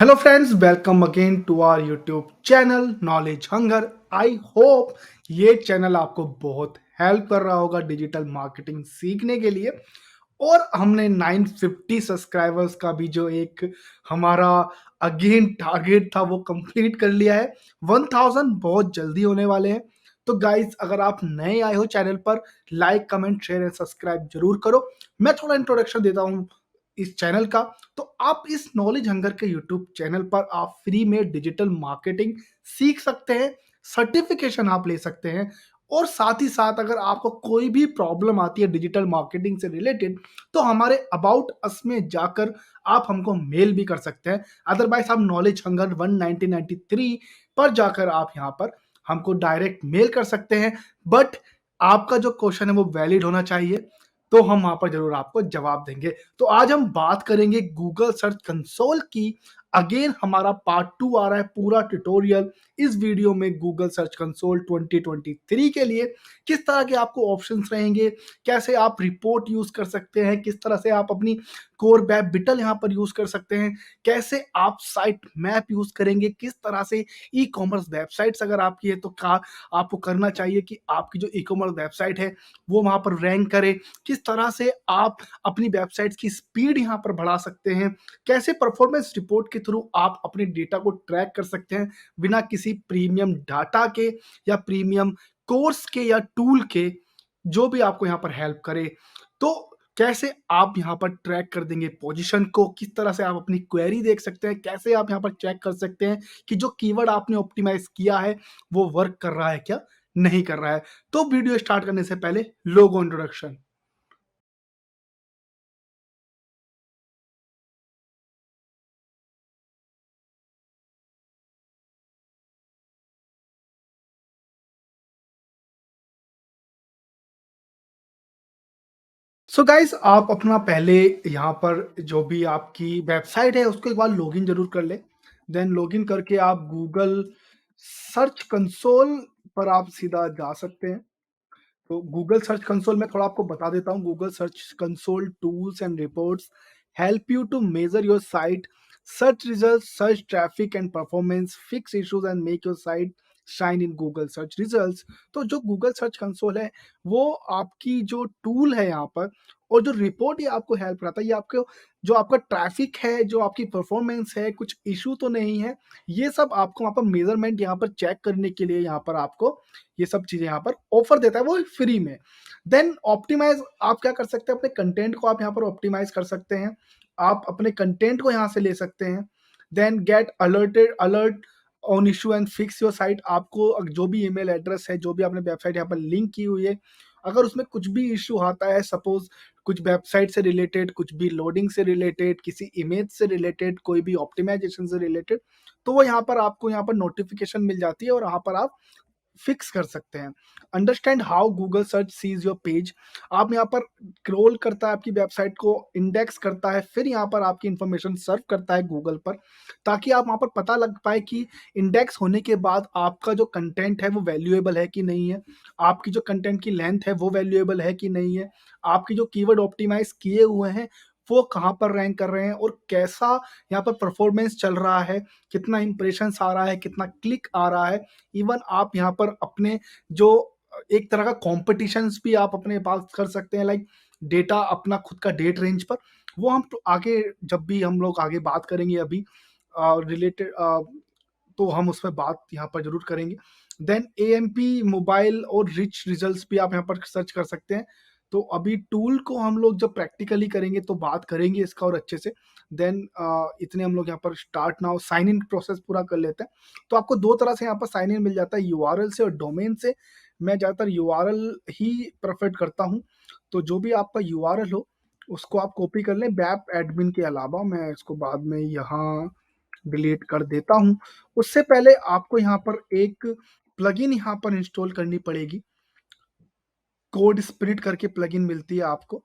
Hello friends, welcome again to our YouTube channel Knowledge Hunger. I hope ये channel आपको बहुत help कर रहा होगा डिजिटल मार्केटिंग सीखने के लिए। और हमने 950 सब्सक्राइबर्स का भी जो एक हमारा अगेन टारगेट था वो कंप्लीट कर लिया है। 1000 बहुत जल्दी होने वाले हैं। तो गाइस, अगर आप नए आए हो चैनल पर, like comment share and subscribe जरूर करो। मैं थोड़ा इंट्रोडक्शन देता हूँ इस चैनल का। तो आप इस नॉलेज हंगर के यूट्यूब चैनल पर आप फ्री में डिजिटल मार्केटिंग सीख सकते हैं, सर्टिफिकेशन आप ले सकते हैं। और साथ ही साथ अगर आपको कोई भी प्रॉब्लम आती है डिजिटल मार्केटिंग से रिलेटेड, तो हमारे अबाउट अस में जाकर आप हमको मेल भी कर सकते हैं। अदरवाइज आप नॉलेज हंगर 1993 पर जाकर आप यहाँ पर हमको डायरेक्ट मेल कर सकते हैं। बट आपका जो क्वेश्चन है वो वैलिड होना चाहिए, तो हम वहां पर जरूर आपको जवाब देंगे। तो आज हम बात करेंगे गूगल सर्च कंसोल की। अगेन हमारा पार्ट 2 आ रहा है, पूरा ट्यूटोरियल इस वीडियो में गूगल सर्च कंसोल 2023 के लिए। किस तरह के आपको ऑप्शंस रहेंगे, कैसे आप रिपोर्ट यूज कर सकते हैं, किस तरह से आप अपनी कोर वेब बिटल यहाँ पर यूज कर सकते हैं, कैसे आप साइट मैप यूज करेंगे, किस तरह से ई कॉमर्स वेबसाइट्स अगर आपकी है तो क्या आपको करना चाहिए कि आपकी जो ई कॉमर्स वेबसाइट है वो वहां पर रैंक करे, किस तरह से आप अपनी वेबसाइट्स की स्पीड यहाँ पर बढ़ा सकते हैं, कैसे परफॉर्मेंस रिपोर्ट के थ्रू आप अपने डेटा को ट्रैक कर सकते हैं बिना किसी प्रीमियम डाटा के या प्रीमियम कोर्स के या टूल के, जो भी आपको यहाँ पर हेल्प करे। तो कैसे आप यहाँ पर ट्रैक कर देंगे पोजीशन को, किस तरह से आप अपनी क्वेरी देख सकते हैं, कैसे आप यहाँ पर चेक कर सकते हैं कि जो कीवर्ड आपने ऑप्टिमाइज किया है वो वर्क कर रहा है क्या नहीं कर रहा है। तो वीडियो स्टार्ट करने से पहले लोगो इंट्रोडक्शन। सो गाइस, आप अपना पहले यहाँ पर जो भी आपकी वेबसाइट है उसको एक बार लॉगिन जरूर कर ले। देन लॉगिन करके आप गूगल सर्च कंसोल पर आप सीधा जा सकते हैं। तो गूगल सर्च कंसोल में थोड़ा आपको बता देता हूँ। Google search console tools and reports help you to measure your site, search result, search traffic and performance, fix issues and make your site shine in Google search results. तो जो Google search console है वो आपकी जो tool है यहाँ पर, और जो रिपोर्ट ये आपको हेल्प करता है, ये आपको जो आपका ट्रैफिक है, जो आपकी परफॉर्मेंस है, कुछ इशू तो नहीं है, ये सब आपको वहाँ पर मेजरमेंट यहाँ पर चेक करने के लिए यहाँ पर आपको ये सब चीजें यहाँ पर ऑफर देता है वो फ्री में। देन ऑप्टिमाइज आप क्या कर सकते हैं, अपने कंटेंट को आप यहाँ पर ऑप्टिमाइज कर सकते हैं। आप अपने कंटेंट को यहाँ से ले सकते हैं। Then get alert on issue and fix your site. आपको जो भी ईमेल एड्रेस है, जो भी आपने वेबसाइट यहाँ पर लिंक की हुई है, अगर उसमें कुछ भी इश्यू आता है, सपोज कुछ वेबसाइट से रिलेटेड, कुछ भी लोडिंग से रिलेटेड, किसी इमेज से रिलेटेड, कोई भी ऑप्टिमाइजेशन से रिलेटेड, तो वो यहाँ पर आपको यहाँ पर नोटिफिकेशन मिल जाती है और यहाँ पर आप फिक्स कर सकते हैं। Understand how Google search sees your page. आप यहाँ पर क्रोल करता है, आपकी वेबसाइट को इंडेक्स करता है, फिर यहाँ पर आपकी इंफॉर्मेशन सर्व करता है गूगल पर, ताकि आप वहाँ पर पता लग पाए कि इंडेक्स होने के बाद आपका जो कंटेंट है वो वैल्यूएबल है कि नहीं है, आपकी जो कंटेंट की लेंथ है वो वैल्यूएबल है कि नहीं है, आपकी जो कीवर्ड ऑप्टिमाइज किए हुए हैं वो कहाँ पर रैंक कर रहे हैं, और कैसा यहाँ पर परफॉर्मेंस चल रहा है, कितना इंप्रेशन आ रहा है, कितना क्लिक आ रहा है। इवन आप यहाँ पर अपने जो एक तरह का कॉम्पिटिशन्स भी आप अपने पास कर सकते हैं, लाइक डेटा अपना खुद का डेट रेंज पर। वो हम तो आगे जब भी हम लोग आगे बात करेंगे अभी रिलेटेड, तो हम उसमें बात यहाँ पर जरूर करेंगे। देन एएमपी मोबाइल और रिच रिजल्ट्स भी आप यहाँ पर सर्च कर सकते हैं। तो अभी टूल को हम लोग जब प्रैक्टिकली करेंगे तो बात करेंगे इसका और अच्छे से। देन इतने हम लोग यहाँ पर start now sign in process पूरा कर लेते हैं। तो आपको दो तरह से यहाँ पर साइन इन मिल जाता है, यूआरएल से और डोमेन से। मैं ज़्यादातर यूआरएल ही प्रेफर करता हूँ। तो जो भी आपका यूआरएल हो उसको आप कॉपी कर लें वेब एडमिन के अलावा। मैं इसको बाद में यहाँ डिलीट कर देता हूँ। उससे पहले आपको यहाँ पर एक प्लगइन यहाँ पर इंस्टॉल करनी पड़ेगी। कोड स्प्रिट करके प्लगइन मिलती है आपको।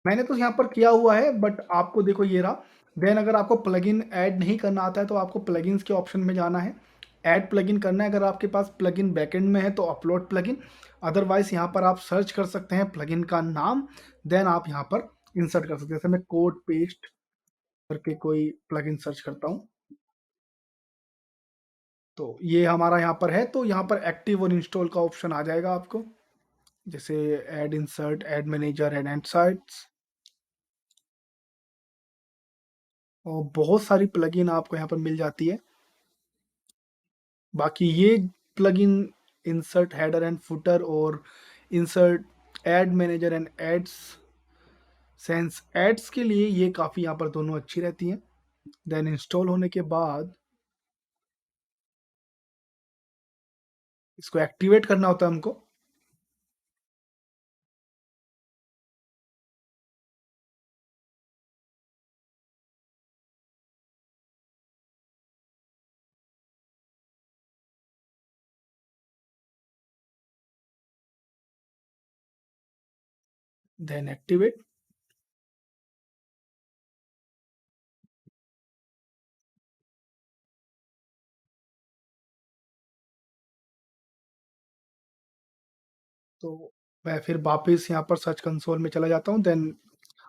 मैंने तो यहाँ पर किया हुआ है, बट आपको देखो ये रहा। देन अगर आपको प्लगइन ऐड नहीं करना आता है तो आपको प्लगइन्स के ऑप्शन में जाना है, ऐड प्लगइन करना है। अगर आपके पास प्लगइन बैकएंड में है तो अपलोड प्लगइन, अदरवाइज यहाँ पर आप सर्च कर सकते हैं प्लगइन का नाम। देन आप यहाँ पर इंसर्ट कर सकते हैं। जैसे मैं कोड पेस्ट करके कोई प्लगइन सर्च करता हूँ, तो ये हमारा यहाँ पर है, तो यहाँ पर एक्टिव और इंस्टॉल का ऑप्शन आ जाएगा आपको। जैसे add insert, add manager and insights, और बहुत सारी प्लगइन आपको यहाँ पर मिल जाती है। बाकी ये plugin insert header and footer और insert ad manager and ads sense ads के लिए ये काफ़ी यहाँ पर दोनों अच्छी रहती हैं। देन इंस्टॉल होने के बाद इसको एक्टिवेट करना होता है हमको। Then activate. तो मैं फिर वापस यहाँ पर सर्च कंसोल में चला जाता हूँ। देन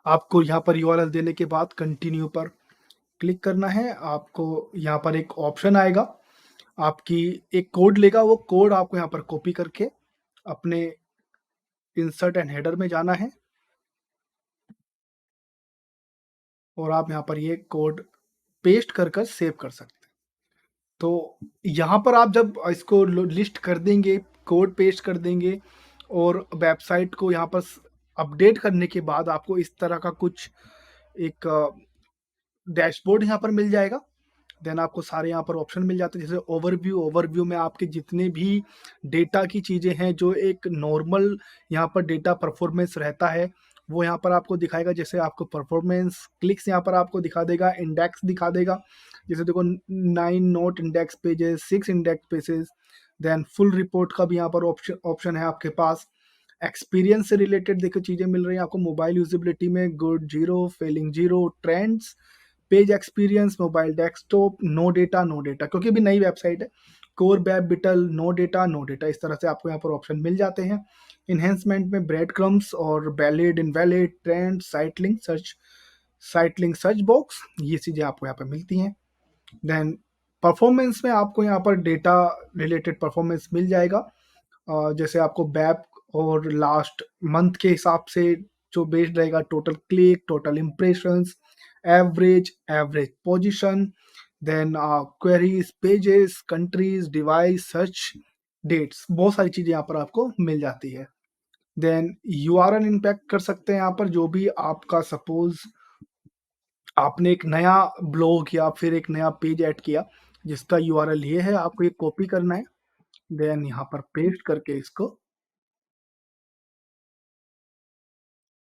आपको यहाँ पर यूआरएल देने के बाद कंटिन्यू पर क्लिक करना है। आपको यहाँ पर एक ऑप्शन आएगा, आपकी एक कोड लेगा, वो कोड आपको यहाँ पर कॉपी करके अपने इंसर्ट एंड हेडर में जाना है, और आप यहाँ पर ये कोड पेस्ट कर कर सेव कर सकते हैं। तो यहाँ पर आप जब इसको लिस्ट कर देंगे, कोड पेस्ट कर देंगे, और वेबसाइट को यहाँ पर अपडेट करने के बाद आपको इस तरह का कुछ एक डैशबोर्ड यहाँ पर मिल जाएगा। देन आपको सारे यहाँ पर ऑप्शन मिल जाते हैं, जैसे ओवरव्यू। ओवरव्यू में आपके जितने भी डेटा की चीज़ें हैं, जो एक नॉर्मल यहाँ पर डेटा परफॉर्मेंस रहता है, वो यहाँ पर आपको दिखाएगा। जैसे आपको परफॉर्मेंस क्लिक्स यहाँ पर आपको दिखा देगा, इंडेक्स दिखा देगा। जैसे देखो 9 not index pages, 6 index pages. Then full report का भी यहाँ पर ऑप्शन ऑप्शन है आपके पास। एक्सपीरियंस से रिलेटेड देखो चीज़ें मिल रही हैं आपको। मोबाइल यूजिबिलिटी में good 0, failing 0, trends, page experience, mobile desktop, no data, no data, क्योंकि अभी नई वेबसाइट है। कोर वेब बिटल, नो डेटा, नो डेटा, इस तरह से आपको यहाँ पर ऑप्शन मिल जाते हैं। इन्हेंसमेंट में ब्रेड क्रम्स और valid, invalid, trend, site link search box, ये चीज़ें आपको यहाँ पर मिलती हैं। देन परफॉर्मेंस में आपको यहाँ पर डेटा रिलेटेड परफॉर्मेंस मिल जाएगा। जैसे आपको बैप और लास्ट मंथ के हिसाब से जो बेस्ड रहेगा, total click, total impressions, average position, then queries, pages, countries, device, search, dates, बहुत सारी चीज़ें यहाँ पर आपको मिल जाती है। देन यूआरएल इम्पैक्ट कर सकते हैं यहाँ पर, जो भी आपका सपोज आपने एक नया ब्लॉग या फिर एक नया पेज ऐड किया जिसका यूआरएल ये है, आपको ये कॉपी करना है। देन यहाँ पर पेस्ट करके इसको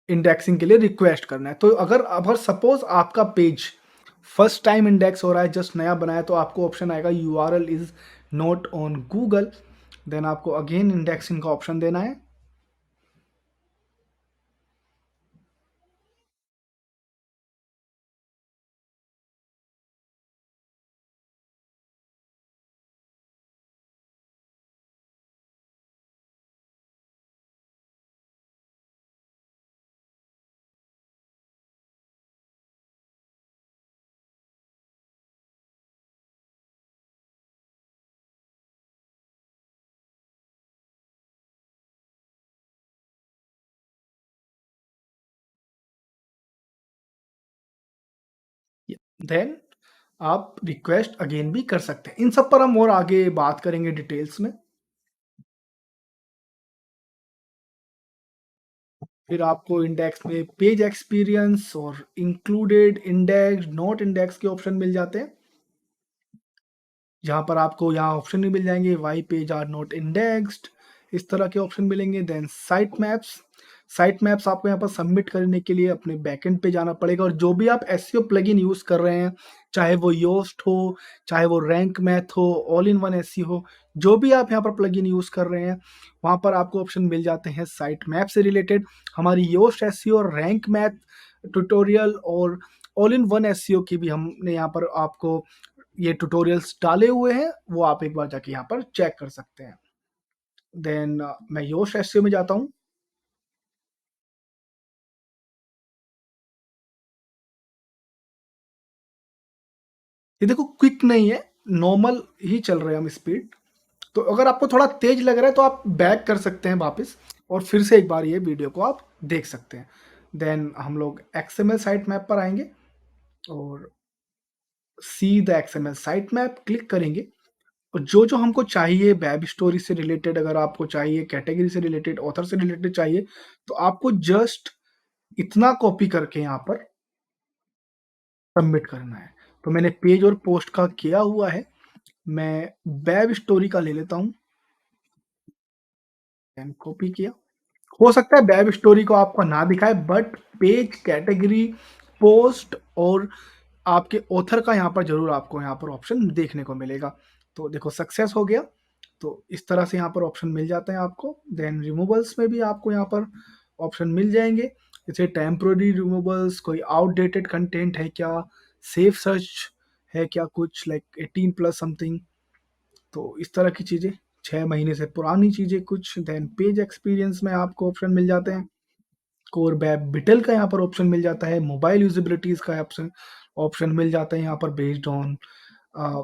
इंडेक्सिंग के लिए रिक्वेस्ट करना है। तो अगर सपोज आपका पेज फर्स्ट टाइम इंडेक्स हो रहा है, जस्ट नया बनाया, तो आपको ऑप्शन आएगा URL is not on Google. Then आपको अगेन इंडेक्सिंग का ऑप्शन देना है। देन आप रिक्वेस्ट अगेन भी कर सकते हैं। इन सब पर हम और आगे बात करेंगे डिटेल्स में। फिर आपको इंडेक्स में पेज एक्सपीरियंस और इंक्लूडेड, इंडेक्स, नॉट इंडेक्स के ऑप्शन मिल जाते हैं, जहाँ पर आपको यहाँ ऑप्शन भी मिल जाएंगे, why page are not indexed, इस तरह के ऑप्शन मिलेंगे। देन साइट मैप्स आपको यहाँ पर सबमिट करने के लिए अपने बैकएंड पे जाना पड़ेगा, और जो भी आप एसईओ प्लगइन यूज कर रहे हैं, चाहे वो योस्ट हो, चाहे वो रैंक मैथ हो, ऑल इन वन एसईओ हो, जो भी आप यहाँ पर प्लगइन यूज कर रहे हैं, वहाँ पर आपको ऑप्शन मिल जाते हैं साइट मैप से रिलेटेड। हमारी Yoast SEO, rank math tutorial और ऑल इन वन एसईओ की भी हमने यहाँ पर आपको ये ट्यूटोरियल्स डाले हुए हैं, वो आप एक बार जाके यहाँ पर चेक कर सकते हैं। देन मैं योश एसईओ में जाता हूँ। ये देखो क्विक नहीं है, नॉर्मल ही चल रहे हैं हम स्पीड। तो अगर आपको थोड़ा तेज लग रहा है तो आप बैक कर सकते हैं वापस और फिर से एक बार ये वीडियो को आप देख सकते हैं। देन हम लोग एक्सएमएल साइट मैप पर आएँगे और see the XML site map click करेंगे और जो-जो हमको चाहिए वेब स्टोरी से रिलेटेड, अगर आपको चाहिए कैटेगरी से रिलेटेड, ऑथर से रिलेटेड चाहिए, तो आपको जस्ट इतना कॉपी करके यहाँ पर सबमिट करना है। तो मैंने पेज और पोस्ट का किया हुआ है। मैं वेब स्टोरी का ले लेता हूँ, देन कॉपी किया। हो सकता है वेब स्टोरी को आपको ना दिखाए, बट पेज, कैटेगरी, पोस्ट और आपके ऑथर का यहाँ पर ज़रूर आपको यहाँ पर ऑप्शन देखने को मिलेगा। तो देखो सक्सेस हो गया। तो इस तरह से यहाँ पर ऑप्शन मिल जाते हैं आपको। देन रिमूवल्स में भी आपको यहाँ पर ऑप्शन मिल जाएँगे। जैसे टेम्परेरी रिमूवल्स, कोई आउटडेटेड कंटेंट है क्या, सेफ सर्च है क्या, कुछ लाइक 18 प्लस समथिंग, तो इस तरह की चीज़ें, 6 महीने से पुरानी चीज़ें कुछ। देन पेज एक्सपीरियंस में आपको ऑप्शन मिल जाते हैं। कोर वेब विटल का यहाँ पर ऑप्शन मिल जाता है। मोबाइल यूज़ेबिलिटीज़ का ऑप्शन ऑप्शन मिल जाता है यहाँ पर based on uh,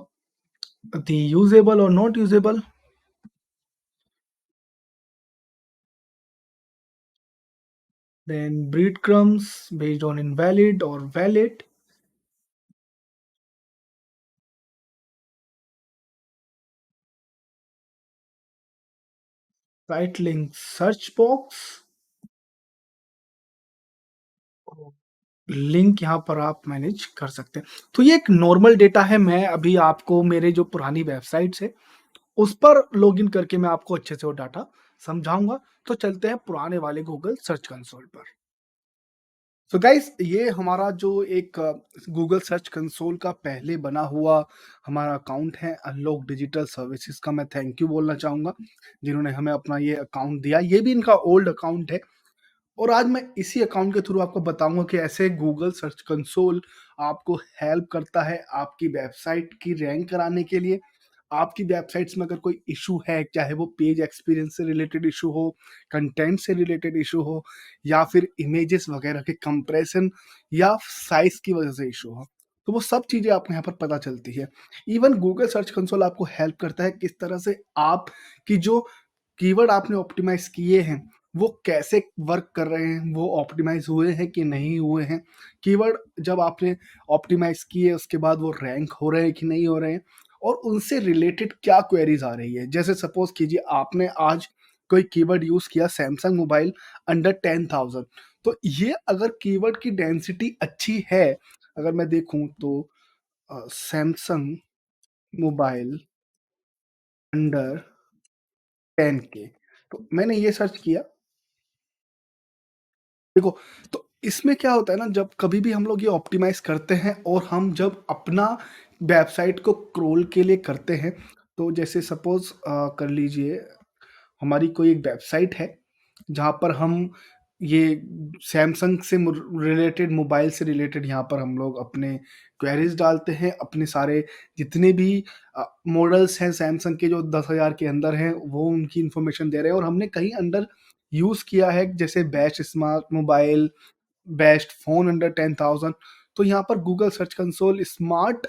the usable और not usable. Then breadcrumbs based on invalid or valid. Right link search box, link यहाँ पर आप मैनेज कर सकते हैं। तो ये एक नॉर्मल डेटा है। मैं अभी आपको मेरे जो पुरानी वेबसाइट्स है उस पर लॉगिन करके मैं आपको अच्छे से वो डाटा समझाऊंगा। तो चलते हैं पुराने वाले गूगल सर्च कंसोल पर। सो गाइस, ये हमारा जो एक गूगल सर्च कंसोल का पहले बना हुआ हमारा अकाउंट है। अनलॉक डिजिटल सर्विसेज का मैं थैंक यू बोलना चाहूँगा, जिन्होंने हमें अपना ये अकाउंट दिया। ये भी इनका ओल्ड अकाउंट है और आज मैं इसी अकाउंट के थ्रू आपको बताऊँगा कि ऐसे गूगल सर्च कंसोल आपको हेल्प करता है आपकी वेबसाइट की रैंक कराने के लिए। आपकी वेबसाइट्स में अगर कोई इश्यू है, चाहे वो पेज एक्सपीरियंस से रिलेटेड इश्यू हो, कंटेंट से रिलेटेड इश्यू हो या फिर इमेजेस वगैरह के कंप्रेशन या साइज़ की वजह से इश्यू हो, तो वो सब चीज़ें आपको यहाँ पर पता चलती है। इवन गूगल सर्च कंसोल आपको हेल्प करता है किस तरह से आपकी जो कीवर्ड आपने ऑप्टिमाइज़ किए हैं, वो कैसे वर्क कर रहे हैं, वो ऑप्टिमाइज़ हुए हैं कि नहीं हुए हैं। कीवर्ड जब आपने ऑप्टिमाइज़ किए उसके बाद वो रैंक हो रहे हैं कि नहीं हो रहे हैं और उनसे रिलेटेड क्या क्वेरीज़ आ रही है। जैसे सपोज़ कीजिए आपने आज कोई कीवर्ड यूज़ किया सैमसंग मोबाइल अंडर 10,000, तो ये अगर कीवर्ड की डेंसिटी अच्छी है, अगर मैं देखूँ तो सैमसंग मोबाइल अंडर 10 के, तो मैंने ये सर्च किया। देखो, तो इसमें क्या होता है ना, जब कभी भी हम लोग ये ऑप्टिमाइज़ करते हैं और हम जब अपना वेबसाइट को क्रोल के लिए करते हैं, तो जैसे सपोज़ कर लीजिए हमारी कोई एक वेबसाइट है, जहाँ पर हम ये सैमसंग से रिलेटेड, मोबाइल से रिलेटेड यहाँ पर हम लोग अपने क्वेरीज़ डालते हैं, अपने सारे जितने भी मॉडल्स हैं सैमसंग के जो 10,000 के अंदर हैं, वो उनकी इन्फॉर्मेशन दे रहे हैं और हमने कहीं अंडर यूज़ किया है जैसे best smart mobile, best phone under 10,000। तो यहाँ पर गूगल सर्च कंसोल स्मार्ट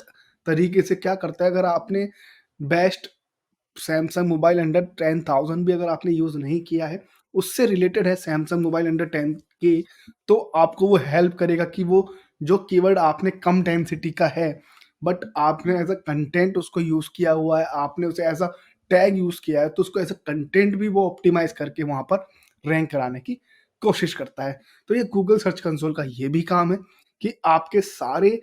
तरीके से क्या करता है, अगर आपने बेस्ट सैमसंग मोबाइल अंडर 10,000 भी अगर आपने यूज़ नहीं किया है, उससे रिलेटेड है सैमसंग मोबाइल अंडर 10 के, तो आपको वो हेल्प करेगा कि वो जो कीवर्ड आपने कम डेंसिटी का है, बट आपने एज़ अ कंटेंट उसको यूज़ किया हुआ है, आपने उसे एज़ अ टैग यूज़ किया है, तो उसको एज़ अ कंटेंट भी वो ऑप्टिमाइज़ करके वहाँ पर रैंक कराने की कोशिश करता है। तो ये गूगल सर्च कंसोल का ये भी काम है कि आपके सारे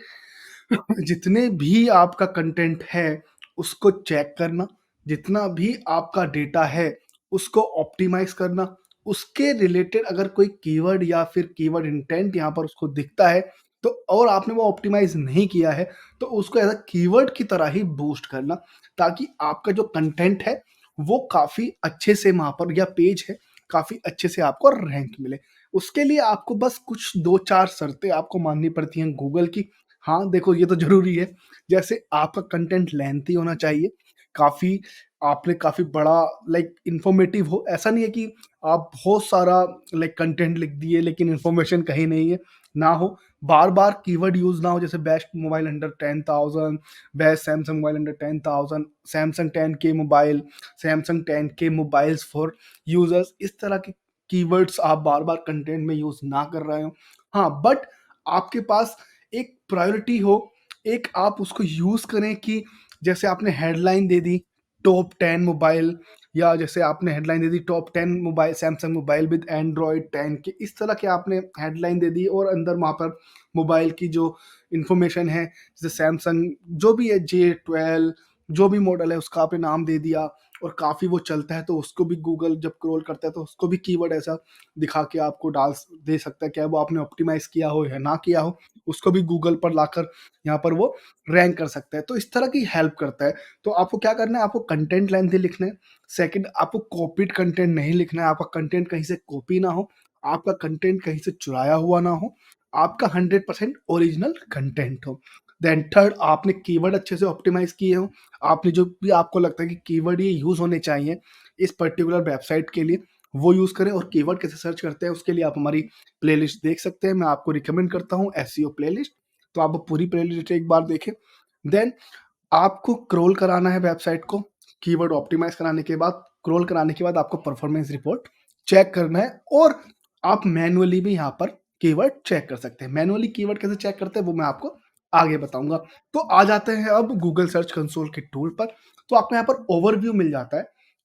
जितने भी आपका कंटेंट है, उसको चेक करना, जितना भी आपका डेटा है, उसको ऑप्टिमाइज़ करना, उसके रिलेटेड अगर कोई कीवर्ड या फिर कीवर्ड इंटेंट यहाँ पर उसको दिखता है, तो और आपने वो ऑप्टिमाइज़ नहीं किया है, तो उसको एज़ अ कीवर्ड की तरह ही बूस्ट करना, ताकि आपका जो कंटेंट है, वो काफ़ी अच्छे से वहाँ पर या पेज है, काफ़ी अच्छे से आपको रैंक मिले। उसके लिए आपको बस कुछ 2-4 शर्तें आपको माननी पड़ती हैं गूगल की। हाँ, देखो ये तो ज़रूरी है। जैसे आपका कंटेंट लेंथी होना चाहिए, काफ़ी आपने काफ़ी बड़ा लाइक इन्फॉर्मेटिव हो। ऐसा नहीं है कि आप बहुत सारा लाइक कंटेंट लिख दिए लेकिन इन्फॉर्मेशन कहीं नहीं है। ना हो, बार-बार कीवर्ड यूज़ ना हो, जैसे best mobile under 10,000, best Samsung mobile under 10,000, Samsung 10K mobile, Samsung 10K mobiles for users, इस तरह के कीवर्ड्स आप बार-बार कंटेंट में यूज़ ना कर रहे हो। हाँ, बट आपके पास एक प्रायोरिटी हो, एक आप उसको यूज़ करें कि जैसे आपने हेडलाइन दे दी टॉप 10 मोबाइल, या जैसे आपने headline they the top 10 mobile Samsung mobile with Android 10 के, इस तरह के आपने हेडलाइन दे दी और अंदर वहाँ पर मोबाइल की जो इन्फॉर्मेशन है, जैसे सैमसंग जो भी है J12 जो भी मॉडल है उसका आपने नाम दे दिया, और काफ़ी वो चलता है तो उसको भी गूगल जब क्रॉल करता है तो उसको भी कीवर्ड ऐसा दिखा के आपको डाल दे सकता है, क्या वो आपने ऑप्टिमाइज़ किया हो या ना किया हो, उसको भी गूगल पर लाकर यहाँ पर वो रैंक कर सकता है। तो इस तरह की हेल्प करता है। तो आपको क्या करना है, आपको कंटेंट लेंथी लिखना है। सेकंड, आपको कॉपीड कंटेंट नहीं लिखना है, आपका कंटेंट कहीं से कॉपी ना हो, आपका कंटेंट कहीं से चुराया हुआ ना हो, आपका 100% ओरिजिनल कंटेंट हो। देन थर्ड, आपने कीवर्ड अच्छे से ऑप्टिमाइज़ किए हो, आपने जो भी आपको लगता है कि कीवर्ड ये यूज़ होने चाहिए इस पर्टिकुलर वेबसाइट के लिए, वो यूज़ करें। और कीवर्ड कैसे सर्च करते हैं उसके लिए आप हमारी प्लेलिस्ट देख सकते हैं। मैं आपको रिकमेंड करता हूँ एसईओ प्लेलिस्ट, तो आप वो पूरी प्लेलिस्ट एक बार देखें। देन आपको क्रोल कराना है वेबसाइट को, कीवर्ड ऑप्टिमाइज़ कराने के बाद, क्रोल कराने के बाद आपको परफॉर्मेंस रिपोर्ट चेक करना है, और आप मैनुअली भी यहाँ पर कीवर्ड चेक कर सकते हैं। मैनुअली कीवर्ड कैसे चेक करते हैं वो मैं आपको आगे बताऊँगा। तो आ जाते हैं अब गूगल सर्च कंसोल के टूल पर। तो आपको यहाँ पर ओवरव्यू मिल जाता है,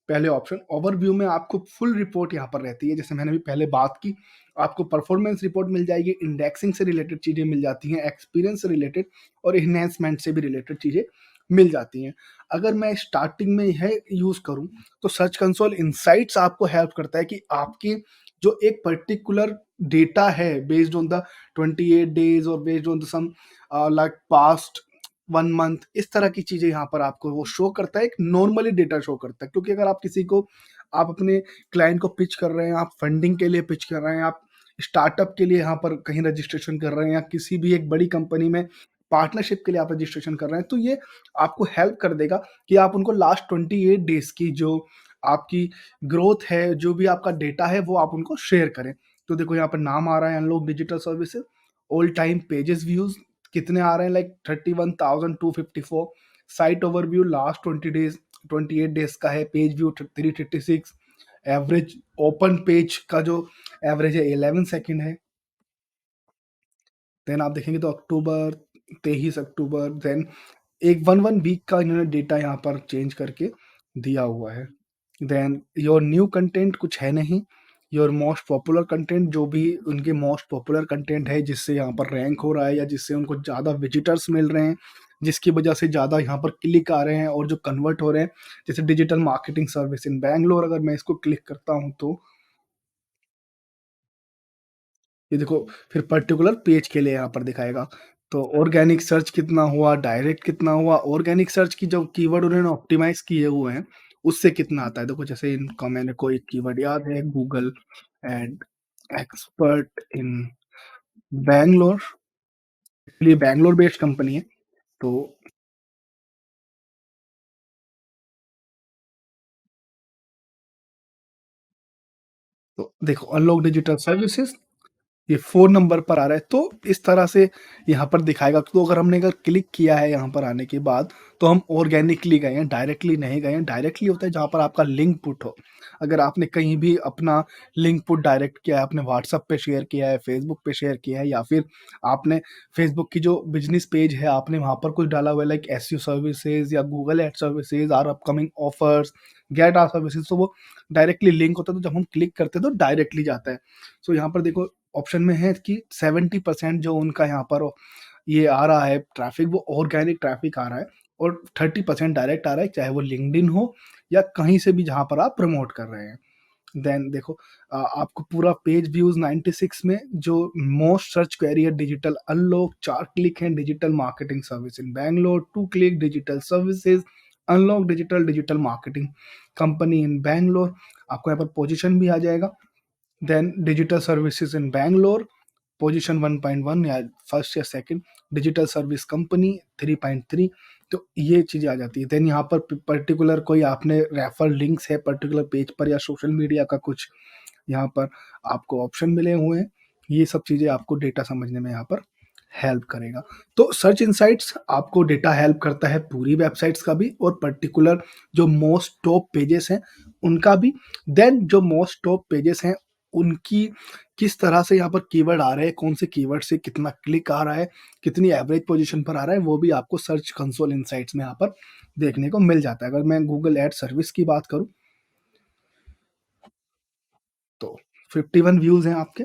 पहले ऑप्शन। ओवरव्यू में आपको फुल रिपोर्ट यहाँ पर रहती है, जैसे मैंने अभी पहले बात की, आपको परफॉर्मेंस रिपोर्ट मिल जाएगी, इंडेक्सिंग से रिलेटेड चीज़ें मिल जाती हैं, एक्सपीरियंस से रिलेटेड और एनहांसमेंट से भी रिलेटेड चीज़ें मिल जाती हैं। अगर मैं स्टार्टिंग में यह यूज़ करूँ, तो सर्च कंसोल इनसाइट्स आपको हेल्प करता है कि आपकी जो एक पर्टिकुलर डेटा है बेस्ड ऑन द 28 डेज़ और based on the some like past 1 month, इस तरह की चीज़ें यहाँ पर आपको वो शो करता है, एक नॉर्मली डेटा शो करता है। क्योंकि अगर आप किसी को, आप अपने क्लाइंट को पिच कर रहे हैं, आप फंडिंग के लिए पिच कर रहे हैं, आप स्टार्टअप के लिए यहाँ पर कहीं रजिस्ट्रेशन कर रहे हैं, या किसी भी एक बड़ी कंपनी में पार्टनरशिप के लिए आप रजिस्ट्रेशन कर रहे हैं, तो ये आपको हेल्प कर देगा कि आप उनको लास्ट 28 डेज़ की जो आपकी ग्रोथ है, जो भी आपका डेटा है, वो आप उनको शेयर करें। तो देखो यहाँ पर नाम आ रहा है unlock digital services, all time pages views कितने आ रहे हैं, like 31,254, site overview last 20 days 28 days का है, page view 336, average open page का जो एवरेज है 11 सेकंड है। देन आप देखेंगे तो अक्टूबर, 23 अक्टूबर, देन एक 1 वीक का इन्होंने डेटा यहाँ पर चेंज करके दिया हुआ है। देन योर न्यू कंटेंट कुछ है नहीं, योर मोस्ट पॉपुलर कंटेंट, जो भी उनके मोस्ट पॉपुलर कंटेंट है जिससे यहाँ पर रैंक हो रहा है या जिससे उनको ज़्यादा विजिटर्स मिल रहे हैं, जिसकी वजह से ज़्यादा यहाँ पर क्लिक आ रहे हैं और जो कन्वर्ट हो रहे हैं, जैसे digital marketing service in Bangalore, अगर मैं इसको क्लिक करता हूँ तो ये देखो फिर पर्टिकुलर पेज के लिए यहाँ पर दिखाएगा। तो ऑर्गेनिक सर्च कितना हुआ, डायरेक्ट कितना हुआ, ऑर्गेनिक सर्च की जो कीवर्ड उन्होंने ऑप्टिमाइज़ किए हुए हैं, उससे कितना आता है। देखो जैसे इनका मैंने कोई कीवर्ड याद है, Google and expert in Bangalore, ये बैंगलोर बेस्ड कंपनी है। तो देखो अनलॉक डिजिटल सर्विसेज़ ये 4 नंबर पर आ रहा है, तो इस तरह से यहाँ पर दिखाएगा। तो अगर हमने अगर क्लिक किया है यहाँ पर आने के बाद, तो हम ऑर्गेनिकली गए हैं, डायरेक्टली नहीं गए हैं। डायरेक्टली होता है जहाँ पर आपका लिंक पुट हो। अगर आपने कहीं भी अपना लिंक पुट डायरेक्ट किया है, आपने व्हाट्सएप पे शेयर किया है, फेसबुक पे शेयर किया है, या फिर आपने फेसबुक की जो बिज़नेस पेज है, आपने वहाँ पर कुछ डाला हुआ है लाइक एसईओ सर्विसेज़ या गूगल एड सर्विसेज़ और upcoming offers, get our services, तो वो डायरेक्टली लिंक होता है, तो जब हम क्लिक करते हैं तो डायरेक्टली जाता है। सो यहाँ पर देखो ऑप्शन में है कि 70% जो उनका यहाँ पर ये आ रहा है ट्रैफ़िक, वो ऑर्गेनिक ट्रैफ़िक आ रहा है, और 30% डायरेक्ट आ रहा है, चाहे वो लिंक्डइन हो या कहीं से भी जहाँ पर आप प्रमोट कर रहे हैं। देन देखो आपको पूरा पेज व्यूज़ 96 में जो मोस्ट सर्च क्वेरी है डिजिटल अनलॉक, 4 क्लिक हैं digital marketing service in Bangalore, 2 click digital services, unlock digital marketing company in Bangalore, आपको यहाँ पर पोज़ीशन भी आ जाएगा। Then digital services in Bangalore, position 1.1 या फर्स्ट या सेकंड, डिजिटल सर्विस कंपनी 3.3, तो ये चीज़ें आ जाती है। देन यहाँ पर पर्टिकुलर कोई आपने रेफर लिंक्स है पर्टिकुलर पेज पर या सोशल मीडिया का कुछ यहाँ पर आपको ऑप्शन मिले हुए हैं। ये सब चीज़ें आपको डेटा समझने में यहाँ पर हेल्प करेगा। तो सर्च इनसाइट्स आपको डेटा हेल्प करता है पूरी वेबसाइट्स का भी और पर्टिकुलर जो मोस्ट टॉप पेजेस हैं, उनका भी। देन जो मोस्ट टॉप पेजेस हैं, उनकी किस तरह से यहाँ पर कीवर्ड आ रहे हैं, कौन से कीवर्ड से कितना क्लिक आ रहा है, कितनी एवरेज पोज़ीशन पर आ रहा है, वो भी आपको सर्च कंसोल इनसाइट्स में यहाँ पर देखने को मिल जाता है। अगर मैं गूगल एड सर्विस की बात करूँ, तो 51 व्यूज़ हैं आपके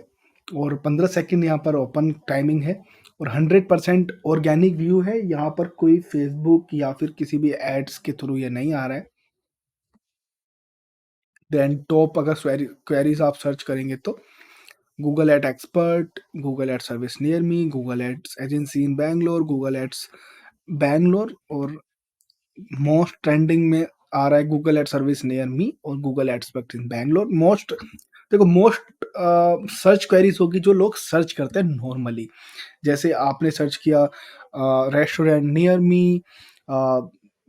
और 15 सेकंड यहाँ पर ओपन टाइमिंग है और 100% ऑर्गेनिक व्यू है। यहाँ पर कोई फेसबुक या फिर किसी भी एड्स के थ्रू ये नहीं आ रहा है। देन टॉप अगर क्वेरीज आप सर्च करेंगे तो Google ad expert, Google ad service near me, Google ads agency in Bangalore, Google ads Bangalore और मोस्ट ट्रेंडिंग में आ रहा है Google ad service near me और Google ad expert in Bangalore. Most देखो, मोस्ट सर्च क्वेरीज होगी जो लोग सर्च करते हैं नॉर्मली। जैसे आपने सर्च किया restaurant near me,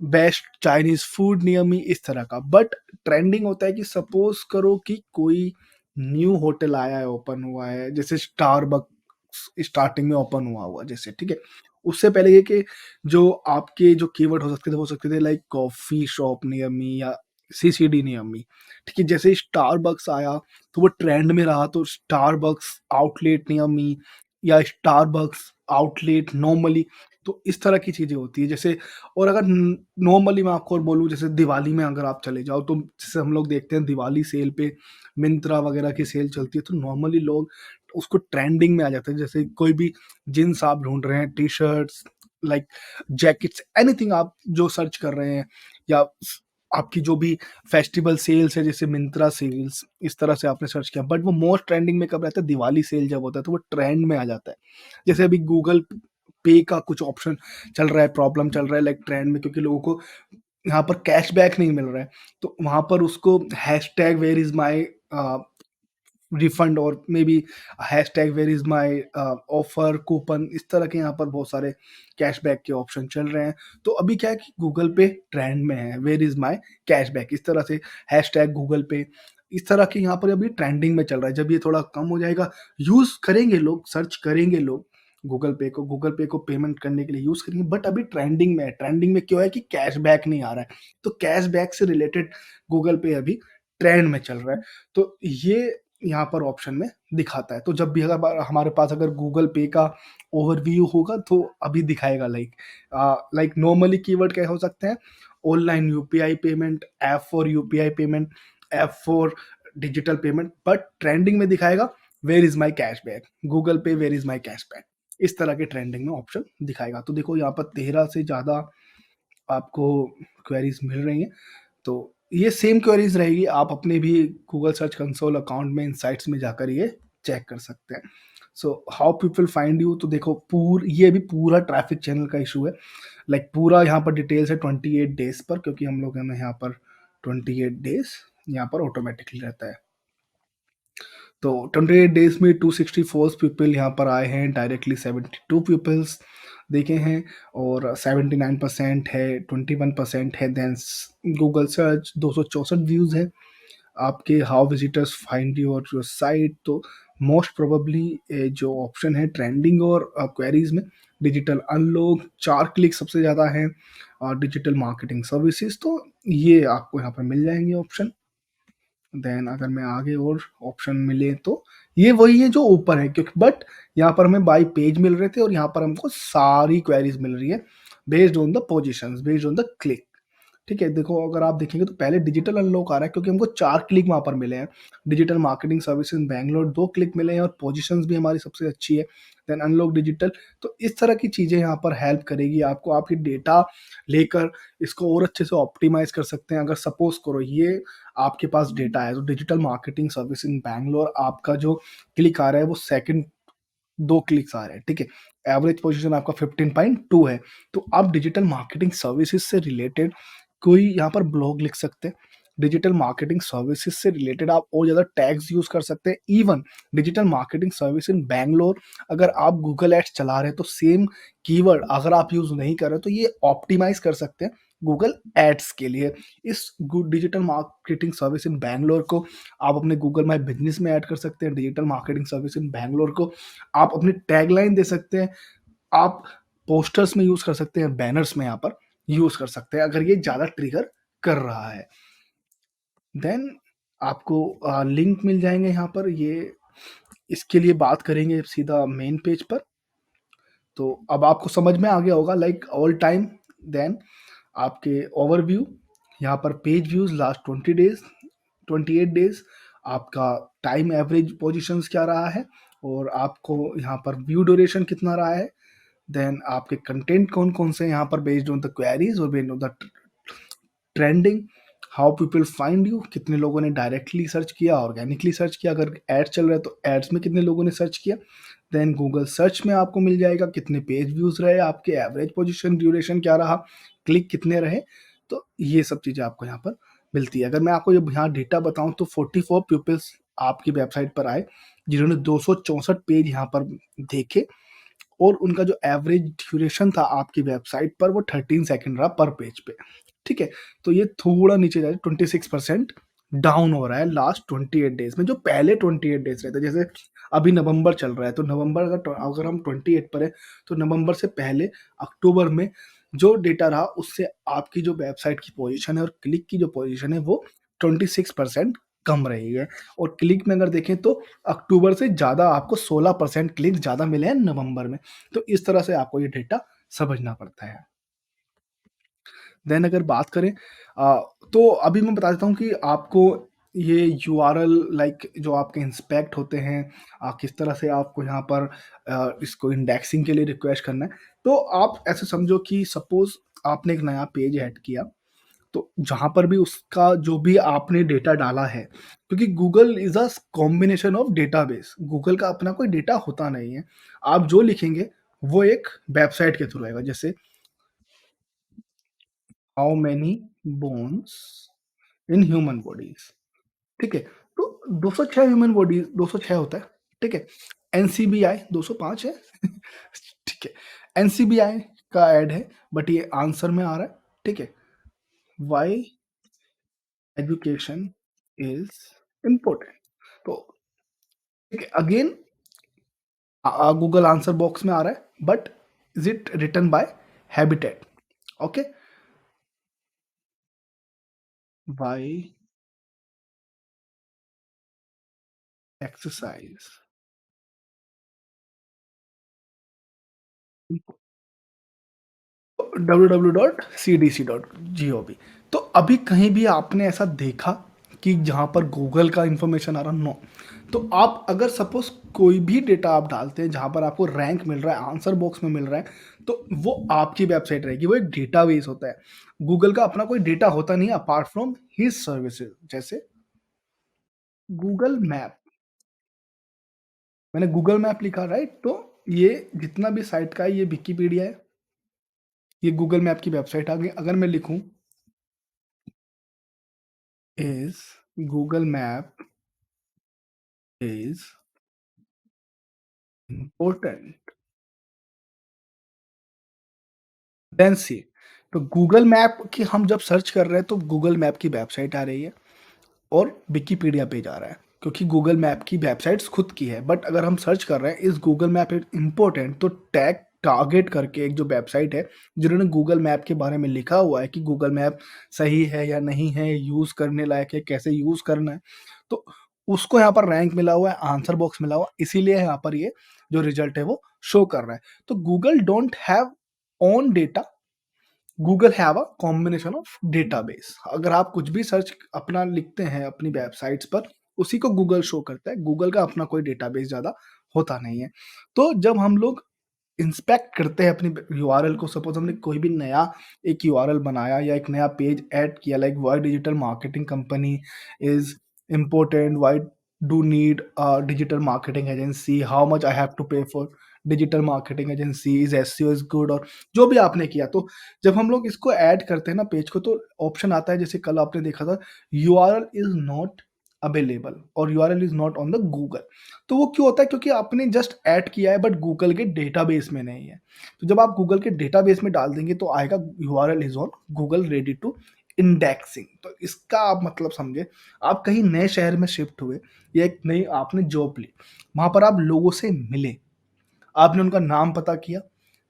best Chinese food near me, इस तरह का। बट ट्रेंडिंग होता है कि सपोज करो कि कोई न्यू होटल आया है, ओपन हुआ है, जैसे स्टारबक्स स्टार्टिंग में ओपन हुआ हुआ जैसे, ठीक है। उससे पहले ये कि जो आपके जो कीवर्ड हो सकते थे like coffee shop near me या सीसीडी नियर मी, ठीक है। जैसे स्टारबक्स आया तो वो ट्रेंड में रहा, तो स्टारबक्स आउटलेट नियर मी या स्टारबक्स आउटलेट नॉर्मली, तो इस तरह की चीज़ें होती है। जैसे और अगर नॉर्मली मैं आपको और बोलूँ, जैसे दिवाली में अगर आप चले जाओ, तो जैसे हम लोग देखते हैं दिवाली सेल पे मिंत्रा वगैरह की सेल चलती है, तो नॉर्मली लोग उसको ट्रेंडिंग में आ जाते हैं। जैसे कोई भी जीन्स आप ढूंढ रहे हैं, T shirts, like jackets, anything आप जो सर्च कर रहे हैं, या आपकी जो भी फेस्टिवल सेल्स है जैसे मिंत्रा सेल्स, इस तरह से आपने सर्च किया। बट वो मोस्ट ट्रेंडिंग में कब रहता है, दिवाली सेल जब होता है, तो वो ट्रेंड में आ जाता है। जैसे अभी गूगल पे का कुछ ऑप्शन चल रहा है, प्रॉब्लम चल रहा है लाइक ट्रेंड में, क्योंकि लोगों को यहाँ पर कैशबैक नहीं मिल रहा है। तो वहाँ पर उसको hashtag where is my refund और may be hashtag where is my offer coupon, इस तरह के यहाँ पर बहुत सारे कैशबैक के ऑप्शन चल रहे हैं। तो अभी क्या है कि गूगल पे ट्रेंड में है, वेयर इज़ माय कैशबैक, इस तरह से हैशटैग गूगल पे, इस तरह के यहाँ पर अभी ट्रेंडिंग में चल रहा है। जब ये थोड़ा कम हो जाएगा, यूज़ करेंगे लोग, सर्च करेंगे लोग गूगल पे को पेमेंट करने के लिए यूज़ करेंगे, बट अभी ट्रेंडिंग में है। ट्रेंडिंग में क्यों है कि कैशबैक नहीं आ रहा है, तो कैशबैक से रिलेटेड गूगल पे अभी ट्रेंड में चल रहा है। तो ये यहाँ पर ऑप्शन में दिखाता है। तो जब भी अगर हमारे पास अगर गूगल पे का ओवरव्यू होगा, तो अभी दिखाएगा लाइक नॉर्मली कीवर्ड क्या हो सकते हैं, online UPI payment, app for UPI payment, app for digital payment, but trending में दिखाएगा where is my cashback, Google Pay where is my cashback, इस तरह के ट्रेंडिंग में ऑप्शन दिखाएगा। तो देखो यहाँ पर 13 से ज़्यादा आपको क्वेरीज मिल रही हैं। तो ये सेम क्वेरीज रहेगी, आप अपने भी गूगल सर्च कंसोल अकाउंट में इनसाइट्स में जाकर ये चेक कर सकते हैं। So how people find you, तो देखो ये भी पूरा ट्रैफिक चैनल का इशू है। लाइक पूरा यहाँ पर डिटेल्स है 28 डेज पर, क्योंकि हम लोग हैं यहाँ पर 28 डेज यहाँ पर ऑटोमेटिकली रहता है। तो 28 डेज में 264 पीपल यहाँ पर आए हैं डायरेक्टली, 72 पीपल्स देखे हैं और 79% है, 21% है। देन गूगल सर्च 264 व्यूज़ है आपके। How visitors find your site, तो मोस्ट प्रोबेबली जो ऑप्शन है ट्रेंडिंग और क्वेरीज में, डिजिटल अनलॉक 4 क्लिक सबसे ज़्यादा है, और डिजिटल मार्केटिंग सर्विसेज, तो ये आपको यहाँ पर मिल जाएंगे ऑप्शन। देन अगर मैं आगे और ऑप्शन मिले, तो ये वही है जो ऊपर है, क्योंकि बट यहाँ पर हमें बाई पेज मिल रहे थे और यहाँ पर हमको सारी क्वेरीज मिल रही है based on the positions, based on the click. ठीक है, देखो अगर आप देखेंगे तो पहले डिजिटल अनलॉक आ रहा है, क्योंकि हमको 4 क्लिक वहाँ पर मिले हैं। Digital marketing services Bangalore 2 click मिले हैं और पोजीशंस भी हमारी सबसे अच्छी है। देन अनलॉक डिजिटल, तो इस तरह की चीज़ें यहाँ पर हेल्प करेगी आपको, आपकी डेटा लेकर इसको और अच्छे से ऑप्टिमाइज़ कर सकते हैं। अगर सपोज़ करो ये आपके पास डेटा है, तो digital marketing service in Bangalore आपका जो क्लिक आ रहा है वो सेकंड 2 क्लिक्स आ रहे हैं, ठीक है। एवरेज पोजीशन आपका 15.2 है। तो आप डिजिटल मार्केटिंग सर्विसेज से रिलेटेड कोई यहाँ पर ब्लॉग लिख सकते हैं। डिजिटल मार्केटिंग सर्विसेज से रिलेटेड आप और ज़्यादा टैग्स यूज़ कर सकते हैं। Even digital marketing service in Bangalore, अगर आप गूगल एड्स चला रहे हैं, तो सेम कीवर्ड अगर आप यूज़ नहीं कर रहे, तो ये ऑप्टिमाइज़ कर सकते हैं गूगल एड्स के लिए। इस digital marketing service in Bangalore को आप अपने गूगल माई बिजनेस में ऐड कर सकते हैं। Digital marketing service in Bangalore को आप अपनी टैगलाइन दे सकते हैं। आप पोस्टर्स में यूज कर सकते हैं, बैनर्स में यहाँ पर यूज कर सकते हैं अगर ये ज्यादा ट्रिगर कर रहा है। देन आपको लिंक मिल जाएंगे यहाँ पर। ये इसके लिए बात करेंगे सीधा मेन पेज पर। तो अब आपको समझ में आ गया होगा लाइक ऑल टाइम। देन आपके ओवरव्यू, यहाँ पर page views last 20 days, 28 days, आपका टाइम एवरेज पोजीशंस क्या रहा है, और आपको यहाँ पर व्यू ड्यूरेशन कितना रहा है। देन आपके कंटेंट कौन कौन से यहाँ पर बेस्ड ऑन द क्वेरीज और based on the trending, how people find you, कितने लोगों ने डायरेक्टली सर्च किया, ऑर्गेनिकली सर्च किया, अगर एड्स चल रहा है तो एड्स में कितने लोगों ने सर्च किया। देन गूगल सर्च में आपको मिल जाएगा कितने पेज व्यूज रहे, आपके एवरेज पोजीशन ड्यूरेशन क्या रहा, क्लिक कितने रहे। तो ये सब चीजें आपको यहाँ पर मिलती है। अगर मैं आपको यहाँ डेटा बताऊं तो 44 पीपल्स आपकी वेबसाइट पर आए जिन्होंने 264 पेज यहाँ पर देखे, और उनका जो एवरेज ड्यूरेशन था आपकी वेबसाइट पर वो 13 सेकंड रहा पर पेज पे। ठीक है, तो ये थोड़ा नीचे जाए, 26% डाउन हो रहा है लास्ट 28 डेज में। जो पहले 28 डेज रहते, जैसे अभी नवंबर चल रहा है तो नवंबर अगर हम 28 पर है तो नवंबर से पहले अक्टूबर में जो डेटा रहा उससे आपकी जो वेबसाइट की पोजीशन है और क्लिक की जो पोजीशन है वो 26% कम रही है। और क्लिक में अगर देखें तो अक्टूबर से ज़्यादा आपको 16% क्लिक ज़्यादा मिले हैं नवंबर में। तो इस तरह से आपको ये डेटा समझना पड़ता है। देन अगर बात करें तो अभी मैं बता देता हूँ कि आपको ये यूआरएल लाइक जो आपके इंस्पेक्ट होते हैं, किस तरह से आपको यहाँ पर इसको इंडेक्सिंग के लिए रिक्वेस्ट करना है। तो आप ऐसे समझो कि सपोज आपने एक नया पेज ऐड किया, तो जहाँ पर भी उसका जो भी आपने डेटा डाला है, क्योंकि Google is a combination of database, Google का अपना कोई डेटा होता नहीं है। आप जो लिखेंगे वो एक वेबसाइट के थ्रू आएगा, जैसे how many bones in human bodies. ठीक है, तो 206 ह्यूमन बॉडीज, 206 होता है। ठीक है, एनसीबीआई 205 है। ठीक है, एनसीबीआई का ऐड है, बट ये आंसर में आ रहा है। ठीक है, वाई एजुकेशन इज इम्पोर्टेंट। तो ठीक है, अगेन गूगल आंसर बॉक्स में आ रहा है, but is it written by habitat. Okay, why exercise www.cdc.gov। तो अभी कहीं भी आपने ऐसा देखा कि जहां पर गूगल का इंफॉर्मेशन आ रहा, नो। तो आप अगर सपोज कोई भी डेटा आप डालते हैं जहां पर आपको रैंक मिल रहा है, आंसर बॉक्स में मिल रहा है, तो वो आपकी वेबसाइट रहेगी, वो एक डेटाबेस होता है। गूगल का अपना कोई डेटा होता नहीं अपार्ट फ्रॉम हिज सर्विसेज। जैसे गूगल मैप, मैंने गूगल मैप लिखा राइट, तो ये जितना भी साइट का है ये विकीपीडिया है, ये गूगल मैप की वेबसाइट आ गई। अगर मैं लिखूं is Google Map is important than C। तो गूगल मैप की हम जब सर्च कर रहे हैं तो गूगल मैप की वेबसाइट आ रही है और विकिपीडिया पेज आ रहा है, क्योंकि गूगल मैप की वेबसाइट्स खुद की है। बट अगर हम सर्च कर रहे हैं इस गूगल मैप इज इम्पोर्टेंट, तो टैग टारगेट करके एक जो वेबसाइट है जिन्होंने गूगल मैप के बारे में लिखा हुआ है कि गूगल मैप सही है या नहीं है, यूज करने लायक है, कैसे यूज करना है, तो उसको यहाँ पर रैंक मिला हुआ है, आंसर बॉक्स मिला हुआ, इसीलिए यहाँ पर ये जो रिजल्ट है वो शो कर रहा है। तो Google don't have own data, Google have a combination of database. अगर आप कुछ भी सर्च अपना लिखते हैं अपनी वेबसाइट्स पर, उसी को गूगल शो करता है। गूगल का अपना कोई डेटाबेस ज्यादा होता नहीं है। तो जब हम लोग इंस्पेक्ट करते हैं अपनी यूआरएल को, सपोज हमने कोई भी नया एक यूआरएल बनाया या एक नया पेज ऐड किया, like why digital marketing company is important, why do need digital marketing agency, how much I have to pay for digital marketing agency, is SEO is good, और जो भी आपने किया, तो जब हम लोग इसको ऐड करते हैं ना पेज को, तो ऑप्शन आता है जैसे कल आपने देखा था, यूआरएल इज नॉट अवेलेबल और URL is not on the Google. तो वो क्यों होता है? क्योंकि आपने जस्ट ऐड किया है बट गूगल के डेटाबेस में नहीं है। तो जब आप गूगल के डेटाबेस में डाल देंगे तो आएगा URL is on Google ready to indexing. तो इसका आप मतलब समझे, आप कहीं नए शहर में शिफ्ट हुए या एक नई आपने जॉब ली, वहाँ पर आप लोगों से मिले, आपने उनका नाम पता किया,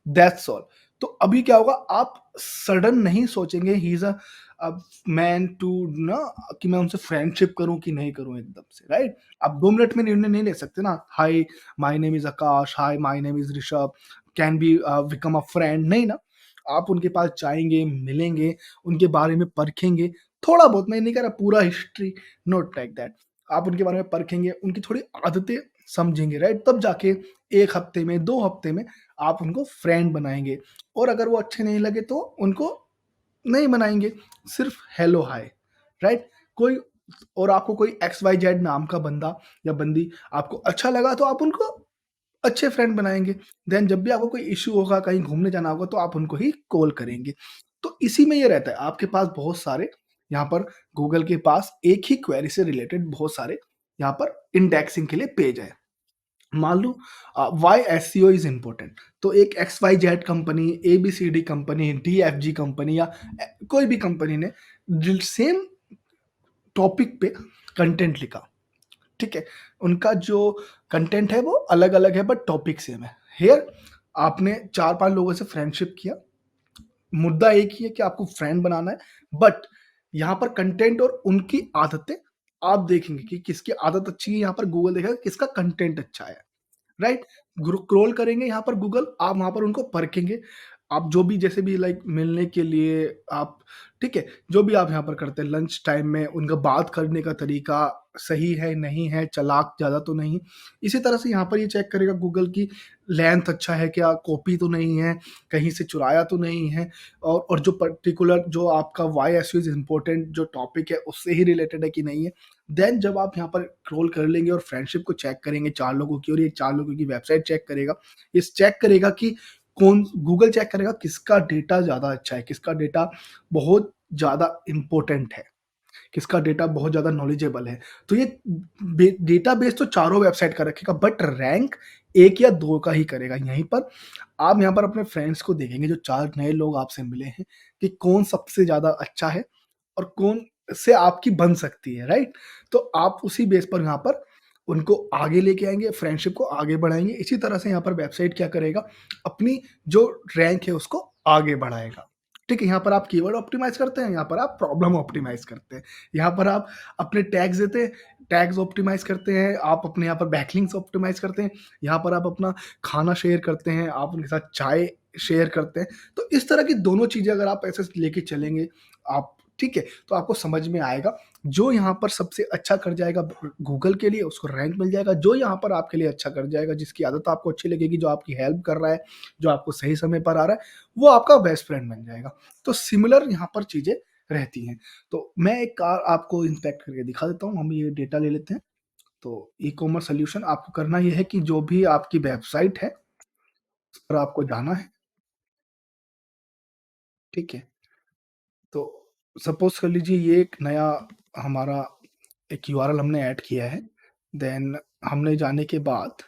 दैट्स ऑल। तो अभी क्या होगा, आप सडन नहीं सोचेंगे he is a man too ना कि मैं उनसे फ्रेंडशिप करूँ कि नहीं करूँ एकदम से, राइट? आप 2 मिनट में निर्णय नहीं ले सकते ना, hi my name is Akash, hi my name is Rishabh, can we become a friend? नहीं ना। आप उनके पास जाएँगे, मिलेंगे, उनके बारे में परखेंगे, थोड़ा बहुत, मैं नहीं कह रहा पूरा हिस्ट्री, नॉट लाइक दैट। आप उनके बारे में परखेंगे, उनकी थोड़ी आदतें समझेंगे, राइट? तब जाके 1 हफ्ते में, 2 हफ्ते में आप उनको फ्रेंड बनाएँगे और अगर वो अच्छे नहीं लगे तो उनको नहीं बनाएँगे, सिर्फ़ हेलो हाय, राइट? कोई और आपको कोई एक्स वाई जेड नाम का बंदा या बंदी आपको अच्छा लगा तो आप उनको अच्छे फ्रेंड बनाएँगे। देन जब भी आपको कोई इश्यू होगा, कहीं घूमने जाना होगा तो आप उनको ही कॉल करेंगे। तो इसी में ये रहता है, आपके पास बहुत सारे यहाँ पर गूगल के पास एक ही क्वेरी से रिलेटेड बहुत सारे यहाँ पर इंडेक्सिंग के लिए पेज है। मान लो व्हाई एसईओ इज इम्पोर्टेंट, तो एक X Y Z company, A B C D company, D F G company या कोई भी कंपनी ने सेम टॉपिक पे कंटेंट लिखा, ठीक है? उनका जो कंटेंट है वो अलग अलग है बट टॉपिक सेम है। हेयर आपने 4-5 लोगों से फ्रेंडशिप किया, मुद्दा एक ही है कि आपको फ्रेंड बनाना है, बट यहाँ पर कंटेंट और उनकी आदतें आप देखेंगे कि किसकी आदत अच्छी है, यहाँ पर गूगल देखेगा किसका कंटेंट अच्छा है। राइट? क्रोल करेंगे यहाँ पर गूगल, आप वहाँ पर उनको परखेंगे। आप जो भी जैसे भी लाइक मिलने के लिए आप, ठीक है? जो भी आप यहाँ पर करते हैं लंच टाइम में उनका बात करने का तरीका सही है, नहीं है, चालाक ज़्यादा तो नहीं। इसी तरह से यहाँ पर ये चेक करेगा गूगल की लेंथ अच्छा है क्या, कॉपी तो नहीं है, कहीं से चुराया तो नहीं है और जो पर्टिकुलर जो आपका व्हाई एसईओ इज़ इम्पोर्टेंट जो टॉपिक है उससे ही रिलेटेड है कि नहीं है। देन जब आप यहाँ पर स्क्रॉल कर लेंगे और फ्रेंडशिप को चेक करेंगे 4 लोगों की और ये 4 लोगों की वेबसाइट चेक करेगा। ये चेक करेगा कि कौन गूगल चेक करेगा किसका डेटा ज़्यादा अच्छा है, किसका डेटा बहुत ज़्यादा इम्पोर्टेंट है, किसका डेटा बहुत ज़्यादा नॉलेजेबल है। तो ये डेटाबेस तो चारों वेबसाइट का रखेगा बट रैंक 1 या 2 का ही करेगा। यहीं पर आप यहाँ पर अपने फ्रेंड्स को देखेंगे जो 4 नए लोग आपसे मिले हैं कि कौन सबसे ज़्यादा अच्छा है और कौन से आपकी बन सकती है, राइट? तो आप उसी बेस पर यहाँ पर उनको आगे लेके आएँगे, फ्रेंडशिप को आगे बढ़ाएँगे। इसी तरह से यहाँ पर वेबसाइट क्या करेगा, अपनी जो रैंक है उसको आगे बढ़ाएगा। ठीक है? यहाँ पर आप कीवर्ड ऑप्टिमाइज़ करते हैं, यहाँ पर आप प्रॉब्लम ऑप्टिमाइज़ करते हैं। यहाँ पर आप अपने टैग्स देते हैं, टैग्स ऑप्टिमाइज़ करते हैं, आप अपने यहाँ पर बैकलिंक्स ऑप्टिमाइज़ करते हैं, यहाँ पर आप अपना खाना शेयर करते हैं, आप उनके साथ चाय शेयर करते हैं। तो इस तरह की दोनों चीज़ें अगर आप ऐसे लेके चलेंगे, आप ठीक है? तो आपको समझ में आएगा, जो यहाँ पर सबसे अच्छा कर जाएगा गूगल के लिए उसको रैंक मिल जाएगा, जो यहाँ पर आपके लिए अच्छा कर जाएगा, जिसकी आदत आपको अच्छी लगेगी, जो आपकी हेल्प कर रहा है, जो आपको सही समय पर आ रहा है, वो आपका बेस्ट फ्रेंड बन जाएगा। तो सिमिलर यहाँ पर चीज़ें रहती हैं। तो मैं एक कार आपको इंस्पेक्ट करके दिखा देता हूँ, हम ये डेटा ले लेते हैं। तो ई-कॉमर्स सॉल्यूशन आपको करना ये है कि जो भी आपकी वेबसाइट है, उस पर आपको जाना है, ठीक है? तो सपोज़ कर लीजिए ये एक नया हमारा एक यूआरएल हमने ऐड किया है, देन हमने जाने के बाद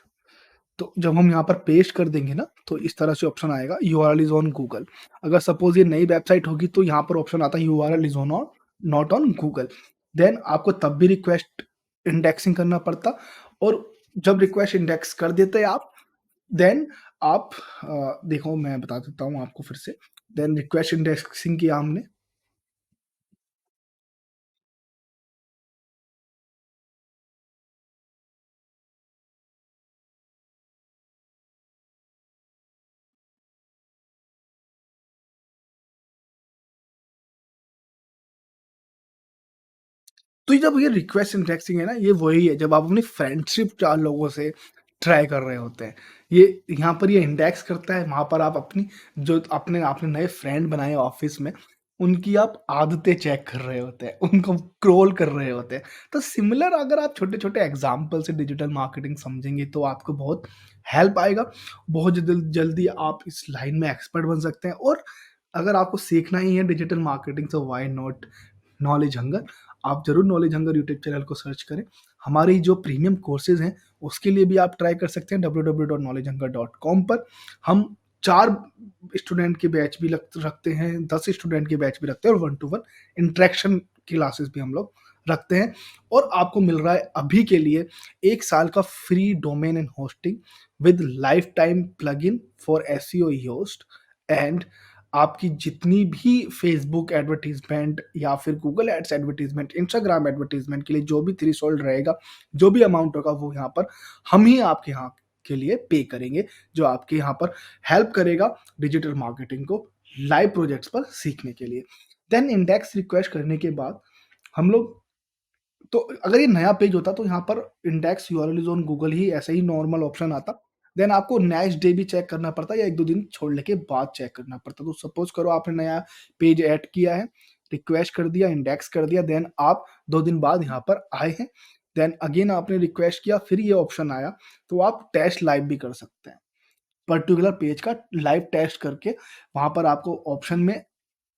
तो जब हम यहाँ पर पेस्ट कर देंगे ना, तो इस तरह से ऑप्शन आएगा यूआरएल इज़ ऑन गूगल। अगर सपोज़ ये नई वेबसाइट होगी तो यहाँ पर ऑप्शन आता है यूआरएल इज़ ऑन और नॉट ऑन गूगल। देन आपको तब भी रिक्वेस्ट इंडेक्सिंग करना पड़ता और जब रिक्वेस्ट इंडेक्स कर देते आप, देन आप देखो मैं बता देता हूँ आपको फिर से। देन रिक्वेस्ट इंडेक्सिंग किया हमने, तो ये जब ये रिक्वेस्ट इंडेक्सिंग है ना, ये वही है जब आप अपनी फ्रेंडशिप 4 लोगों से ट्राई कर रहे होते हैं। ये यहाँ पर ये इंडेक्स करता है, वहाँ पर आप अपनी जो अपने आपने नए फ्रेंड बनाए ऑफ़िस में, उनकी आप आदतें चेक कर रहे होते हैं, उनको स्क्रॉल कर रहे होते हैं। तो सिमिलर अगर आप छोटे-छोटे एग्ज़ाम्पल से डिजिटल मार्केटिंग समझेंगे तो आपको बहुत हेल्प आएगा। बहुत जल्दी आप इस लाइन में एक्सपर्ट बन सकते हैं और अगर आपको सीखना ही है digital marketing, so why not knowledge hunger, आप ज़रूर नॉलेज हंगर यूट्यूब चैनल को सर्च करें। हमारी जो प्रीमियम कोर्सेज़ हैं, उसके लिए भी आप ट्राई कर सकते हैं www.knowledgehunger.com पर। हम 4 स्टूडेंट के बैच भी रखते हैं, 10 स्टूडेंट के बैच भी रखते हैं और 1 टू 1 इंटरेक्शन क्लासेस भी हम लोग रखते हैं। और आपको मिल रहा है अभी के लिए 1 साल का free domain and hosting with life time plugin for SEO host and आपकी जितनी भी फेसबुक एडवर्टाइजमेंट या फिर Google ads advertisement, Instagram advertisement के लिए जो भी थ्रेशोल्ड रहेगा, जो भी अमाउंट होगा वो यहाँ पर हम ही आपके यहाँ के लिए पे करेंगे, जो आपके यहाँ पर हेल्प करेगा डिजिटल मार्केटिंग को लाइव प्रोजेक्ट्स पर सीखने के लिए। देन इंडेक्स रिक्वेस्ट करने के बाद हम लोग, तो अगर ये नया पेज होता तो यहाँ पर index URL is on Google ही ऐसा ही नॉर्मल ऑप्शन आता। देन आपको नेक्स्ट डे भी चेक करना पड़ता या 1-2 दिन छोड़ने के बाद चेक करना पड़ता। तो सपोज़ करो आपने नया पेज ऐड किया है, रिक्वेस्ट कर दिया, इंडेक्स कर दिया, देन आप 2 दिन बाद यहाँ पर आए हैं, देन अगेन आपने रिक्वेस्ट किया, फिर ये ऑप्शन आया, तो आप टेस्ट लाइव भी कर सकते हैं। पर्टिकुलर पेज का लाइव टेस्ट करके वहाँ पर आपको ऑप्शन में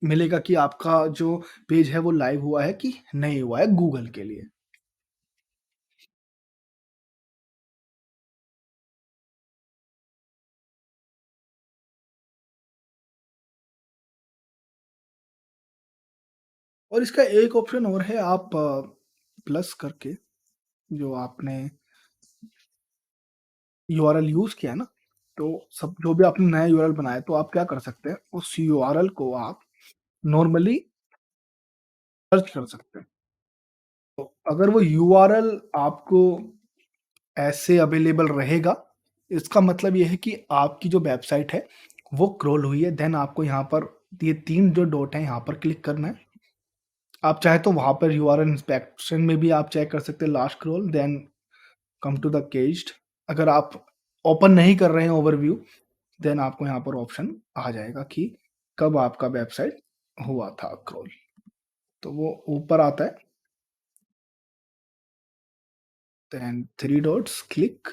मिलेगा कि आपका जो पेज है वो लाइव हुआ है कि नहीं हुआ है गूगल के लिए। और इसका एक ऑप्शन और है, आप प्लस करके जो आपने यूआरएल यूज़ किया है ना, तो सब जो भी आपने नया यूआरएल बनाया तो आप क्या कर सकते हैं, उस यूआरएल को आप नॉर्मली सर्च कर सकते हैं। तो अगर वो यूआरएल आपको ऐसे अवेलेबल रहेगा, इसका मतलब ये है कि आपकी जो वेबसाइट है, वो क्रॉल हुई है। देन आपको यहाँ पर ये 3 जो डॉट हैं, यहाँ पर क्लिक करना है। आप चाहे तो वहाँ पर यूआरएल इंस्पेक्शन में भी आप चेक कर सकते हैं last scroll, then come to the caged. अगर आप ओपन नहीं कर रहे हैं ओवरव्यू, देन आपको यहाँ पर ऑप्शन आ जाएगा कि कब आपका वेबसाइट हुआ था क्रॉल, तो वो ऊपर आता है, देन 3 डॉट्स क्लिक,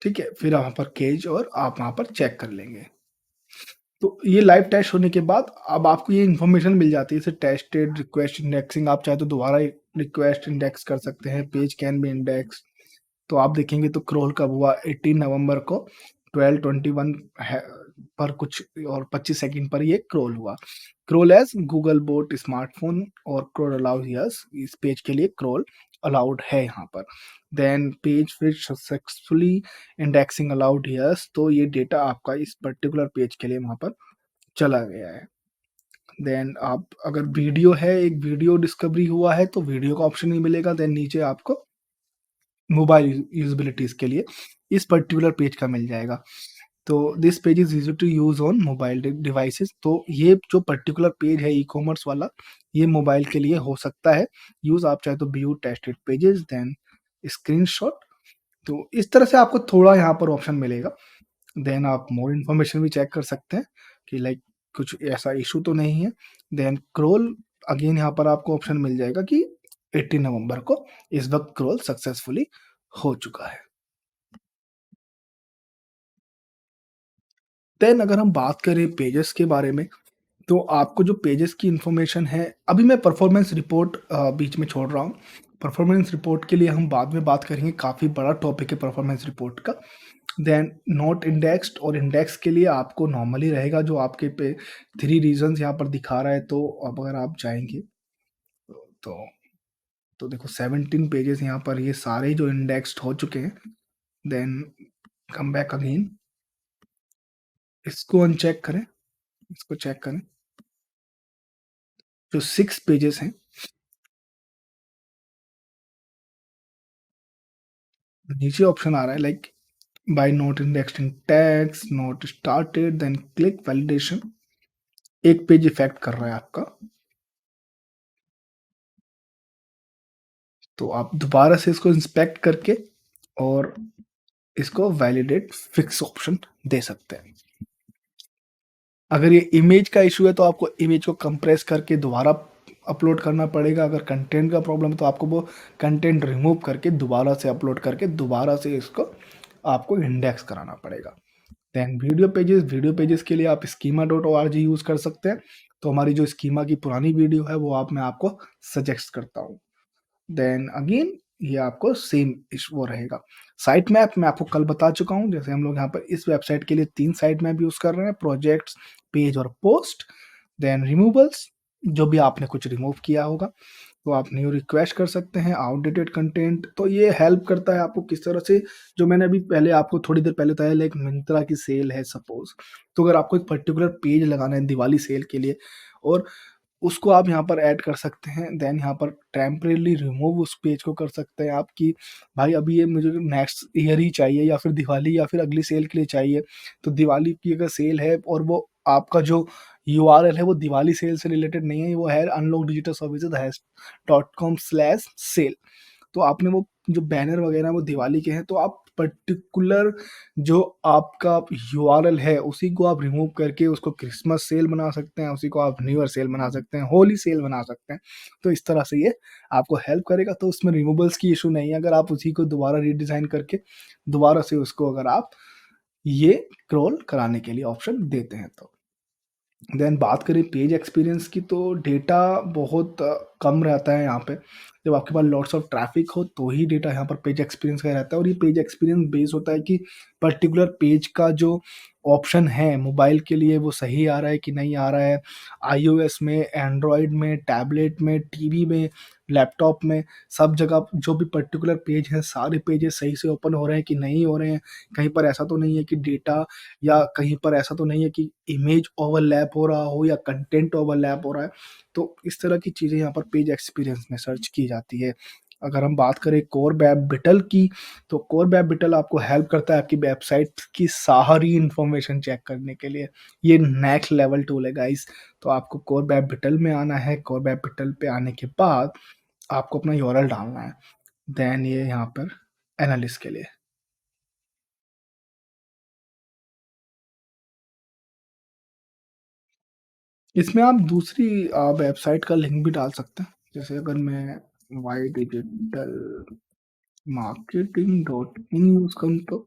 ठीक है, फिर वहाँ पर केज और आप वहाँ पर चेक कर लेंगे। तो ये लाइव टेस्ट होने के बाद अब आपको ये इन्फॉर्मेशन मिल जाती है, जैसे टेस्टेड रिक्वेस्ट इंडेक्सिंग, आप चाहे तो दोबारा रिक्वेस्ट इंडेक्स कर सकते हैं, पेज कैन बी इंडेक्स। तो आप देखेंगे तो क्रोल कब हुआ, 18 नवंबर को 12:21 है पर कुछ और 25 सेकंड पर ये क्रोल हुआ। Crawl as Google bot smartphone और क्रोल अलाउ यस, इस पेज के लिए क्रोल अलाउड है यहाँ पर। देन पेज फिर सक्सेसफुली इंडेक्सिंग अलाउड यस, तो ये डेटा आपका इस पर्टिकुलर पेज के लिए वहाँ पर चला गया है। देन आप अगर वीडियो है, एक वीडियो डिस्कवरी हुआ है तो वीडियो का ऑप्शन नहीं मिलेगा। देन नीचे आपको मोबाइल यूज़बिलिटीज़ के लिए इस पर्टिकुलर पेज का मिल जाएगा। तो this page is easy to use on mobile devices, तो ये जो पर्टिकुलर पेज है ई-कॉमर्स वाला, ये मोबाइल के लिए हो सकता है यूज़। आप चाहे तो view tested pages, then screenshot, तो इस तरह से आपको थोड़ा यहाँ पर ऑप्शन मिलेगा। देन आप मोर इन्फॉर्मेशन भी चेक कर सकते हैं कि लाइक कुछ ऐसा इश्यू तो नहीं है। देन क्रोल, अगेन यहाँ पर आपको ऑप्शन मिल जाएगा कि 18 नवंबर को इस वक़्त क्रोल सक्सेसफुली हो चुका है। देन अगर हम बात करें पेजेस के बारे में, तो आपको जो पेजेस की इन्फॉर्मेशन है, अभी मैं परफॉर्मेंस रिपोर्ट बीच में छोड़ रहा हूँ। परफॉर्मेंस रिपोर्ट के लिए हम बाद में बात करेंगे, काफ़ी बड़ा टॉपिक है परफॉर्मेंस रिपोर्ट का। देन नॉट इंडेक्स्ड और इंडेक्स के लिए आपको नॉर्मली रहेगा जो आपके पे 3 रीज़न्स यहाँ पर दिखा रहा है, तो अब अगर आप जाएँगे तो तो देखो 17 पेजेस यहाँ पर ये सारे जो इंडेक्स्ड हो चुके हैं। देन कम बैक अगेन, इसको अनचेक करें, इसको चेक करें। जो 6 पेजेस हैं, नीचे ऑप्शन आ रहा है like by not indexed in tags, not started, then click validation, एक पेज इफेक्ट कर रहा है आपका। तो आप दोबारा से इसको इंस्पेक्ट करके और इसको वैलिडेट फिक्स ऑप्शन दे सकते हैं। अगर ये इमेज का इशू है तो आपको इमेज को कंप्रेस करके दोबारा अपलोड करना पड़ेगा। अगर कंटेंट का प्रॉब्लम है तो आपको वो कंटेंट रिमूव करके दोबारा से अपलोड करके दोबारा से इसको आपको इंडेक्स कराना पड़ेगा। देन वीडियो पेजेस के लिए आप schema.org यूज़ कर सकते हैं। तो हमारी जो स्कीमा की पुरानी वीडियो है वो मैं आपको सजेस्ट करता हूँ। देन अगेन ये आपको सेम वो रहेगा। साइट मैप मैं आपको कल बता चुका हूँ, जैसे हम लोग यहाँ पर इस वेबसाइट के लिए 3 साइट मैप यूज़ कर रहे हैं, प्रोजेक्ट्स, पेज और पोस्ट। देन रिमूवल्स, जो भी आपने कुछ रिमूव किया होगा तो आप न्यू रिक्वेस्ट कर सकते हैं, आउटडेटेड कंटेंट। तो ये हेल्प करता है आपको किस तरह से, जो मैंने अभी पहले आपको थोड़ी देर पहले बताया, लाइक मिंत्रा की सेल है सपोज, तो अगर आपको एक पर्टिकुलर पेज लगाना है दिवाली सेल के लिए और उसको आप यहाँ पर ऐड कर सकते हैं। देन यहाँ पर टेम्परेली रिमूव उस पेज को कर सकते हैं आप कि भाई अभी ये मुझे नेक्स्ट ईयर ही चाहिए या फिर दिवाली या फिर अगली सेल के लिए चाहिए। तो दिवाली की अगर सेल है और वो आपका जो यूआरएल है वो दिवाली सेल से रिलेटेड नहीं है, वो है अनलॉक डिजिटल सर्विसेज .com/सेल। तो आपने वो जो बैनर वगैरह वो दिवाली के हैं, तो आप पर्टिकुलर जो आपका यूआरएल है उसी को आप रिमूव करके उसको क्रिसमस सेल बना सकते हैं, उसी को आप न्यू ईयर सेल बना सकते हैं, होली सेल बना सकते हैं। तो इस तरह से ये आपको हेल्प करेगा, तो उसमें रिमूवल्स की इशू नहीं है अगर आप उसी को दोबारा रीडिज़ाइन करके दोबारा से उसको अगर आप ये क्रॉल कराने के लिए ऑप्शन देते हैं तो। देन बात करें पेज एक्सपीरियंस की, तो डेटा बहुत कम रहता है यहाँ पे। जब आपके पास लॉट्स ऑफ ट्रैफिक हो तो ही डेटा यहाँ पर पेज एक्सपीरियंस का रहता है, और ये पेज एक्सपीरियंस बेस होता है कि पर्टिकुलर पेज का जो ऑप्शन है मोबाइल के लिए वो सही आ रहा है कि नहीं आ रहा है। आईओएस में, एंड्रॉयड में, टैबलेट में, टीवी में, लैपटॉप में, सब जगह जो भी पर्टिकुलर पेज हैं सारे पेजेस सही से ओपन हो रहे हैं कि नहीं हो रहे हैं। कहीं पर ऐसा तो नहीं है कि डेटा, या कहीं पर ऐसा तो नहीं है कि इमेज ओवरलैप हो रहा हो या कंटेंट ओवरलैप हो रहा है। तो इस तरह की चीज़ें यहाँ पर पेज एक्सपीरियंस में सर्च की जाती है। अगर हम बात करें कोर वेब बिटल की, तो कोर वेब बिटल आपको हेल्प करता है आपकी वेबसाइट की सारी इन्फॉर्मेशन चेक करने के लिए। ये नेक्स्ट लेवल टूल है गाइस। तो आपको कोर वेब बिटल में आना है, कोर वेब बिटल पे आने के बाद आपको अपना यूआरएल डालना है। देन ये यहाँ पर एनालिस्ट के लिए, इसमें आप दूसरी वेबसाइट का लिंक भी डाल सकते हैं। जैसे अगर मैं वाई डिजिटल मार्केटिंग.इन यूज करूँ तो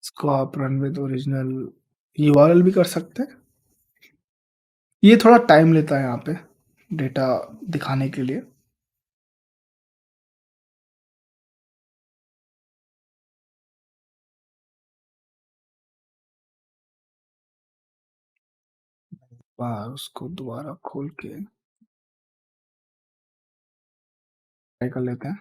इसको आप रन विद ओरिजिनल यूआरएल भी कर सकते हैं। ये थोड़ा टाइम लेता है यहाँ पे डेटा दिखाने के लिए। बाहर उसको दोबारा खोल के ट्राई कर लेते हैं।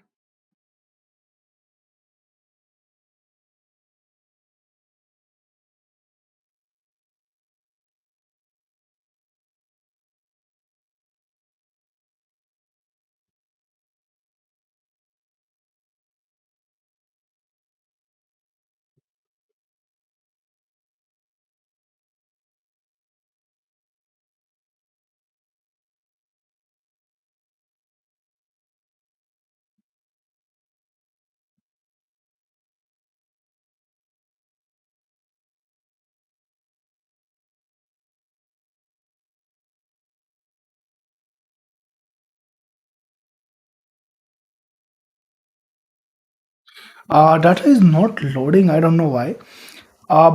Data is not loading, I don't know why.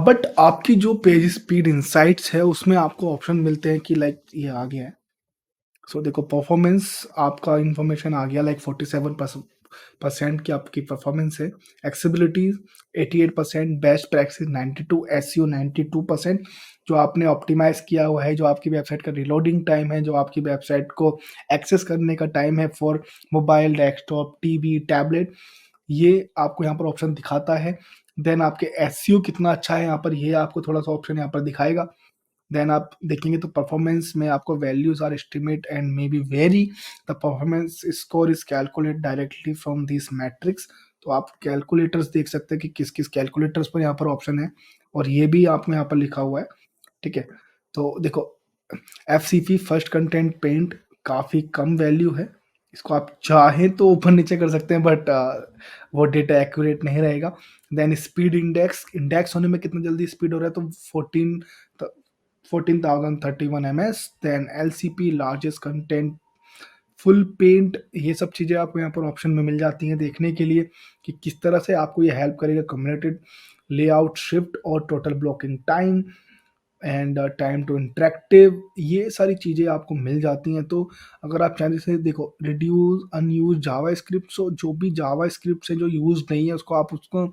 But आपकी जो पेज स्पीड इनसाइट्स है उसमें आपको ऑप्शन मिलते हैं कि लाइक ये आ गया है। सो देखो परफॉर्मेंस आपका इंफॉर्मेशन आ गया, लाइक 47% की आपकी परफॉर्मेंस है। Accessibility 88%, best practice 92, SEO 92%। जो आपने ऑप्टिमाइज किया हुआ है, जो आपकी वेबसाइट का रिलोडिंग टाइम है, जो आपकी वेबसाइट को एक्सेस करने का टाइम है for mobile, desktop, TV, tablet, ये आपको यहाँ पर ऑप्शन दिखाता है। देन आपके एसईओ कितना अच्छा है यहाँ पर, ये आपको थोड़ा सा ऑप्शन यहाँ पर दिखाएगा। देन आप देखेंगे तो परफॉर्मेंस में आपको values are estimate and may be very, the performance score is calculate directly from this matrix. तो आप कैलकुलेटर्स देख सकते हैं कि किस-किस कैलकुलेटर्स पर यहाँ पर ऑप्शन है, और ये भी आपको यहाँ पर लिखा हुआ है, ठीक है? तो देखो, एफसीपी फर्स्ट कंटेंट पेंट काफ़ी कम वैल्यू है। इसको आप चाहें तो ऊपर-नीचे कर सकते हैं, बट वो डेटा एक्यूरेट नहीं रहेगा। देन स्पीड इंडेक्स, इंडेक्स होने में कितना जल्दी स्पीड हो रहा है, तो 14 त 14,031 MS. Then LCP largest content full paint, ये सब चीज़ें आपको यहाँ पर ऑप्शन में मिल जाती हैं देखने के लिए कि किस तरह से आपको ये हेल्प करेगा कम्युनिकेटेड लेआउट शिफ्ट और total blocking time and time to interactive, ये सारी चीज़ें आपको मिल जाती हैं। तो अगर आप चाहें, जैसे देखो, रिड्यूस अनयूज़ जावास्क्रिप्ट, सो जो भी जावास्क्रिप्ट है जो यूज़ नहीं है उसको आप उसको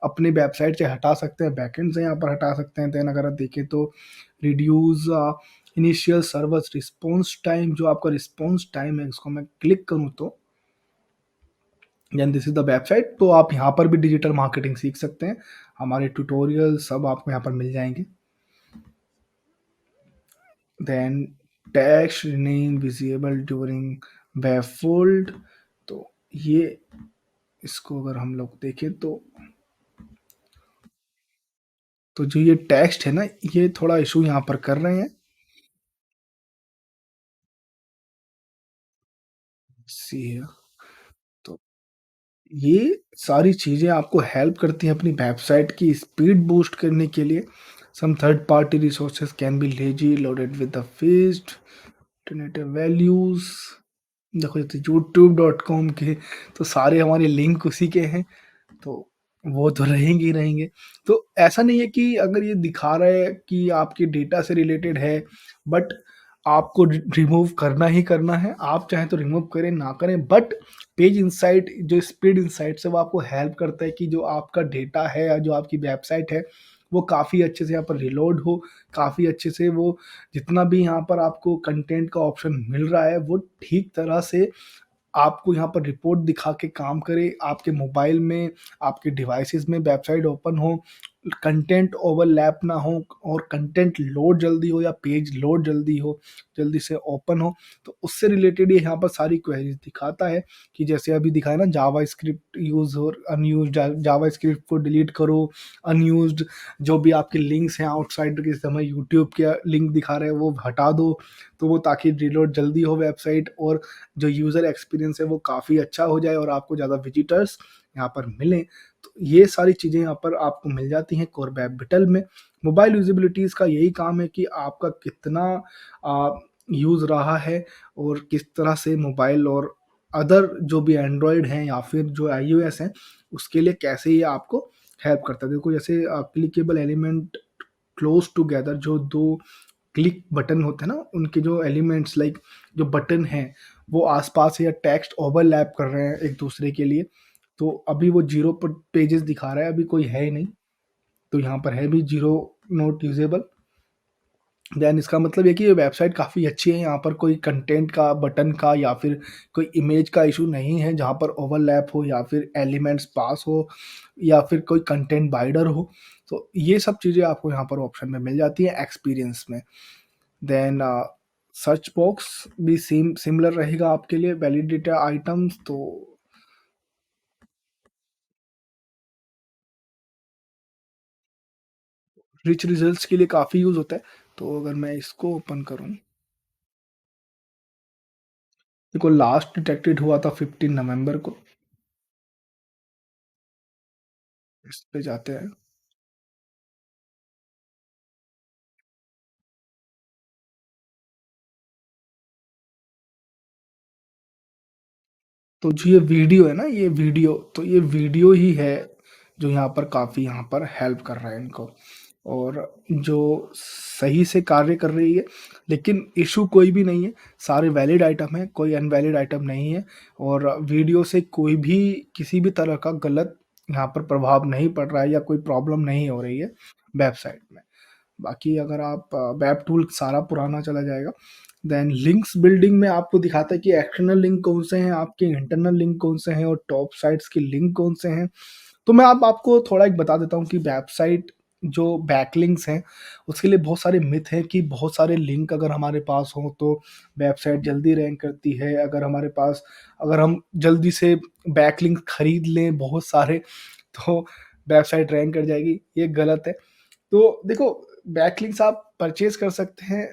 अपनी वेबसाइट से हटा सकते हैं, बैकएंड से यहाँ पर हटा सकते हैं। देन अगर आप देखें तो reduce initial servers response time, जो आपका रिस्पॉन्स टाइम है, इसको मैं क्लिक करूँ तो then this is the website. तो आप यहाँ पर भी डिजिटल मार्केटिंग सीख सकते हैं। हमारे ट्यूटोरियल सब आपको यहाँ पर मिल जाएँगे। Then tags name visible during web fold, तो ये, इसको अगर हम लोग देखें तो जो ये टेक्स्ट है ना, ये थोड़ा इशू यहाँ पर कर रहे हैं। सी है, तो ये सारी चीज़ें आपको हेल्प करती हैं अपनी वेबसाइट की स्पीड बूस्ट करने के लिए। Some third party resources can be lazy loaded with the fixed alternative values. देखो, जैसे यूट्यूब.com के तो सारे हमारे लिंक उसी के हैं, तो वो तो रहेंगे ही रहेंगे। तो ऐसा नहीं है कि अगर ये दिखा रहा है कि आपके डेटा से रिलेटेड है, बट आपको रिमूव करना ही करना है। आप चाहें तो रिमूव करें, ना करें, बट पेज इनसाइट, जो स्पीड इनसाइट्स है, वो आपको हेल्प करता है कि जो आपका डेटा है या जो आपकी वेबसाइट है, वो काफ़ी अच्छे से यहाँ पर रिलोड हो, काफ़ी अच्छे से वो, जितना भी यहाँ पर आपको कंटेंट का ऑप्शन मिल रहा है, वो ठीक तरह से आपको यहाँ पर रिपोर्ट दिखा के काम करे, आपके मोबाइल में, आपके डिवाइसेज़ में वेबसाइट ओपन हो, कंटेंट ओवरलैप ना हो, और कंटेंट लोड जल्दी हो या पेज लोड जल्दी हो, जल्दी से ओपन हो। तो उससे रिलेटेड ये यहाँ पर सारी क्वेरीज़ दिखाता है कि जैसे अभी दिखाया ना, जावास्क्रिप्ट यूज़ और अनयूज़्ड, जावास्क्रिप्ट को डिलीट करो, अनयूज़्ड जो भी आपके लिंक्स हैं आउटसाइड के, जैसे हमें यूट्यूब के लिंक दिखा रहे हैं वो हटा दो, तो वो ताकि रिलोड जल्दी हो वेबसाइट, और जो यूज़र एक्सपीरियंस है वो काफ़ी अच्छा हो जाए और आपको ज़्यादा विजिटर्स यहाँ पर मिलें। तो ये सारी चीज़ें यहाँ पर आपको मिल जाती हैं कोर वेब विटल में। मोबाइल यूज़ेबिलिटीज़ का यही काम है कि आपका कितना यूज़ रहा है, और किस तरह से मोबाइल और अदर जो भी एंड्रॉयड हैं या फिर जो आईओएस हैं, उसके लिए कैसे ये आपको हेल्प करता है। देखो, जैसे क्लिकेबल एलिमेंट क्लोज टुगेदर, जो 2 क्लिक बटन होते हैं ना, उनके जो एलिमेंट्स, लाइक जो बटन हैं, वो आस-पास या टेक्स्ट ओवरलैप कर रहे हैं एक दूसरे के लिए। तो अभी वो 0 प पेजेस दिखा रहा है, अभी कोई है ही नहीं। तो यहाँ पर है भी 0 नॉट यूजेबल। देन इसका मतलब ये कि ये वेबसाइट काफ़ी अच्छी है, यहाँ पर कोई कंटेंट का, बटन का या फिर कोई इमेज का इश्यू नहीं है, जहाँ पर ओवरलैप हो या फिर एलिमेंट्स पास हो या फिर कोई कंटेंट बाइडर हो। तो ये सब चीज़ें आपको यहाँ पर ऑप्शन में मिल जाती हैं एक्सपीरियंस में। देन सर्च बॉक्स भी सिमिलर रहेगा आपके लिए, वैलिडेटेड आइटम्स, तो रिच रिजल्ट्स के लिए काफ़ी यूज़ होता है। तो अगर मैं इसको ओपन करूँ, देखो लास्ट डिटेक्टेड हुआ था 15 नवंबर को। इस पे जाते हैं। तो जो ये वीडियो है ना, ये वीडियो, तो ये वीडियो ही है जो यहाँ पर काफ़ी यहाँ पर हेल्प कर रहा है इनको, और जो सही से कार्य कर रही है। लेकिन इशू कोई भी नहीं है, सारे वैलिड आइटम है, कोई अनवैलिड आइटम नहीं है, और वीडियो से कोई भी किसी भी तरह का गलत यहाँ पर प्रभाव नहीं पड़ रहा है या कोई प्रॉब्लम नहीं हो रही है वेबसाइट में। बाकी अगर आप वेब टूल सारा पुराना चला जाएगा। देन लिंक्स बिल्डिंग में आपको दिखाता है कि एक्सटर्नल लिंक कौन से हैं, आपके इंटरनल लिंक कौन से हैं, और टॉप साइट्स के लिंक कौन से हैं। तो मैं अब आपको थोड़ा एक बता देता हूँ कि वेबसाइट जो बैकलिंक्स हैं, उसके लिए बहुत सारे मिथ हैं कि बहुत सारे लिंक अगर हमारे पास हों तो वेबसाइट जल्दी रैंक करती है। अगर हम जल्दी से बैकलिंक खरीद लें बहुत सारे तो वेबसाइट रैंक कर जाएगी, ये गलत है। तो देखो, बैकलिंक्स आप परचेज़ कर सकते हैं,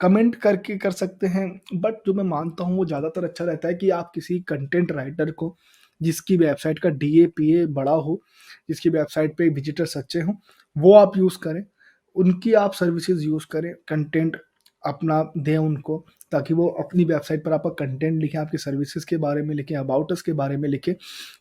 कमेंट करके कर सकते हैं, बट जो मैं मानता हूँ वो ज़्यादातर अच्छा रहता है कि आप किसी कंटेंट राइटर को, जिसकी वेबसाइट का डीए-पीए बड़ा हो, जिसकी वेबसाइट पे विज़िटर्स अच्छे हों, वो आप यूज़ करें। उनकी आप सर्विसेज़ यूज़ करें, कंटेंट अपना दें उनको, ताकि वो अपनी वेबसाइट पर आपका कंटेंट लिखें, आपकी सर्विसेज़ के बारे में लिखें, अबाउट अस के बारे में लिखें।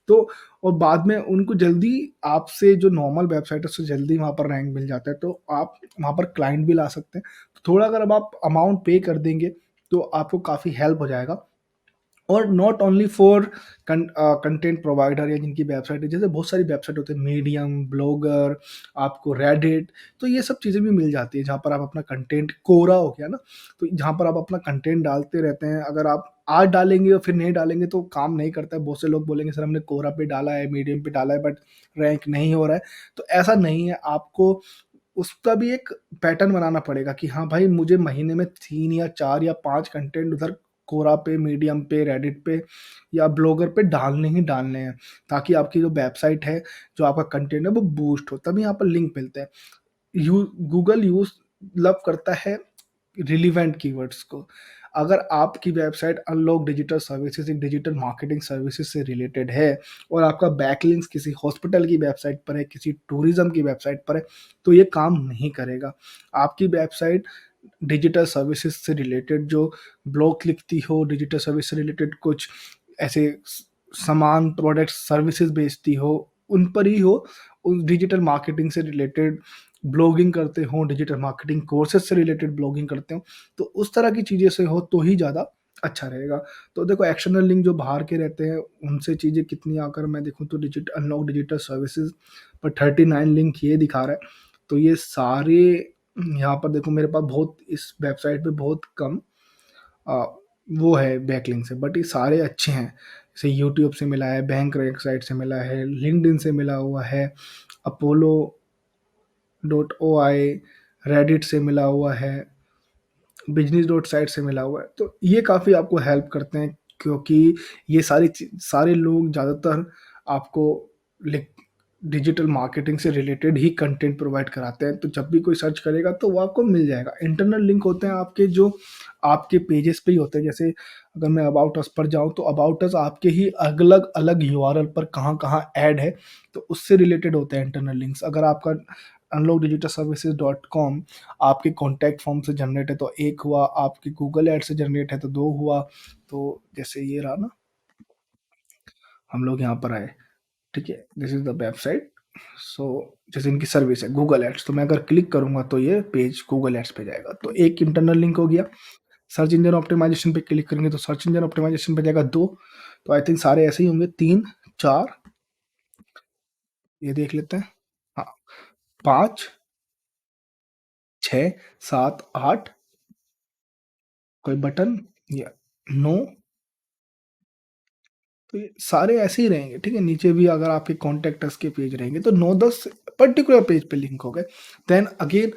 तो और बाद में उनको जल्दी आपसे, जो नॉर्मल वेबसाइट है उससे जल्दी वहाँ पर रैंक मिल जाता है, तो आप वहाँ पर क्लाइंट भी ला सकते हैं। थोड़ा अगर अब आप अमाउंट पे कर देंगे तो आपको काफ़ी हेल्प हो जाएगा। और not only for content provider या जिनकी वेबसाइट है, जैसे बहुत सारी वेबसाइट होती है, मीडियम, ब्लॉगर, आपको रेडिट, तो ये सब चीज़ें भी मिल जाती है जहाँ पर आप अपना कंटेंट, कोरा हो गया ना, तो जहाँ पर आप अपना कंटेंट डालते रहते हैं। अगर आप आज डालेंगे और फिर नहीं डालेंगे तो काम नहीं करता है। बहुत से लोग बोलेंगे सर हमने कोरा पे डाला है, मीडियम पे डाला है, बट रैंक नहीं हो रहा है। तो ऐसा नहीं है, आपको उसका भी एक पैटर्न बनाना पड़ेगा कि हाँ भाई, मुझे महीने में 3 या 4 या 5 कंटेंट उधर कोरा पे, मीडियम पे, रेडिट पे या ब्लॉगर पे डालने ही डालने हैं, ताकि आपकी जो वेबसाइट है, जो आपका कंटेंट है वो बूस्ट हो, तभी यहाँ पर लिंक मिलते हैं। यू गूगल यूज़ लव करता है रिलेवेंट कीवर्ड्स को। अगर आपकी वेबसाइट अनलॉक डिजिटल सर्विसेज़, एक डिजिटल मार्केटिंग सर्विसेज़ से रिलेटेड है और आपका बैकलिंक्स किसी हॉस्पिटल की वेबसाइट पर है, किसी टूरिज़्म की वेबसाइट पर है, तो ये काम नहीं करेगा। आपकी वेबसाइट डिजिटल सर्विसेज़ से रिलेटेड जो ब्लॉग लिखती हो, डिजिटल सर्विस से रिलेटेड कुछ ऐसे सामान, प्रोडक्ट्स, सर्विसेज़ बेचती हो, उन पर ही हो, उस डिजिटल मार्केटिंग से रिलेटेड ब्लॉगिंग करते हो, डिजिटल मार्केटिंग कोर्सेज़ से रिलेटेड ब्लॉगिंग करते हो, तो उस तरह की चीज़ें से हो तो ही ज़्यादा अच्छा रहेगा। तो देखो, एक्सटर्नल लिंक जो बाहर के रहते हैं, उनसे चीज़ें कितनी, अगर मैं देखूँ तो अनलॉक डिजिटल सर्विसेज़ पर 39 लिंक ये दिखा रहा है। तो ये सारे, यहाँ पर देखो मेरे पास बहुत, इस वेबसाइट पे बहुत कम अ, वो है बैकलिंक्स है, बट ये सारे अच्छे हैं। जैसे यूट्यूब से मिला है, बैंक वेबसाइट से मिला है, लिंक्डइन से मिला हुआ है, अपोलो डॉट ओआई, रेडिट से मिला हुआ है, बिजनेस डॉट साइट से मिला हुआ है। तो ये काफ़ी आपको हेल्प करते हैं, क्योंकि ये सारे लोग ज़्यादातर आपको लिक डिजिटल मार्केटिंग से रिलेटेड ही कंटेंट प्रोवाइड कराते हैं। तो जब भी कोई सर्च करेगा तो वो आपको मिल जाएगा। इंटरनल लिंक होते हैं आपके, जो आपके पेजेस पे ही होते हैं। जैसे अगर मैं अबाउट अस पर जाऊँ तो अबाउट अस आपके ही अलग-अलग यूआरएल पर कहाँ-कहाँ ऐड है, तो उससे रिलेटेड होते हैं इंटरनल लिंक्स। अगर आपका unlockdigitalservices.com आपके कॉन्टैक्ट फॉर्म से जनरेट है तो 1 हुआ, आपके गूगल ऐड से जनरेट है तो 2 हुआ। तो जैसे ये रहा ना, हम लोग यहाँ पर आए, ठीक है? This is the website. So जैसे इनकी सर्विस है गूगल एड्स, तो मैं अगर क्लिक करूँगा तो ये पेज गूगल एड्स पे जाएगा। तो एक इंटरनल लिंक हो गया। सर्च इंजन ऑप्टिमाइज़ेशन पे क्लिक करेंगे तो सर्च इंजन ऑप्टिमाइज़ेशन पे जाएगा 2। तो आई थिंक सारे ऐसे ही होंगे, 3, 4, ये देख लेते हैं। हाँ, 5, 6, 7, 8, कोई बटन या 9, तो ये सारे ऐसे ही रहेंगे, ठीक है? नीचे भी अगर आपके कॉन्टैक्ट अस के पेज रहेंगे तो 9-10 पर्टिकुलर पेज पे लिंक हो गए। देन अगेन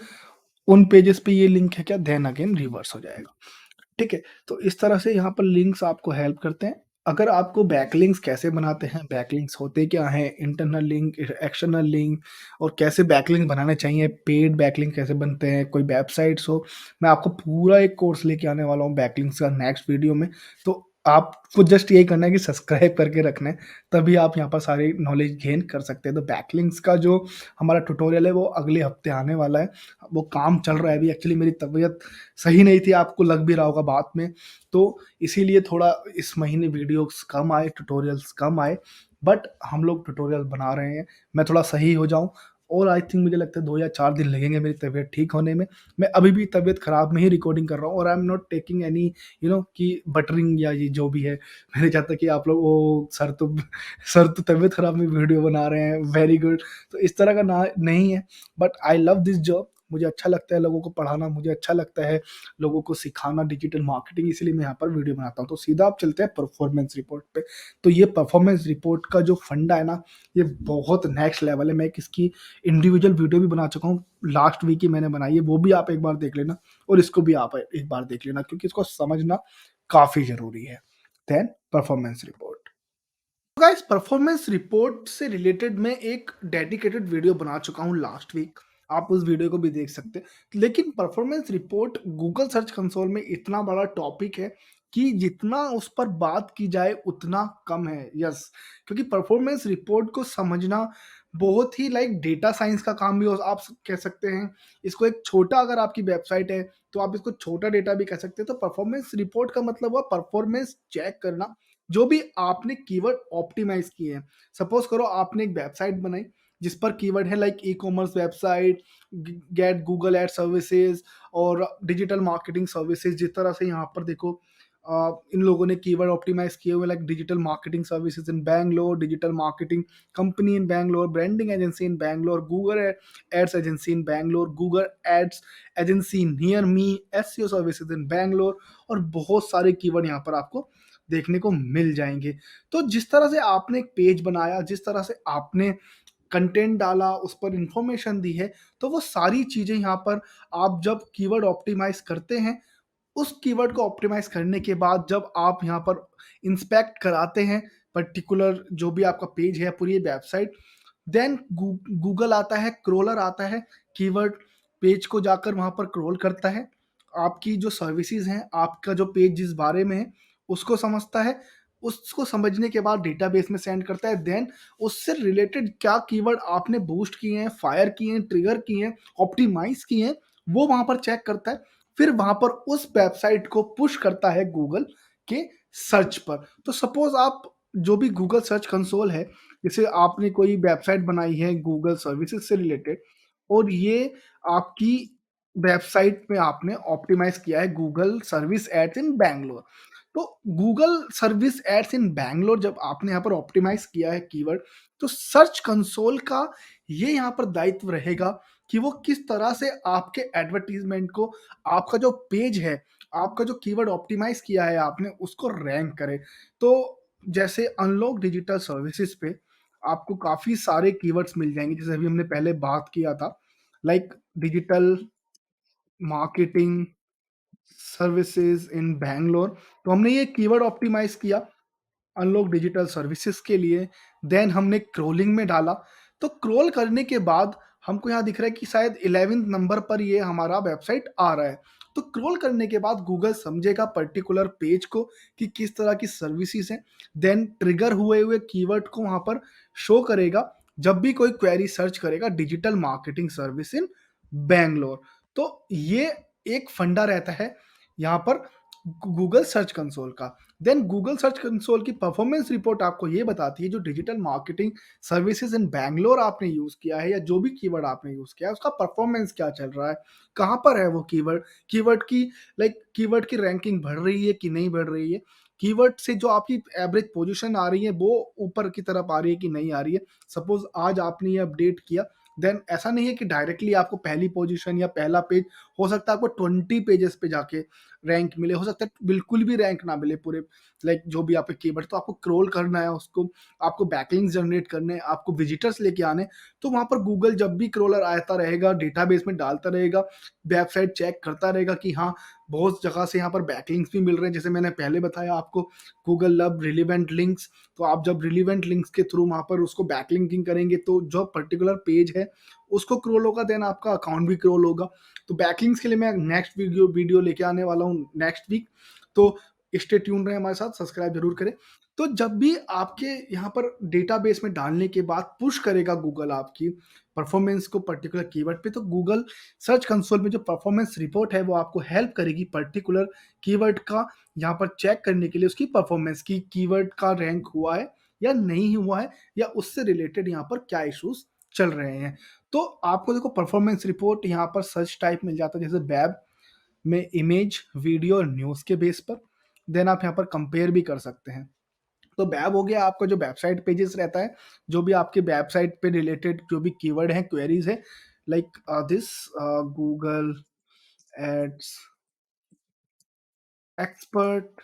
उन पेजेस पे ये लिंक है क्या, देन अगेन रिवर्स हो जाएगा। ठीक है? तो इस तरह से यहाँ पर लिंक्स आपको हेल्प करते हैं। अगर आपको बैकलिंक्स कैसे बनाते हैं, बैकलिंक्स होते क्या हैं, इंटरनल लिंक, एक्सटर्नल लिंक, और कैसे बैकलिंक बनाने चाहिए, पेड बैकलिंक कैसे बनते हैं, कोई वेबसाइट्स हो, मैं आपको पूरा एक कोर्स लेके आने वाला हूँ बैकलिंक्स का नेक्स्ट वीडियो में। तो आपको जस्ट यही करना है कि सब्सक्राइब करके रखना है, तभी आप यहाँ पर सारी नॉलेज गेन कर सकते हैं। तो बैकलिंक्स का जो हमारा ट्यूटोरियल है वो अगले हफ्ते आने वाला है। वो काम चल रहा है अभी, एक्चुअली मेरी तबीयत सही नहीं थी, आपको लग भी रहा होगा बात में, तो इसीलिए थोड़ा इस महीने वीडियोस कम आए, ट्यूटोरियल्स कम आए, बट हम लोग ट्यूटोरियल बना रहे हैं। मैं थोड़ा सही हो जाऊँ, और आई थिंक मुझे लगता है 2 या 4 दिन लगेंगे मेरी तबीयत ठीक होने में। मैं अभी भी तबीयत खराब में ही रिकॉर्डिंग कर रहा हूँ, और I am not taking any कि बटरिंग या ये जो भी है। मैं नहीं चाहता कि आप लोग ओ सर तो तबीयत खराब में वीडियो बना रहे हैं, वेरी गुड। तो इस तरह का ना नहीं है, but I love this job. मुझे अच्छा लगता है लोगों को पढ़ाना, मुझे अच्छा लगता है लोगों को सिखाना डिजिटल मार्केटिंग, इसलिए मैं यहाँ पर वीडियो बनाता हूँ। तो सीधा आप चलते हैं परफॉर्मेंस रिपोर्ट पे। तो ये परफॉर्मेंस रिपोर्ट का जो फंडा है ना, ये बहुत नेक्स्ट लेवल है। मैं एक इसकी इंडिविजुअल वीडियो भी बना चुका हूँ, लास्ट वीक ही मैंने बनाई है, वो भी आप एक बार देख लेना और इसको भी आप एक बार देख लेना, क्योंकि इसको समझना काफ़ी ज़रूरी है। Then performance report. Guys, performance report से रिलेटेड मैं एक डेडिकेटेड वीडियो बना चुका हूँ लास्ट वीक, आप उस वीडियो को भी देख सकते हैं। लेकिन performance report Google search console में इतना बड़ा टॉपिक है कि जितना उस पर बात की जाए उतना कम है। यस, क्योंकि परफॉर्मेंस रिपोर्ट को समझना बहुत ही लाइक डेटा साइंस का काम भी आप कह सकते हैं इसको। एक छोटा, अगर आपकी वेबसाइट है तो आप इसको छोटा डेटा भी कह सकते हैं। तो परफॉर्मेंस रिपोर्ट का मतलब हुआ परफॉर्मेंस चेक करना, जो भी आपने कीवर्ड ऑप्टिमाइज किए हैं। सपोज करो आपने एक वेबसाइट बनाई जिस पर कीवर्ड है like ecommerce website, get Google ad services और डिजिटल मार्केटिंग सर्विसेज। जिस तरह से यहाँ पर देखो इन लोगों ने कीवर्ड ऑप्टिमाइज किए हुए, like digital marketing services in Bangalore, digital marketing company in Bangalore, branding agency in Bangalore, Google ads agency in Bangalore, Google ads agency near me, SEO services in Bangalore, और बहुत सारे कीवर्ड यहाँ पर आपको देखने को मिल जाएंगे। तो जिस तरह से आपने एक पेज बनाया, जिस तरह से आपने कंटेंट डाला, उस पर इंफॉर्मेशन दी है, तो वो सारी चीजें यहाँ पर आप जब कीवर्ड ऑप्टिमाइज करते हैं, उस कीवर्ड को ऑप्टिमाइज करने के बाद जब आप यहाँ पर इंस्पेक्ट कराते हैं पर्टिकुलर जो भी आपका पेज है, पूरी वेबसाइट, देन गूगल आता है, क्रोलर आता है, कीवर्ड पेज को जाकर वहां पर क्रोल करता है, आपकी जो सर्विसेज हैं, आपका जो पेज जिस बारे में है उसको समझता है, उसको समझने के बाद डेटाबेस में सेंड करता है। देन उससे रिलेटेड क्या कीवर्ड आपने बूस्ट किए हैं, फायर किए हैं, ट्रिगर किए हैं, ऑप्टिमाइज किए हैं, वो वहां पर चेक करता है। फिर वहां पर उस वेबसाइट को पुश करता है गूगल के सर्च पर। तो सपोज आप जो भी गूगल सर्च कंसोल है, जैसे आपने कोई वेबसाइट बनाई है गूगल सर्विसेज से रिलेटेड, और ये आपकी वेबसाइट में आपने ऑप्टिमाइज किया है गूगल सर्विस एड्स इन बैंगलोर। तो गूगल सर्विस एड्स इन बैंगलोर जब आपने यहाँ पर ऑप्टिमाइज किया है कीवर्ड, तो सर्च कंसोल का ये यहाँ पर दायित्व रहेगा कि वो किस तरह से आपके एडवर्टीजमेंट को, आपका जो पेज है, आपका जो कीवर्ड ऑप्टिमाइज किया है आपने, उसको रैंक करे। तो जैसे अनलॉक डिजिटल सर्विसेज पे आपको काफ़ी सारे कीवर्ड्स मिल जाएँगे, जैसे अभी हमने पहले बात किया था, like digital marketing services in Bangalore. तो हमने ये कीवर्ड ऑप्टिमाइज़ किया अनलॉक डिजिटल सर्विसेज के लिए, देन हमने क्रोलिंग में डाला। तो क्रोल करने के बाद हमको यहाँ दिख रहा है कि शायद 11th नंबर पर ये हमारा वेबसाइट आ रहा है। तो क्रोल करने के बाद गूगल समझेगा पर्टिकुलर पेज को कि किस तरह की सर्विसेज हैं, देन ट्रिगर हुए हुए कीवर्ड को वहाँ पर शो करेगा जब भी कोई क्वेरी सर्च करेगा digital marketing service in Bangalore. तो ये एक फंडा रहता है यहाँ पर गूगल सर्च कंसोल का। देन गूगल सर्च कंसोल की परफॉर्मेंस रिपोर्ट आपको ये बताती है जो digital marketing services in Bangalore आपने यूज किया है या जो भी कीवर्ड आपने यूज किया है उसका परफॉर्मेंस क्या चल रहा है, कहाँ पर है वो कीवर्ड, कीवर्ड की कीवर्ड की रैंकिंग बढ़ रही है कि नहीं बढ़ रही है, कीवर्ड से जो आपकी एवरेज पोजीशन आ रही है वो ऊपर की तरफ आ रही है कि नहीं आ रही है। सपोज आज आपने ये अपडेट किया, देन ऐसा नहीं है कि डायरेक्टली आपको पहली पोजीशन या पहला पेज, हो सकता है आपको 20 पेजेस पे जाके रैंक मिले, हो सकता है बिल्कुल भी रैंक ना मिले पूरे, जो भी आपके कीवर्ड। तो आपको क्रोल करना है उसको, आपको बैकलिंक्स जनरेट करने हैं, आपको विजिटर्स लेके आने। तो वहां पर गूगल जब भी क्रोलर आता रहेगा, डेटाबेस में डालता रहेगा, वेबसाइट चेक करता रहेगा कि हाँ बहुत जगह से यहाँ पर बैकलिंक्स भी मिल रहे हैं। जैसे मैंने पहले बताया आपको, गूगल लव रिलीवेंट लिंक्स। तो आप जब रिलीवेंट लिंक्स के थ्रू वहां पर उसको बैकलिंकिंग करेंगे तो जो पर्टिकुलर पेज है उसको क्रोल होगा, देन आपका अकाउंट भी क्रोल होगा। तो बैकलिंक्स के लिए मैं नेक्स्ट वीडियो लेके आने वाला हूँ नेक्स्ट वीक। तो स्टे ट्यून रहे हमारे साथ, सब्सक्राइब जरूर करें। तो जब भी आपके यहाँ पर डेटाबेस में डालने के बाद पुश करेगा गूगल आपकी परफॉर्मेंस को पर्टिकुलर कीवर्ड पे, तो गूगल सर्च कंसोल में जो परफॉर्मेंस रिपोर्ट है वो आपको हेल्प करेगी पर्टिकुलर कीवर्ड का यहाँ पर चेक करने के लिए, उसकी परफॉर्मेंस की, कीवर्ड का रैंक हुआ है या नहीं हुआ है, या उससे रिलेटेड यहाँ पर क्या इश्यूज चल रहे हैं। तो आपको देखो परफॉर्मेंस रिपोर्ट यहाँ पर सर्च टाइप मिल जाता है, जैसे वेब में इमेज, वीडियो और न्यूज़ के बेस पर। देन आप यहाँ पर कंपेयर भी कर सकते हैं। तो वेब हो गया आपका जो वेबसाइट पेजेस रहता है, जो भी आपके वेबसाइट पे रिलेटेड जो भी कीवर्ड है, क्वेरीज है। Like this Google ads expert.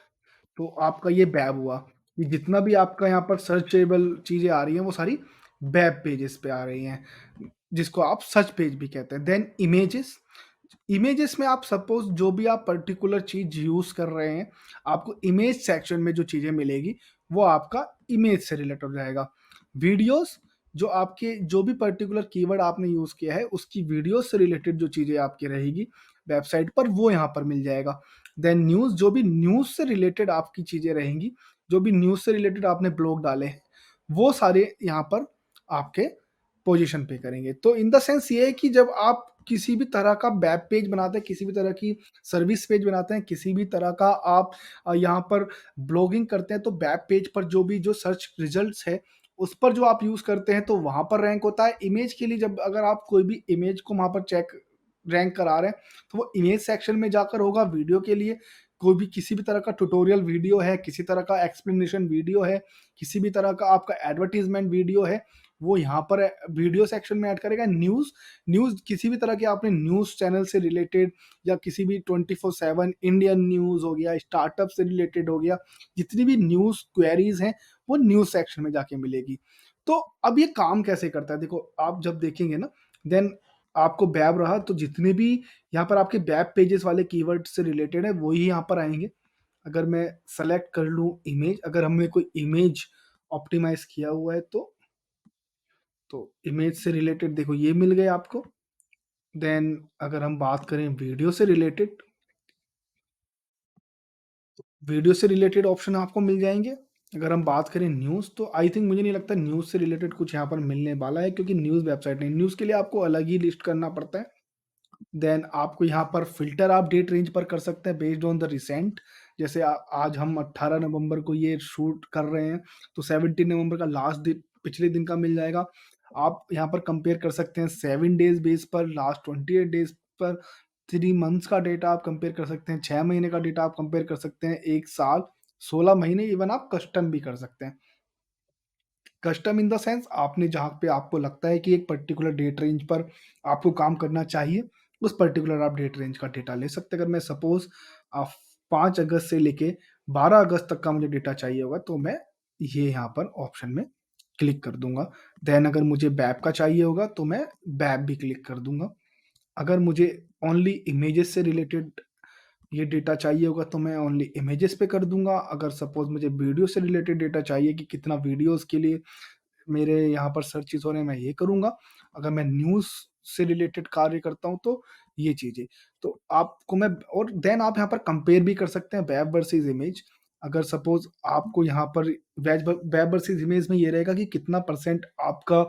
तो आपका ये वेब हुआ। ये जितना भी आपका यहाँ पर सर्चेबल चीज़ें आ रही हैं वो सारी वेब पेजेस पे आ रही हैं, जिसको आप सर्च पेज भी कहते हैं। देन इमेजेस, इमेजेस में आप सपोज जो भी आप पर्टिकुलर चीज यूज कर रहे हैं, आपको इमेज सेक्शन में जो चीजें मिलेगी वो आपका इमेज से रिलेटेड हो जाएगा। वीडियोस, जो आपके जो भी पर्टिकुलर कीवर्ड आपने यूज किया है उसकी वीडियो से रिलेटेड जो चीजें आपकी रहेगी वेबसाइट पर वो यहाँ पर मिल जाएगा। देन न्यूज, जो भी न्यूज से रिलेटेड आपकी चीजें रहेंगी, जो भी न्यूज से रिलेटेड आपने ब्लॉग डाले हैं वो सारे यहाँ पर आपके पोजीशन पे करेंगे। तो इन द सेंस ये है कि जब आप किसी भी तरह का वेब पेज बनाते हैं, किसी भी तरह की सर्विस पेज बनाते हैं, किसी भी तरह का आप यहाँ पर ब्लॉगिंग करते हैं, तो वेब पेज पर जो भी जो सर्च रिजल्ट्स है उस पर जो आप यूज करते हैं तो वहां पर रैंक होता है। इमेज के लिए जब अगर आप कोई भी इमेज को वहां पर चेक रैंक करा रहे हैं तो वो इमेज सेक्शन में जाकर होगा। वीडियो के लिए कोई भी किसी भी तरह का ट्यूटोरियल वीडियो है, किसी तरह का एक्सप्लेनेशन वीडियो है, किसी भी तरह का आपका एडवर्टीजमेंट वीडियो है, वो यहाँ पर वीडियो सेक्शन में ऐड करेगा। न्यूज़, न्यूज़ किसी भी तरह के आपने न्यूज़ चैनल से रिलेटेड या किसी भी 24/7 इंडियन न्यूज़ हो गया, स्टार्टअप से रिलेटेड हो गया, जितनी भी न्यूज़ क्वेरीज हैं वो न्यूज़ सेक्शन में जाके मिलेगी। तो अब ये काम कैसे करता है, देखो आप जब देखेंगे ना, देन आपको वेब रहा तो जितने भी यहाँ पर आपके वेब पेजेस वाले कीवर्ड से रिलेटेड है वही यहाँ पर आएंगे। अगर मैं सेलेक्ट कर लूँ इमेज, अगर हमने कोई इमेज ऑप्टिमाइज किया हुआ है तो इमेज से रिलेटेड देखो ये मिल गए आपको। देन अगर हम बात करें वीडियो से रिलेटेड, वीडियो से रिलेटेड ऑप्शन आपको मिल जाएंगे। अगर हम बात करें न्यूज़, तो आई थिंक मुझे नहीं लगता न्यूज़ से रिलेटेड कुछ यहाँ पर मिलने वाला है, क्योंकि न्यूज़ वेबसाइट नहीं, न्यूज़ के लिए आपको अलग ही लिस्ट करना पड़ता है। देन आपको यहाँ पर फ़िल्टर आप डेट रेंज पर कर सकते हैं बेस्ड ऑन द रिसेंट। जैसे आज हम 18 नवंबर को ये शूट कर रहे हैं, तो 17 नवंबर का लास्ट दिन पिछले दिन का मिल जाएगा। आप यहाँ पर कंपेयर कर सकते हैं 7 डेज़ बेस पर, लास्ट 28 डेज़ पर, 3 मंथ्स का डेटा आप कंपेयर कर सकते हैं, 6 महीने का डेटा आप कंपेयर कर सकते हैं, 1 साल, 16 महीने, इवन आप कस्टम भी कर सकते हैं। कस्टम इन द सेंस आपने जहाँ पे आपको लगता है कि एक पर्टिकुलर डेट रेंज पर आपको काम करना चाहिए, उस पर्टिकुलर आप डेट रेंज का डेटा ले सकते हैं। अगर मैं सपोज 5 अगस्त से लेके 12 अगस्त तक का मुझे डेटा चाहिए होगा तो मैं ये यहाँ पर ऑप्शन में क्लिक कर दूंगा। देन अगर मुझे बैप का चाहिए होगा तो मैं बैप भी क्लिक कर दूंगा। अगर मुझे ओनली इमेजेस से रिलेटेड ये डेटा चाहिए होगा तो मैं ओनली इमेजेस पे कर दूंगा। अगर सपोज मुझे वीडियो से रिलेटेड डेटा चाहिए कि कितना वीडियोस के लिए मेरे यहाँ पर सर्चेस हो रहे हैं, मैं ये करूँगा। अगर मैं न्यूज़ से रिलेटेड कार्य करता हूँ तो ये चीज़ें, तो आपको मैं, और देन आप यहाँ पर कंपेयर भी कर सकते हैं वेब वर्सेस इमेज। अगर सपोज आपको यहाँ पर वेब वर्सेस इमेज में ये रहेगा कि कितना परसेंट आपका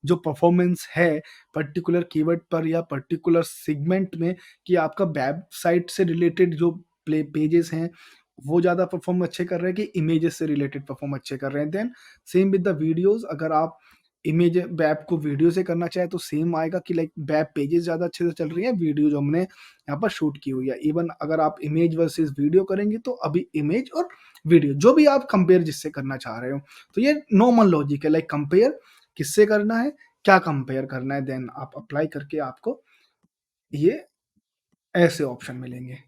जो परफॉर्मेंस है पर्टिकुलर कीवर्ड पर या पर्टिकुलर सेगमेंट में, कि आपका वेबसाइट से रिलेटेड जो प्ले पेजेस हैं वो ज़्यादा परफॉर्म अच्छे कर रहे हैं कि इमेजेस से रिलेटेड परफॉर्म अच्छे कर रहे हैं। Then same with the videos, अगर आप इमेज वेब को वीडियो से करना चाहे तो सेम आएगा कि लाइक वेब पेजेस ज़्यादा अच्छे से चल रही है, वीडियो जो हमने यहाँ पर शूट की हुई है। इवन अगर आप इमेज वर्सेस वीडियो करेंगे तो अभी इमेज और वीडियो जो भी आप कंपेयर जिससे करना चाह रहे हो, तो ये नॉर्मल लॉजिक है। लाइक कंपेयर किससे करना है, क्या कंपेयर करना है, देन आप अप्लाई करके आपको ये ऐसे ऑप्शन मिलेंगे।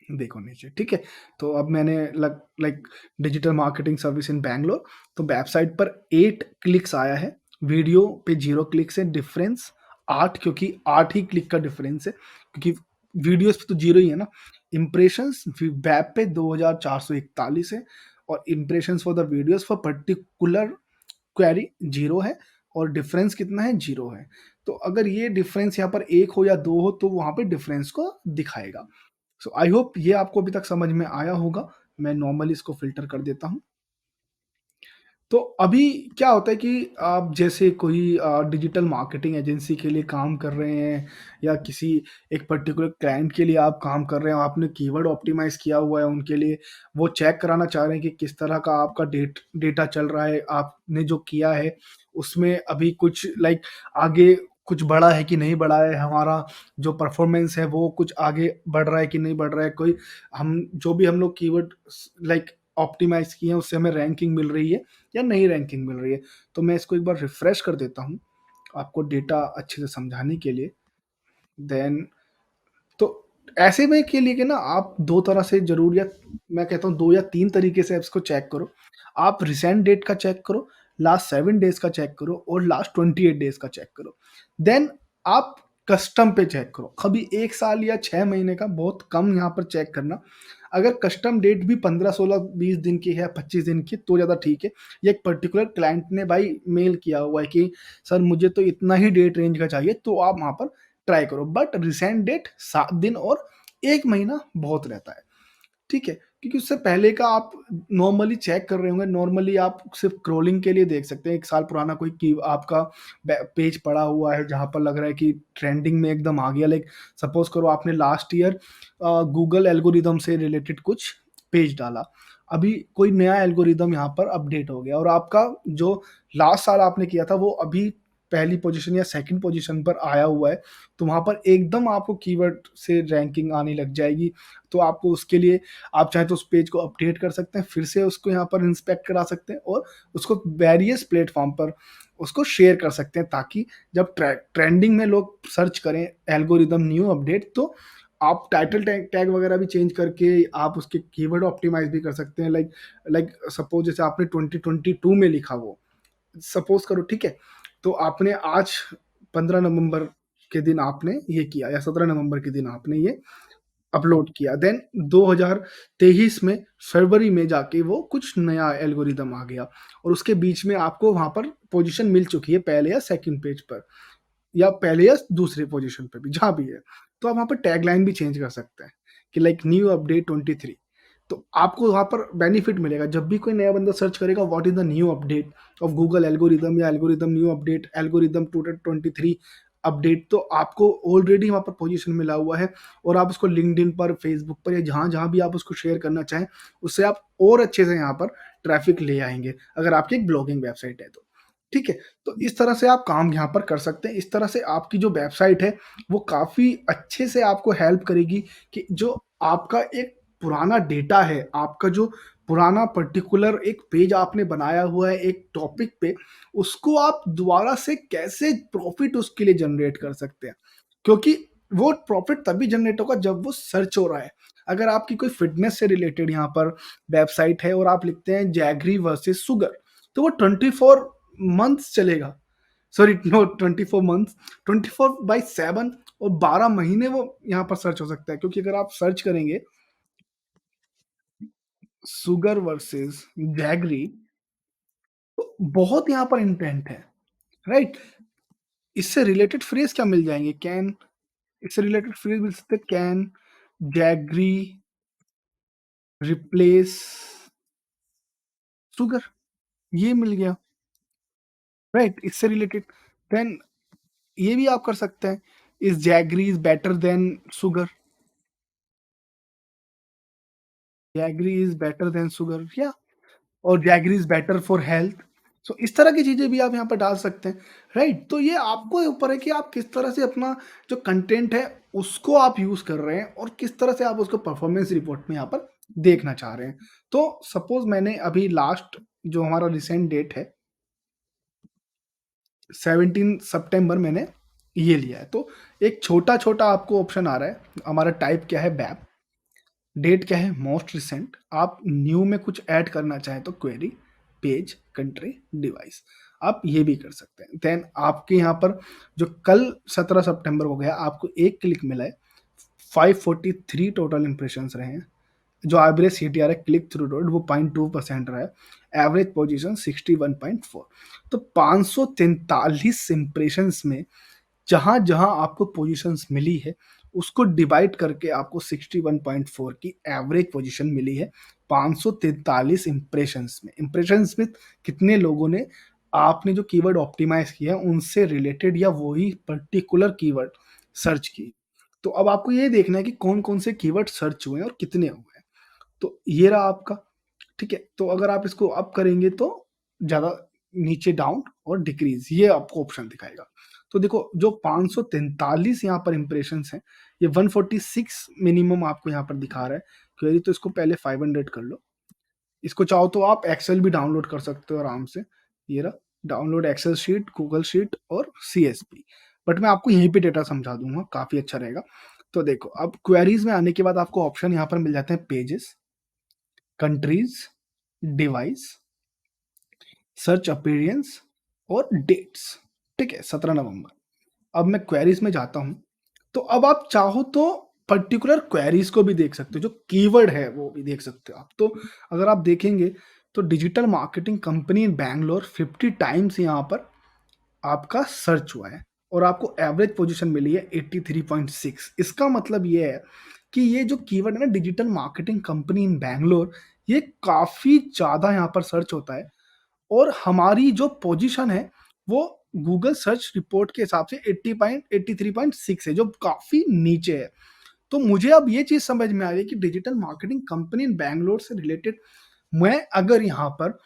देखो नीचे, ठीक है। तो अब मैंने like digital marketing service in Bangalore, तो वेबसाइट पर 8 क्लिक्स आया है, वीडियो पे 0 क्लिक्स है। डिफरेंस 8, क्योंकि 8 ही क्लिक का डिफरेंस है, क्योंकि वीडियोस पे तो 0 ही है ना। इम्प्रेशंस वेब पे 2441 है, और impressions for the videos for particular query 0 है, और डिफरेंस कितना है, 0 है। तो अगर ये डिफरेंस यहाँ पर 1 हो या 2 हो तो वहाँ पे डिफरेंस को दिखाएगा। सो आई होप ये आपको अभी तक समझ में आया होगा। मैं नॉर्मली इसको फ़िल्टर कर देता हूँ। तो अभी क्या होता है कि आप जैसे कोई डिजिटल मार्केटिंग एजेंसी के लिए काम कर रहे हैं, या किसी एक पर्टिकुलर क्लाइंट के लिए आप काम कर रहे हैं, आपने कीवर्ड ऑप्टिमाइज़ किया हुआ है उनके लिए, वो चेक कराना चाह रहे हैं कि किस तरह का आपका डेटा चल रहा है, आपने जो किया है उसमें अभी कुछ लाइक आगे कुछ बढ़ा है कि नहीं बढ़ा है, हमारा जो परफॉर्मेंस है वो कुछ आगे बढ़ रहा है कि नहीं बढ़ रहा है, कोई हम जो भी हम लोग कीवर्ड लाइक ऑप्टिमाइज़ किए हैं उससे हमें रैंकिंग मिल रही है या नई रैंकिंग मिल रही है। तो मैं इसको एक बार रिफ्रेश कर देता हूँ, आपको डेटा अच्छे से समझाने के लिए। देन तो ऐसे में के लिए कि ना आप 2 तरह से ज़रूर, या मैं कहता हूँ 2 या 3 तरीके से इसको चेक करो। आप रिसेंट डेट का चेक करो, लास्ट 7 डेज़ का चेक करो और लास्ट 28 डेज़ का चेक करो। देन आप कस्टम पे चेक करो। कभी 1 साल या 6 महीने का बहुत कम यहाँ पर चेक करना। अगर कस्टम डेट भी 15, 16, 20 दिन की है, 25 दिन की, तो ज़्यादा ठीक है। ये एक पर्टिकुलर क्लाइंट ने भाई मेल किया हुआ है कि सर मुझे तो इतना ही डेट रेंज का चाहिए, तो आप वहाँ पर ट्राई करो। बट रिसेंट डेट 7 दिन और 1 महीना बहुत रहता है, ठीक है? क्योंकि उससे पहले का आप नॉर्मली चेक कर रहे होंगे, नॉर्मली आप सिर्फ़ स्क्रॉलिंग के लिए देख सकते हैं। 1 साल पुराना कोई की आपका पेज पड़ा हुआ है जहाँ पर लग रहा है कि ट्रेंडिंग में एकदम आ गया। लाइक सपोज़ करो आपने लास्ट ईयर गूगल एल्गोरिदम से रिलेटेड कुछ पेज डाला। अभी कोई नया एल्गोरिदम यहाँ पर अपडेट हो गया और आपका जो लास्ट साल आपने किया था वो अभी पहली पोज़ीशन या सेकंड पोज़ीशन पर आया हुआ है, तो वहाँ पर एकदम आपको कीवर्ड से रैंकिंग आने लग जाएगी। तो आपको उसके लिए आप चाहें तो उस पेज को अपडेट कर सकते हैं, फिर से उसको यहाँ पर इंस्पेक्ट करा सकते हैं और उसको वेरियस प्लेटफ़ॉर्म पर उसको शेयर कर सकते हैं, ताकि जब ट्रेंडिंग में लोग सर्च करें एल्गोरिदम न्यू अपडेट, तो आप टाइटल टैग टैग वगैरह भी चेंज करके आप उसके कीवर्ड ऑप्टिमाइज़ भी कर सकते हैं। लाइक लाइक सपोज़ जैसे आपने 2022 में लिखा वो, सपोज़ करो, ठीक है? तो आपने आज 15 नवंबर के दिन आपने ये किया या 17 नवंबर के दिन आपने ये अपलोड किया। देन 2023 में फरवरी में जाके वो कुछ नया एल्गोरिदम आ गया और उसके बीच में आपको वहाँ पर पोज़ीशन मिल चुकी है पहले या सेकंड पेज पर, या पहले या दूसरे पोज़ीशन पे भी, जहाँ भी है। तो आप वहाँ पर टैगलाइन भी चेंज कर सकते हैं कि लाइक न्यू अपडेट 23। तो आपको वहाँ पर बेनिफिट मिलेगा। जब भी कोई नया बंदा सर्च करेगा what is the new update of Google algorithm या algorithm new update, algorithm 23 update, तो आपको ऑलरेडी वहाँ पर पोज़ीशन मिला हुआ है और आप उसको लिंक्डइन पर, फेसबुक पर या जहाँ-जहाँ भी आप उसको शेयर करना चाहें, उससे आप और अच्छे से यहाँ पर ट्रैफ़िक ले आएँगे, अगर आपकी एक ब्लॉगिंग वेबसाइट है तो। ठीक है? तो इस तरह से आप काम यहाँ पर कर सकते हैं। इस तरह से आपकी जो वेबसाइट है, वो काफ़ी अच्छे से आपको हेल्प करेगी कि जो आपका एक पुराना डेटा है, आपका जो पुराना पर्टिकुलर एक पेज आपने बनाया हुआ है एक टॉपिक पे, उसको आप दोबारा से कैसे प्रॉफ़िट उसके लिए जनरेट कर सकते हैं। क्योंकि वो प्रॉफ़िट तभी जनरेट होगा जब वो सर्च हो रहा है। अगर आपकी कोई फ़िटनेस से रिलेटेड यहाँ पर वेबसाइट है और आप लिखते हैं जैगरी वर्सेस शुगर, तो वो 24 मंथ्स चलेगा। सॉरी, नो, 24 मंथ्स, 24/7 और 12 महीने वो यहाँ पर सर्च हो सकता है, क्योंकि अगर आप सर्च करेंगे शुगर वर्सेस जैगरी, तो बहुत यहाँ पर इंटेंट है, राइट? इससे रिलेटेड फ्रेज़ क्या मिल जाएँगे? इससे रिलेटेड फ्रेज़ मिल सकते हैं, कैन जैगरी रिप्लेस शुगर, ये मिल गया, राइट? इससे रिलेटेड देन ये भी आप कर सकते हैं, is jaggery is better than sugar, jaggery is better than sugar, या और jaggery is better for health. So इस तरह की चीज़ें भी आप यहाँ पर डाल सकते हैं, राइट? तो ये आपको ऊपर है कि आप किस तरह से अपना जो कंटेंट है, उसको आप यूज़ कर रहे हैं और किस तरह से आप उसको परफॉर्मेंस रिपोर्ट में यहाँ पर देखना चाह रहे हैं। तो सपोज़ मैंने अभी लास्ट जो हमारा रिसेंट डेट है, 17 सितंबर मैंने ये लिया है। तो एक छोटा-छोटा आपको ऑप्शन आ रहा है, हमारा टाइप क्या है, वेब, डेट क्या है, मोस्ट रिसेंट, आप न्यू में कुछ ऐड करना चाहें तो क्वेरी, पेज, कंट्री, डिवाइस, आप ये भी कर सकते हैं। देन आपके यहाँ पर जो कल 17 सितंबर को गया, आपको एक क्लिक मिला है, 543 टोटल इंप्रेशंस रहे हैं। जो एवरेज सीटीआर है, क्लिक थ्रू रेट, वो 0.2% रहा है। Average position 61.4। तो 543 इंप्रेशंस में जहाँ-जहाँ आपको पोज़ीशंस मिली है, उसको डिवाइड करके आपको 61.4 की एवरेज पोज़ीशन मिली है 543 इंप्रेशंस में। इंप्रेशंस में कितने लोगों ने आपने जो कीवर्ड ऑप्टिमाइज़ किया है, उनसे रिलेटेड या वही पर्टिकुलर कीवर्ड सर्च की। तो अब आपको ये देखना है कि कौन-कौन से कीवर्ड सर्च हुए हैं और कितने हुए हैं। तो ये रहा आपका, ठीक है? तो अगर आप इसको अप करेंगे तो ज़्यादा नीचे डाउन और डिक्रीज़ ये आपको ऑप्शन दिखाएगा। तो देखो जो 543 यहाँ पर इंप्रेशंस हैं, ये 146 मिनिमम आपको यहाँ पर दिखा रहा है। क्वेरी तो इसको पहले 500 कर लो। इसको चाहो तो आप एक्सेल भी डाउनलोड कर सकते हो आराम से। ये रहा, download Excel sheet, Google sheet और सीएसवी। बट मैं आपको यहीं पे डेटा समझा दूँगा, काफ़ी अच्छा रहेगा। तो देखो, अब क्वेरीज़ में आने के बाद आपको ऑप्शन यहाँ पर मिल जाते हैं pages, countries, device, search appearance और डेट्स। ठीक है? 17 नवंबर। अब मैं क्वेरीज़ में जाता हूँ, तो अब आप चाहो तो पर्टिकुलर क्वेरीज़ को भी देख सकते हो, जो कीवर्ड है वो भी देख सकते हो आप। तो अगर आप देखेंगे तो digital marketing company in Bangalore 50 times यहाँ पर आपका सर्च हुआ है और आपको एवरेज पोजीशन मिली है 83.6। इसका मतलब ये है कि ये जो कीवर्ड है ना, digital marketing company in Bangalore, ये काफ़ी ज़्यादा यहाँ पर सर्च होता है और हमारी जो पोजीशन है वो गूगल सर्च रिपोर्ट के हिसाब से 83.6 है, जो काफ़ी नीचे है। तो मुझे अब ये चीज़ समझ में आ गई कि digital marketing company in Bangalore से रिलेटेड मैं अगर यहाँ पर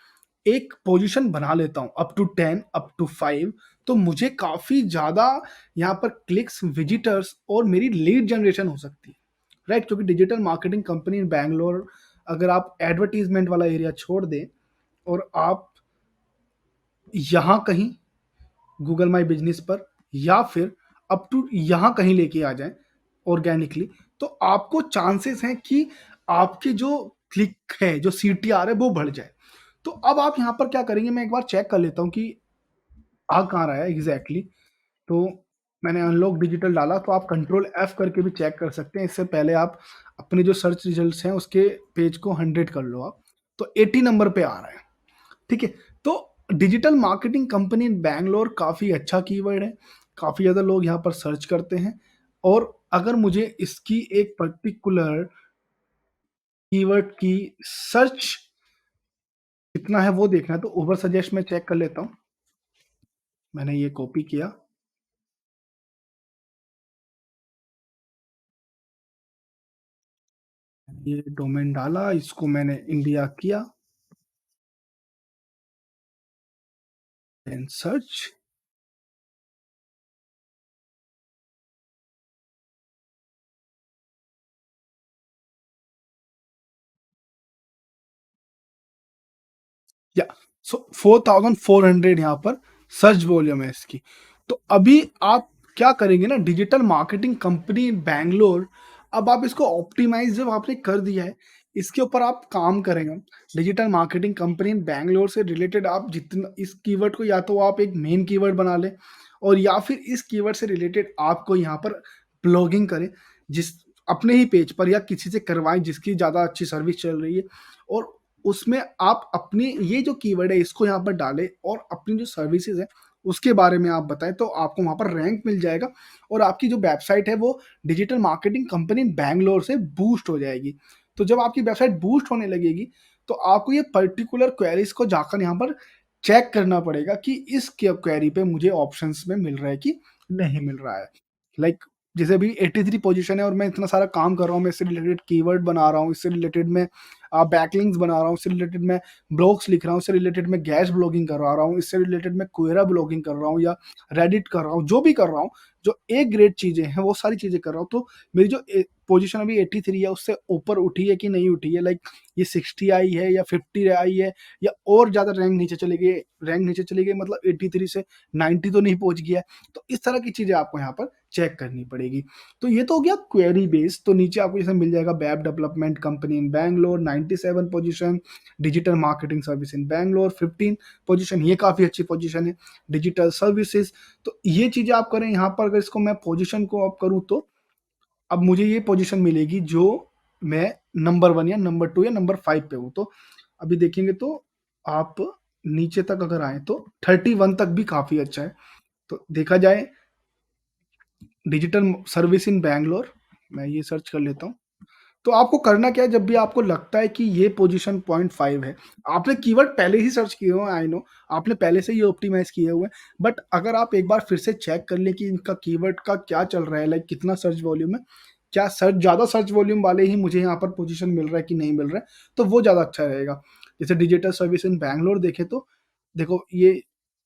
एक पोजीशन बना लेता हूँ अप टू 10, अप टू 5, तो मुझे काफ़ी ज़्यादा यहाँ पर क्लिक्स, विजिटर्स और मेरी लीड जनरेशन हो सकती है, राइट? क्योंकि digital marketing company in Bangalore, अगर आप एडवर्टाइज़मेंट वाला एरिया छोड़ दें और आप यहाँ कहीं गूगल माय बिज़नेस पर या फिर अप टू यहाँ कहीं लेके आ जाएँ ऑर्गेनिकली, तो आपको चांसेस हैं कि आपकी जो क्लिक है, जो सीटीआर है, वो बढ़ जाए। तो अब आप यहाँ पर क्या करेंगे, मैं एक बार चेक कर लेता हूँ कि आ कहाँ रहा है एग्ज़ैक्टली। तो मैंने अनलॉक डिजिटल डाला, तो आप कंट्रोल एफ करके भी चेक कर सकते हैं। इससे पहले आप अपने जो सर्च रिजल्ट्स हैं उसके पेज को 100 कर लो आप। तो 80 नंबर पे आ रहा है। ठीक है? तो digital marketing company in Bangalore काफ़ी अच्छा कीवर्ड है, काफ़ी ज़्यादा लोग यहाँ पर सर्च करते हैं और अगर मुझे इसकी एक पर्टिकुलर कीवर्ड की सर्च कितना है वो देखना है, तो उबर सजेस्ट में चेक कर लेता हूँ। मैंने ये कॉपी किया, ये डोमेन डाला, इसको मैंने इंडिया किया, देन सर्च। या सो 4400 यहाँ पर सर्च वॉल्यूम है इसकी। तो अभी आप क्या करेंगे ना, डिजिटल मार्केटिंग कंपनी बैंगलोर, अब आप इसको ऑप्टिमाइज जब आपने कर दिया है, इसके ऊपर आप काम करेंगे। डिजिटल मार्केटिंग कंपनी बैंगलोर से रिलेटेड आप जितना इस कीवर्ड को, या तो आप एक मेन कीवर्ड बना लें और या फिर इस कीवर्ड से रिलेटेड आपको यहाँ पर ब्लॉगिंग करें, जिस अपने ही पेज पर या किसी से करवाएं जिसकी ज़्यादा अच्छी सर्विस चल रही है, और उसमें आप अपनी ये जो कीवर्ड है इसको यहाँ पर डालें और अपनी जो सर्विसेज है उसके बारे में आप बताएं, तो आपको वहाँ पर रैंक मिल जाएगा और आपकी जो वेबसाइट है वो डिजिटल मार्केटिंग कंपनी बैंगलोर से बूस्ट हो जाएगी। तो जब आपकी वेबसाइट बूस्ट होने लगेगी, तो आपको ये पर्टिकुलर क्वेरीज को जाकर यहाँ पर चेक करना पड़ेगा कि इस क्वेरी पे मुझे ऑप्शंस में मिल रहा है कि नहीं मिल रहा है। लाइक जैसे अभी 83 पोजीशन है और मैं इतना सारा काम कर रहा हूँ, मैं इससे रिलेटेड कीवर्ड बना रहा हूँ, इससे रिलेटेड मैं बैकलिंक्स बना रहा हूँ, इससे रिलेटेड मैं ब्लॉग्स लिख रहा हूँ, इससे रिलेटेड मैं गैस ब्लॉगिंग करवा रहा हूँ, इससे रिलेटेड मैं क्वेरा ब्लॉगिंग कर रहा हूँ या रेडिट कर रहा हूँ, जो भी कर रहा हूँ, जो ए ग्रेड चीज़ें हैं वो सारी चीज़ें कर रहा हूँ। तो मेरी जो पोजीशन अभी 83 है उससे ऊपर उठी है कि नहीं उठी है, लाइक ये 60 आई है या 50 आई है, या और ज़्यादा रैंक नीचे चली गई, रैंक नीचे चली गई मतलब 83 से 90 तो नहीं पहुंच गया है। तो इस तरह की चीज़ें आपको यहाँ पर चेक करनी पड़ेगी। तो ये तो हो गया क्वेरी बेस्ड। तो नीचे आपको जैसे मिल जाएगा web development company in Bangalore 97 position, digital marketing service in Bangalore 15 position, ये काफ़ी अच्छी पोजीशन है, डिजिटल सर्विसेज। तो ये चीज़ें आप करें यहाँ पर। अगर इसको मैं पोजीशन को आप करूँ तो अब मुझे ये पोजीशन मिलेगी जो मैं नंबर 1 या नंबर 2 या नंबर 5 पे हूँ। तो अभी देखेंगे तो आप नीचे तक अगर आएँ तो 31 तक भी काफ़ी अच्छा है। तो देखा जाए डिजिटल सर्विस इन बैंगलोर, मैं ये सर्च कर लेता हूँ। तो आपको करना क्या है, जब भी आपको लगता है कि ये पोजीशन 0.5 है, आपने कीवर्ड पहले ही सर्च किए हुए हैं, आई नो, आपने पहले से ही ऑप्टिमाइज़ किए हुए हैं, बट अगर आप एक बार फिर से चेक कर लें कि इनका कीवर्ड का क्या चल रहा है, लाइक कितना सर्च वॉल्यूम है, क्या ज़्यादा सर्च वॉल्यूम वाले ही मुझे यहाँ पर पोजीशन मिल रहा है कि नहीं मिल रहा है, तो वो ज़्यादा अच्छा रहेगा। जैसे डिजिटल सर्विस इन बैंगलोर देखें तो देखो, ये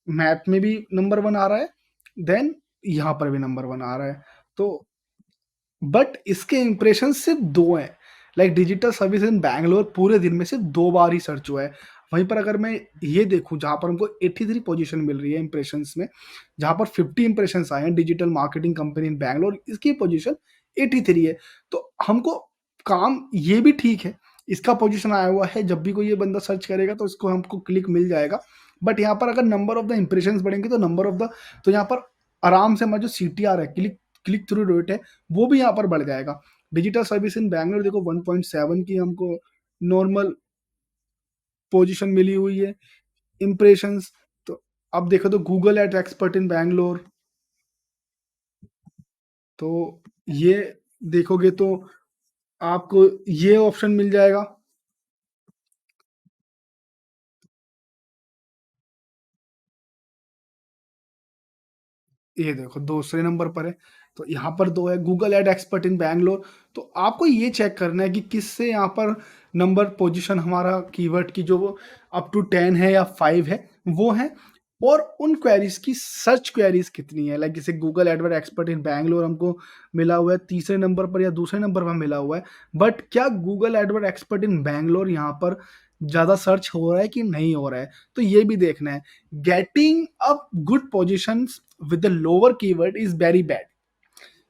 मैप में भी नंबर 1 आ रहा है, देन यहाँ पर भी नंबर 1 आ रहा है। तो बट इसके इंप्रेशन सिर्फ 2 हैं। Like digital service in Bangalore पूरे दिन में सिर्फ 2 बार ही सर्च हुआ है। वहीं पर अगर मैं ये देखूँ जहाँ पर हमको 83 पोज़ीशन मिल रही है इंप्रेशंस में, जहाँ पर 50 इंप्रेशंस आए हैं digital marketing company in Bangalore, इसकी पोज़ीशन 83 है। तो हमको काम ये भी ठीक है, इसका पोज़ीशन आया हुआ है, जब भी कोई ये बंदा सर्च करेगा तो इसको हमको क्लिक मिल जाएगा। बट यहाँ पर अगर नंबर ऑफ द इंप्रेशंस बढ़ेंगे तो नंबर ऑफ द तो यहाँ पर आराम से हमारा जो सीटीआर है, क्लिक थ्रू रेट है, वो भी यहाँ पर बढ़ जाएगा। डिजिटल सर्विस इन बैंगलोर देखो 1.7 की हमको नॉर्मल पोजीशन मिली हुई है। इंप्रेशंस तो अब देखो तो Google ad expert in Bangalore, तो ये देखोगे तो आपको ये ऑप्शन मिल जाएगा। ये देखो दूसरे नंबर पर है, तो यहाँ पर 2 है Google ad expert in Bangalore. तो आपको ये चेक करना है कि किससे यहाँ पर नंबर पोजीशन हमारा कीवर्ड की जो वो अप टू 10 है या 5 है, वो है। और उन क्वेरीज़ की सर्च क्वेरीज़ कितनी है, लाइक जैसे Google Edward expert in Bangalore हमको मिला हुआ है तीसरे नंबर पर या दूसरे नंबर पर मिला हुआ है। बट क्या Google Edward expert in Bangalore यहाँ पर ज़्यादा सर्च हो रहा है कि नहीं हो रहा है? तो ये भी देखना है। Getting up good positions with the lower keyword is very bad.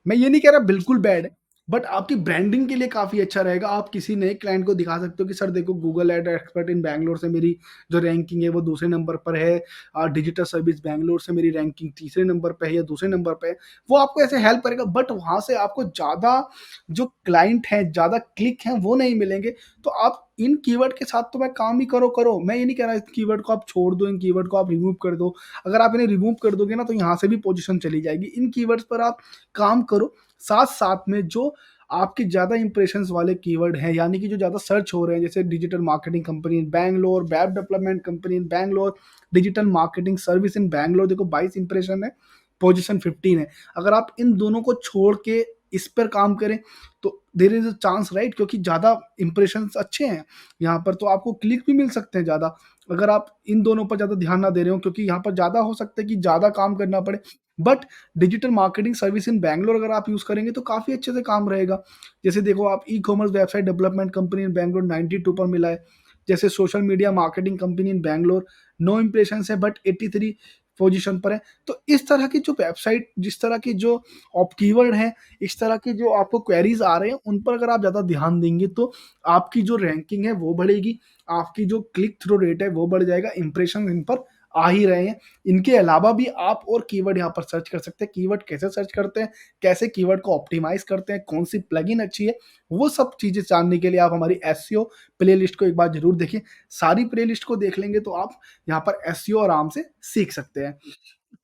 मैं ये नहीं कह रहा बिल्कुल बैड है, बट आपकी ब्रांडिंग के लिए काफ़ी अच्छा रहेगा। आप किसी नए क्लाइंट को दिखा सकते हो कि सर देखो Google ad expert in Bangalore से मेरी जो रैंकिंग है वो दूसरे नंबर पर है, डिजिटल सर्विस बैंगलोर से मेरी रैंकिंग तीसरे नंबर पे है या दूसरे नंबर पे है। वो आपको ऐसे हेल्प करेगा, बट वहाँ से आपको ज़्यादा जो क्लाइंट हैं, ज़्यादा क्लिक हैं वो नहीं मिलेंगे। तो आप इन कीवर्ड के साथ तो मैं काम ही करो। मैं ये नहीं कह रहा इस कीवर्ड को आप छोड़ दो, इन कीवर्ड को आप रिमूव कर दो। अगर आप इन्हें रिमूव कर दोगे ना तो यहाँ से भी पोजीशन चली जाएगी। इन कीवर्ड्स पर आप काम करो, साथ-साथ में जो आपके ज़्यादा इंप्रेशंस वाले कीवर्ड हैं, यानी कि जो ज़्यादा सर्च हो रहे हैं, जैसे digital marketing company in Bangalore, web development company in Bangalore, digital marketing service in Bangalore, देखो 22 इंप्रेशन है, पोजीशन 15 है। अगर आप इन दोनों को छोड़ के इस पर काम करें, तो there is a chance right, क्योंकि ज़्यादा इंप्रेशंस अच्छे हैं यहाँ पर, तो आपको क्लिक भी मिल सकते हैं ज़्यादा। अगर आप इन दोनों पर ज़्यादा ध्यान ना दे रहे हो, क्योंकि यहाँ पर ज़्यादा हो सकता है कि ज़्यादा काम करना पड़े। But digital marketing service in Bangalore अगर आप यूज़ करेंगे तो काफ़ी अच्छे से काम रहेगा। जैसे देखो आप ecommerce website development company in Bangalore 92 पर मिला है। जैसे social media marketing company in Bangalore, no impressions है बट 83 पोज़ीशन पर है। तो इस तरह की जो वेबसाइट, जिस तरह की जो आप कीवर्ड हैं, इस तरह की जो आपको क्वेरीज़ आ रहे हैं, उन पर अगर आप ज़्यादा ध्यान देंगे तो आपकी जो रैंकिंग है वो बढ़ेगी, आपकी जो क्लिक थ्रू रेट है वो बढ़ जाएगा, इंप्रेशन इन पर आ ही रहे हैं। इनके अलावा भी आप और कीवर्ड यहाँ पर सर्च कर सकते हैं। कीवर्ड कैसे सर्च करते हैं, कैसे कीवर्ड को ऑप्टिमाइज़ करते हैं, कौन-सी प्लगइन अच्छी है, वो सब चीज़ें जानने के लिए आप हमारी एसईओ प्लेलिस्ट को एक बार ज़रूर देखें। सारी प्लेलिस्ट को देख लेंगे तो आप यहाँ पर एसईओ आराम से सीख सकते हैं।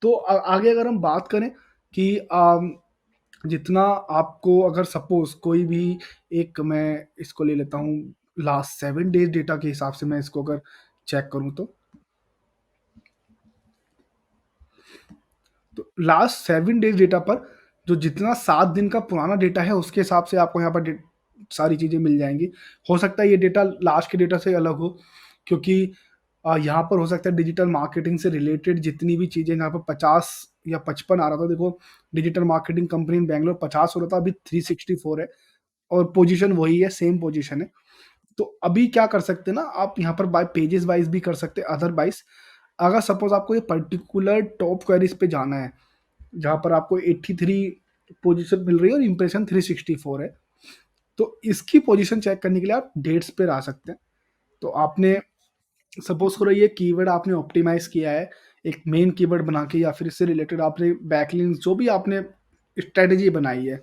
तो आगे अगर हम बात करें कि जितना आपको अगर सपोज़ कोई भी एक मैं इसको ले लेता हूँ लास्ट 7 डेज़ डेटा के हिसाब से मैं इसको अगर चेक करूँ तो लास्ट 7 डेज़ डेटा पर जो जितना 7 दिन का पुराना डेटा है उसके हिसाब से आपको यहाँ पर सारी चीज़ें मिल जाएँगी। हो सकता है ये डेटा लास्ट के डेटा से अलग हो, क्योंकि यहाँ पर हो सकता है डिजिटल मार्केटिंग से रिलेटेड जितनी भी चीज़ें यहाँ पर 50 या 55 आ रहा था, देखो digital marketing company in Bangalore 50 हो रहा था, अभी 364 है और पोजीशन वही है, सेम पोजीशन है। तो अभी क्या कर सकते हैं ना, आप यहाँ पर बाय पेजेस वाइज़ भी कर सकते हैं, अदरवाइज़ अगर सपोज़ आपको ये पर्टिकुलर टॉप क्वेरीज़ पे जाना है, जहाँ पर आपको 83 पोजीशन मिल रही है और इंप्रेशन 364 है। तो इसकी पोजीशन चेक करने के लिए आप डेट्स पे आ सकते हैं। तो आपने सपोज़ करो ये कीवर्ड आपने ऑप्टिमाइज़ किया है, एक मेन कीवर्ड बना के या फिर इससे रिलेटेड आपने बैकलिंक्स जो भी आपने स्ट्रैटेजी बनाई है,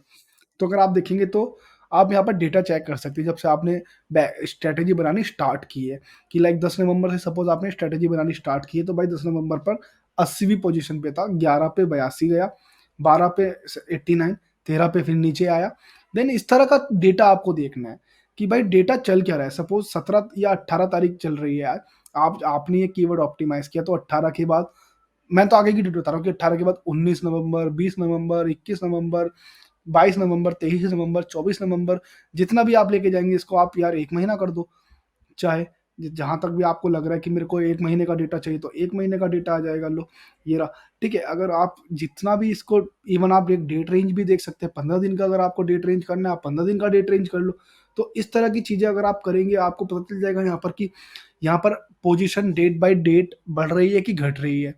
तो अगर आप देखेंगे तो आप यहाँ पर डेटा चेक कर सकते हैं जब से आपने स्ट्रैटेजी बनानी स्टार्ट की है, कि लाइक 10 नवंबर से सपोज आपने स्ट्रैटेजी बनानी स्टार्ट की है, तो भाई 10 नवंबर पर 80वीं पोजीशन पे था, 11 पे 82 गया, 12 पे 89, 13 पे फिर नीचे आया। देन इस तरह का डेटा आपको देखना है कि भाई डेटा चल क्या रहा है। सपोज 17 या 18 तारीख चल रही है आज, आपने ये कीवर्ड ऑप्टिमाइज किया, तो 18 के बाद मैं तो आगे की डेट बता रहा हूँ कि 18 के बाद 19 नवंबर, 20 नवंबर, 21 नवंबर, 22 नवंबर, 23 नवंबर, 24 नवंबर, जितना भी आप लेके जाएँगे इसको, आप यार 1 महीना कर दो चाहे। जहाँ तक भी आपको लग रहा है कि मेरे को 1 महीने का डेटा चाहिए, तो 1 महीने का डेटा आ जाएगा, लो, ये रहा। ठीक है? अगर आप जितना भी इसको, इवन आप एक डेट रेंज भी देख सकते हैं, 15 दिन का अगर आपको डेट रेंज करना है, आप 15 दिन का डेट रेंज कर लो। तो इस तरह की चीज़ें अगर आप करेंगे, आपको पता चल जाएगा यहाँ पर कि यहाँ पर पोज़ीशन डेट बाय डेट बढ़ रही है कि घट रही है।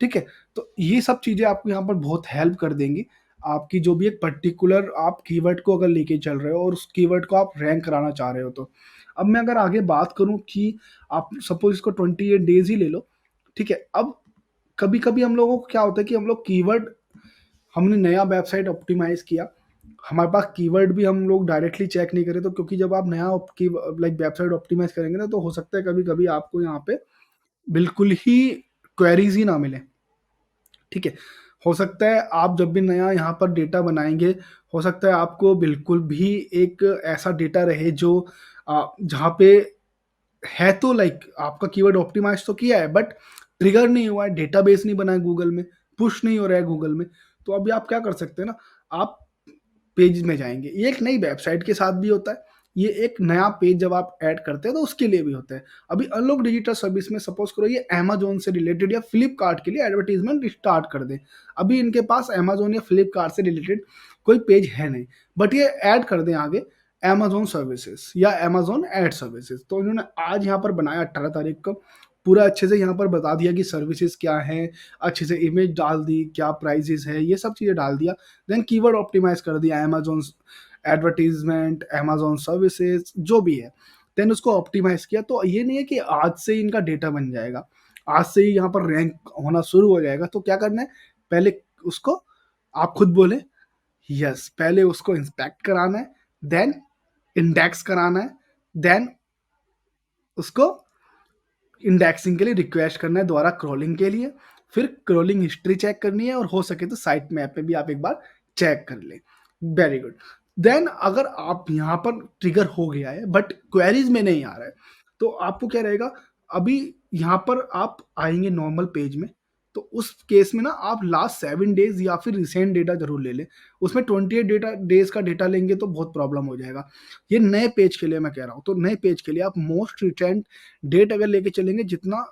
ठीक है? तो ये सब चीज़ें आपको यहाँ पर बहुत हेल्प कर देंगी। आपकी जो भी एक पर्टिकुलर आप कीवर्ड को अगर लेके चल रहे हो और उस कीवर्ड को आप रैंक कराना चाह रहे हो तो। अब मैं अगर आगे बात करूँ कि आप सपोज़ इसको 28 डेज़ ही ले लो, ठीक है? अब कभी-कभी हम लोगों को क्या होता है कि हम लोग कीवर्ड, हमने नया वेबसाइट ऑप्टिमाइज़ किया, हमारे पास कीवर्ड भी हम लोग डायरेक्टली चेक नहीं करें, तो क्योंकि जब आप नया की लाइक वेबसाइट ऑप्टिमाइज़ करेंगे ना, तो हो सकता है कभी-कभी आपको यहाँ पे बिल्कुल ही क्वेरीज़ ही ना मिलें। ठीक है? हो सकता है आप जब भी नया यहाँ पर डेटा बनाएँगे, हो सकता है आपको बिल्कुल भी एक ऐसा डेटा रहे जो जहाँ पे है, तो लाइक आपका कीवर्ड ऑप्टिमाइज़ तो किया है, बट ट्रिगर नहीं हुआ है, डेटाबेस नहीं बना है गूगल में, पुश नहीं हो रहा है गूगल में। तो अभी आप क्या कर सकते हैं ना, आप पेज में जाएँगे। ये एक नई वेबसाइट के साथ भी होता है। ये एक नया पेज जब आप ऐड करते हैं तो उसके लिए भी होता है। अभी अनलॉक डिजिटल सर्विस में सपोज़ करो ये अमेज़न से रिलेटेड या फ्लिपकार्ट के लिए एडवर्टाइज़मेंट स्टार्ट कर दें। अभी इनके पास अमेज़न या फ्लिपकार्ट से रिलेटेड कोई पेज है नहीं, बट ये ऐड कर दें आगे अमेज़न सर्विसेज़ या अमेज़न ऐड सर्विसेज़। तो इन्होंने आज यहाँ पर बनाया 18 तारीख को, पूरा अच्छे से यहाँ पर बता दिया कि सर्विसेज़ क्या हैं, अच्छे से इमेज डाल दी, क्या प्राइसेज़ है, ये सब चीज़ें डाल दिया। देन कीवर्ड ऑप्टिमाइज़ कर दिया, अमेज़न एडवर्टाइज़मेंट, अमेज़न सर्विसेज़ जो भी है। देन उसको ऑप्टिमाइज़ किया, तो ये नहीं है कि आज से ही इनका डेटा बन जाएगा। आज से ही यहाँ पर रैंक होना शुरू हो जाएगा। तो क्या करना है, पहले उसको, आप खुद बोले, यस, पहले उसको इंस्पेक्ट कराना है, देन इंडेक्स कराना है, देन उसको इंडेक्सिंग के लिए रिक्वेस्ट करना है दोबारा क्रॉलिंग के लिए, फिर क्रॉलिंग हिस्ट्री चेक करनी है और हो सके तो साइट मैप पे भी आप एक बार चेक कर लें। Very good. देन अगर आप यहाँ पर ट्रिगर हो गया है बट क्वेरीज में नहीं आ रहा है, तो आपको क्या रहेगा, अभी यहाँ पर आप आएंगे नॉर्मल पेज में, तो उस केस में ना आप लास्ट 7 डेज या फिर रिसेंट डेटा जरूर ले लें। उसमें 28 डेटा डेज का डेटा लेंगे तो बहुत प्रॉब्लम हो जाएगा। ये नए पेज के लिए मैं कह रहा हूँ, तो नए पेज के लिए आप मोस्ट रिसेंट डेट अगर लेके चलेंगे जितना,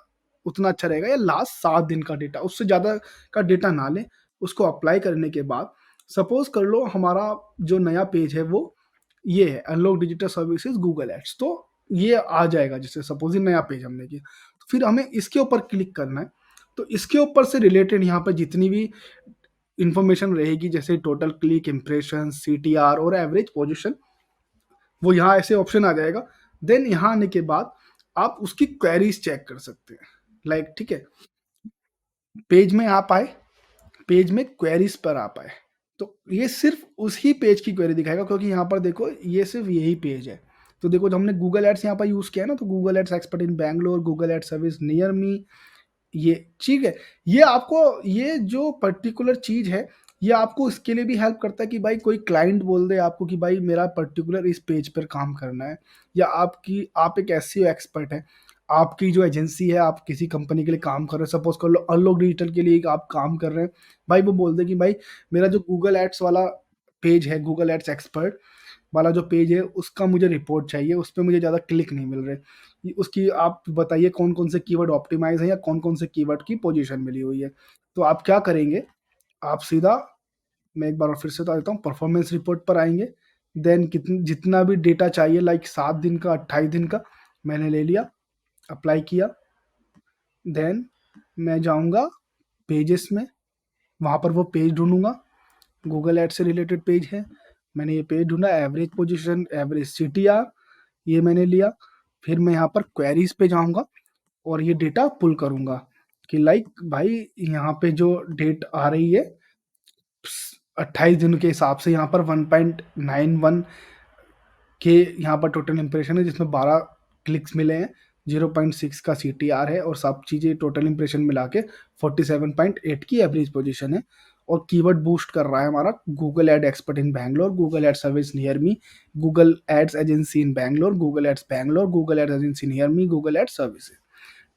उतना अच्छा रहेगा, या लास्ट 7 दिन का डेटा, उससे ज़्यादा का डेटा ना लें। उसको अप्लाई करने के बाद सपोज़ कर लो हमारा जो नया पेज है वो ये है, unlock digital services Google ads, तो ये आ जाएगा, जैसे सपोज़ ये नया पेज हमने किया, तो फिर हमें इसके ऊपर क्लिक करना है। तो इसके ऊपर से रिलेटेड यहाँ पे जितनी भी इन्फॉर्मेशन रहेगी, जैसे टोटल क्लिक, इम्प्रेशंस, सीटीआर और एवरेज पोज़ीशन, वो यहाँ ऐसे ऑप्शन आ जाएगा। देन यहाँ आने के बाद आप उसकी क्वेरीज चेक कर सकते हैं। लाइक ठीक है, पेज में आप आए, पेज में क्वेरीज पर आप आए, तो ये सिर्फ उसी पेज की क्वेरी दिखाएगा, क्योंकि यहाँ पर देखो ये सिर्फ यही पेज है। तो देखो जब हमने गूगल एड्स यहाँ पर यूज़ किया है ना, तो Google ads expert in Bangalore, Google ads service near me, ये ठीक है। ये आपको, ये जो पर्टिकुलर चीज़ है, ये आपको इसके लिए भी हेल्प करता है कि भाई कोई क्लाइंट बोल दे आपको कि भाई मेरा पर्टिकुलर इस पेज पर काम करना है, या आपकी, आप एक एसईओ एक्सपर्ट है, आपकी जो एजेंसी है, आप किसी कंपनी के लिए काम कर रहे हैं, सपोज कर लो अनलॉक डिजिटल के लिए आप काम कर रहे हैं, भाई वो बोल दे कि भाई मेरा जो गूगल एड्स वाला पेज है, गूगल एड्स एक्सपर्ट वाला जो पेज है, उसका मुझे रिपोर्ट चाहिए, उस पे मुझे ज़्यादा क्लिक नहीं मिल रहे। उसकी आप बताइए कौन-कौन से कीवर्ड ऑप्टिमाइज़ हैं या कौन-कौन से कीवर्ड की पोज़ीशन मिली हुई है। तो आप क्या करेंगे, आप सीधा, मैं एक बार और फिर से बता देता हूँ, परफॉर्मेंस रिपोर्ट पर आएँगे, देन जितना भी डेटा चाहिए लाइक 7 दिन का, 28 दिन का, मैंने ले लिया, अप्लाई किया, देन मैं जाऊँगा पेजेस में, वहाँ पर वो पेज ढूँढूँगा, गूगल एड्स से रिलेटेड पेज है, मैंने ये पेज ढूँढा, एवरेज पोज़ीशन, एवरेज सीटीआर, ये मैंने लिया। फिर मैं यहाँ पर क्वेरीज़ पे जाऊँगा और ये डेटा पुल करूँगा कि लाइक भाई यहाँ पे जो डेट आ रही है 28 दिन के हिसाब से, यहाँ पर 1.91 के यहाँ पर टोटल इंप्रेशन है, जिसमें 12 क्लिक्स मिले हैं, 0.6 का सीटीआर है, और सब चीज़ें टोटल इंप्रेशन मिला के 47.8 की एवरेज पोजीशन है। और कीवर्ड बूस्ट कर रहा है हमारा Google ad expert in Bangalore, Google ad service near me, Google ads agency in Bangalore, Google ads Bangalore, Google ads agency near me, Google ads services.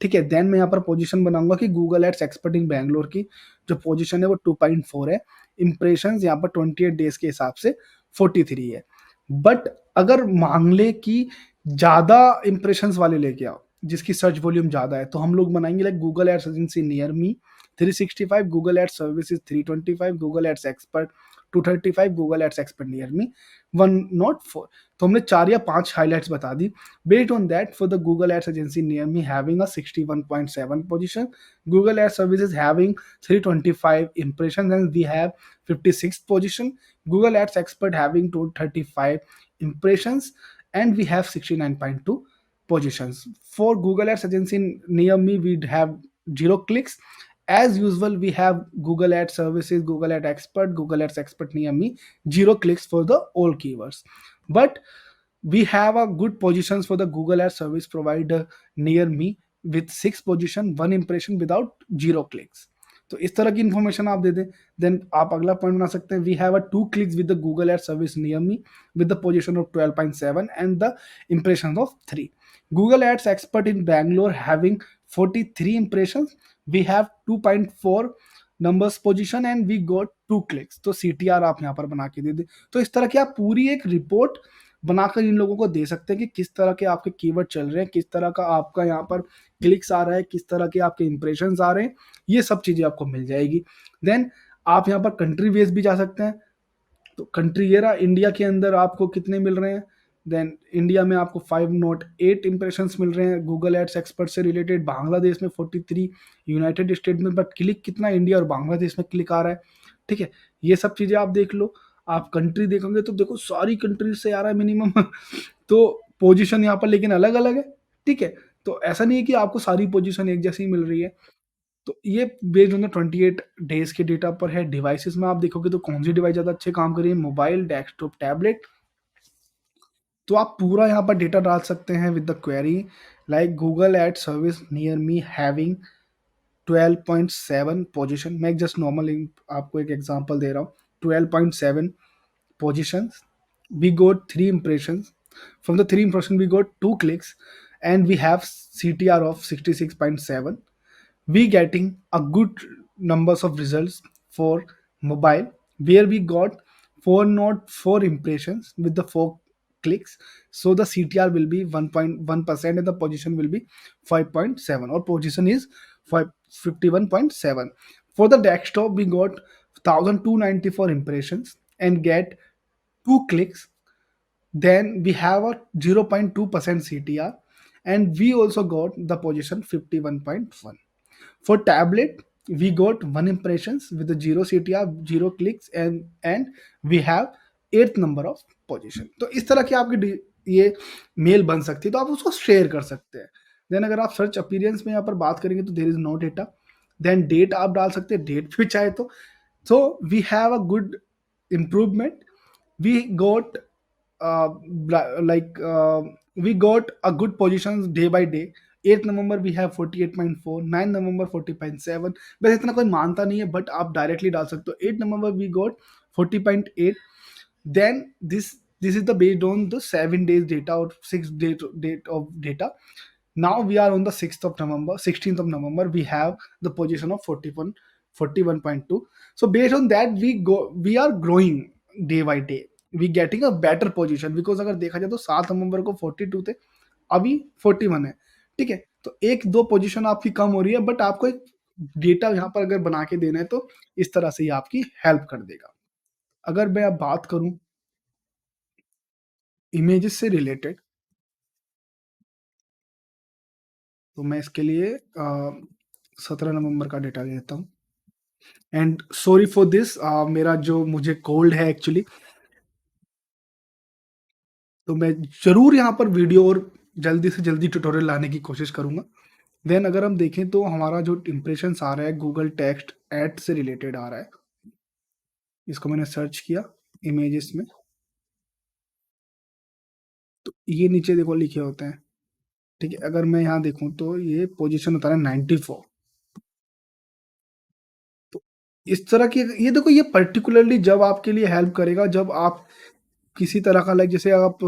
ठीक है, देन मैं यहाँ पर पोजीशन बनाऊंगा कि Google ads expert in Bangalore की जो पोजीशन है वो 2.4 है, इंप्रेशंस यहाँ पर 28 डेज के हिसाब से 43 है। बट अगर मान ले कि ज़्यादा इंप्रेशंस वाले लेके आओ, जिसकी सर्च वॉल्यूम ज़्यादा है, तो हम लोग बनाएँगे like Google ads agency near me 365, Google ads services 325, Google ads expert 235, Google ads expert near me 104। तो हमने 4 या 5 हाइलाइट्स बता दी। Based on that, for the Google Ads agency near me having a 61.7 position, Google Ads services having 325 impressions, and we have 56th position. Google Ads expert having 235 impressions, and we have 69.2 positions. For Google Ads agency near me, we have 0 clicks. As usual, we have Google Ads services, Google Ads expert near me, 0 clicks for the all keywords. But we have a good positions for the Google Ads service provider near me with 6 position, 1 impression without 0 clicks. तो इस तरह की information आप दे दें, then आप अगला point बना सकते हैं, we have a 2 clicks with the Google ad service near me with the position of 12.7 and the impressions of 3. Google Ads expert in Bangalore having 43 impressions. We have 2.4 numbers position and we got 2 clicks. तो CTR आप यहाँ पर बना के दे दें। तो इस तरह की आप पूरी एक रिपोर्ट बनाकर इन लोगों को दे सकते हैं कि किस तरह के आपके कीवर्ड चल रहे हैं, किस तरह का आपका यहाँ पर क्लिक्स आ रहा है, किस तरह के आपके इंप्रेशंस आ रहे हैं, ये सब चीज़ें आपको मिल जाएगी। देन आप यहाँ पर कंट्री वेज भी जा सकते हैं। तो कंट्री ये रहा, इंडिया के अंदर आपको कितने मिल रहे हैं, देन इंडिया में आपको 508 इंप्रेशंस मिल रहे हैं गूगल एड्स एक्सपर्ट से रिलेटेड, बांग्लादेश में 43, यूनाइटेड स्टेट में, बट क्लिक कितना इंडिया और बांग्लादेश में क्लिक आ रहा है, ठीक है, ये सब चीज़ें आप देख लो। आप कंट्री देखोगे तो देखो सारी कंट्रीज से आ रहा है मिनिमम तो पोजीशन यहाँ पर लेकिन अलग अलग है, ठीक है, तो ऐसा नहीं है कि आपको सारी पोजीशन एक जैसी मिल रही है। तो ये बेस्ड ऑन द 28 डेज के डेटा पर है। डिवाइसेस में आप देखोगे तो कौन सी डिवाइस ज़्यादा अच्छे काम कर रही है, मोबाइल, डेस्कटॉप, टैबलेट, तो आप पूरा यहाँ पर डेटा डाल सकते हैं with the query like Google ad service near me having 12.7 position. मैं एक जस्ट नॉर्मल आपको एक एग्जांपल दे रहा हूँ, 12.7 positions, we got 3 impressions. From the 3 impressions we got 2 clicks and we have CTR of 66.7. We getting a good numbers of results for mobile where we got 404 impressions with the 4 clicks, so the CTR will be 1.1% and the position will be 5.7 or position is 51.7. For the desktop we got 1294 impressions and get 2 clicks, then we have a 0.2% CTR and we also got the position 51.1. For tablet, we got 1 impressions with the 0 CTR, 0 clicks and we have 8th number of position. तो इस तरह की आपकी ये mail बन सकती है, तो आप उसको शेयर कर सकते हैं। देन अगर आप सर्च अपीयरेंस में यहाँ पर बात करेंगे तो there is no data. Then date आप डाल सकते हैं, डेट भी चाहे तो। So we have a good improvement. We got we got a good positions day by day। 8 November we have 48.4, 9 नवंबर 40.7। वैसे इतना कोई मानता नहीं है बट आप डायरेक्टली डाल सकते हो। 8 नवंबर we got 40.8। then this is the based on the 7 days data or 6 date of data। now we are on the 16th of November, we have the position of 41.2। so based on that we are growing day by day, we getting a better position because अगर देखा जाए तो 7 नवंबर को 42 थे, अभी 41 है, ठीक है, तो एक दो पोजीशन आपकी कम हो रही है बट आपको एक डेटा यहाँ पर अगर बना के देना है तो इस तरह से ही आपकी हेल्प कर देगा। अगर मैं अब बात करूं इमेजेस से रिलेटेड, तो मैं इसके लिए 17 नवंबर का डेटा लेता हूँ। एंड सॉरी फॉर दिस, मेरा जो मुझे कोल्ड है एक्चुअली, तो मैं जरूर यहाँ पर वीडियो और जल्दी से जल्दी ट्यूटोरियल लाने की कोशिश करूंगा। देन अगर हम देखें तो हमारा जो इंप्रेशन आ रहा है गूगल टेक्स्ट एड से रिलेटेड आ रहा है, इसको मैंने सर्च किया इमेजेस में, तो ये नीचे देखो लिखे होते हैं, ठीक है, अगर मैं यहाँ देखूं तो ये पोजीशन होता है 94। तो इस तरह की ये देखो, ये पर्टिकुलरली जब आपके लिए हेल्प करेगा जब आप किसी तरह का लाइक जैसे आप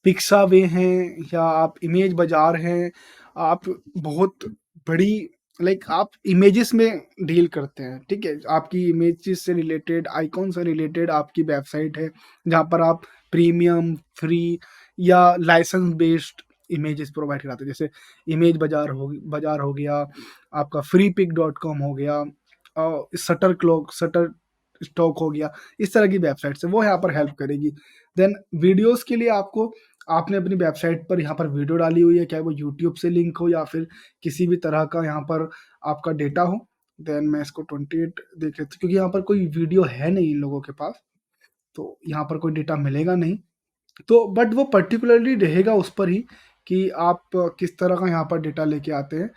पिक्सावे हैं या आप इमेज बाजार हैं, आप बहुत बड़ी लाइक आप इमेजेस में डील करते हैं, ठीक है, आपकी इमेजेस से रिलेटेड, आइकॉन से रिलेटेड आपकी वेबसाइट है जहाँ पर आप प्रीमियम, फ्री या लाइसेंस बेस्ड इमेजेस प्रोवाइड कराते हैं। जैसे इमेज बाज़ार हो गया, आपका freepik.com हो गया, शटर स्टॉक हो गया, इस तरह की वेबसाइट्स है, वो यहाँ पर हेल्प करेगी। देन वीडियोज़ के लिए आपको आपने अपनी वेबसाइट पर यहाँ पर वीडियो डाली हुई है, चाहे वो यूट्यूब से लिंक हो या फिर किसी भी तरह का यहाँ पर आपका डेटा हो। देन मैं इसको 28 देख लेता हूँ, क्योंकि यहाँ पर कोई वीडियो है नहीं इन लोगों के पास, तो यहाँ पर कोई डेटा मिलेगा नहीं। तो बट वो पर्टिकुलरली रहेगा उस पर ही कि आप किस तरह का यहाँ पर डेटा लेके आते हैं।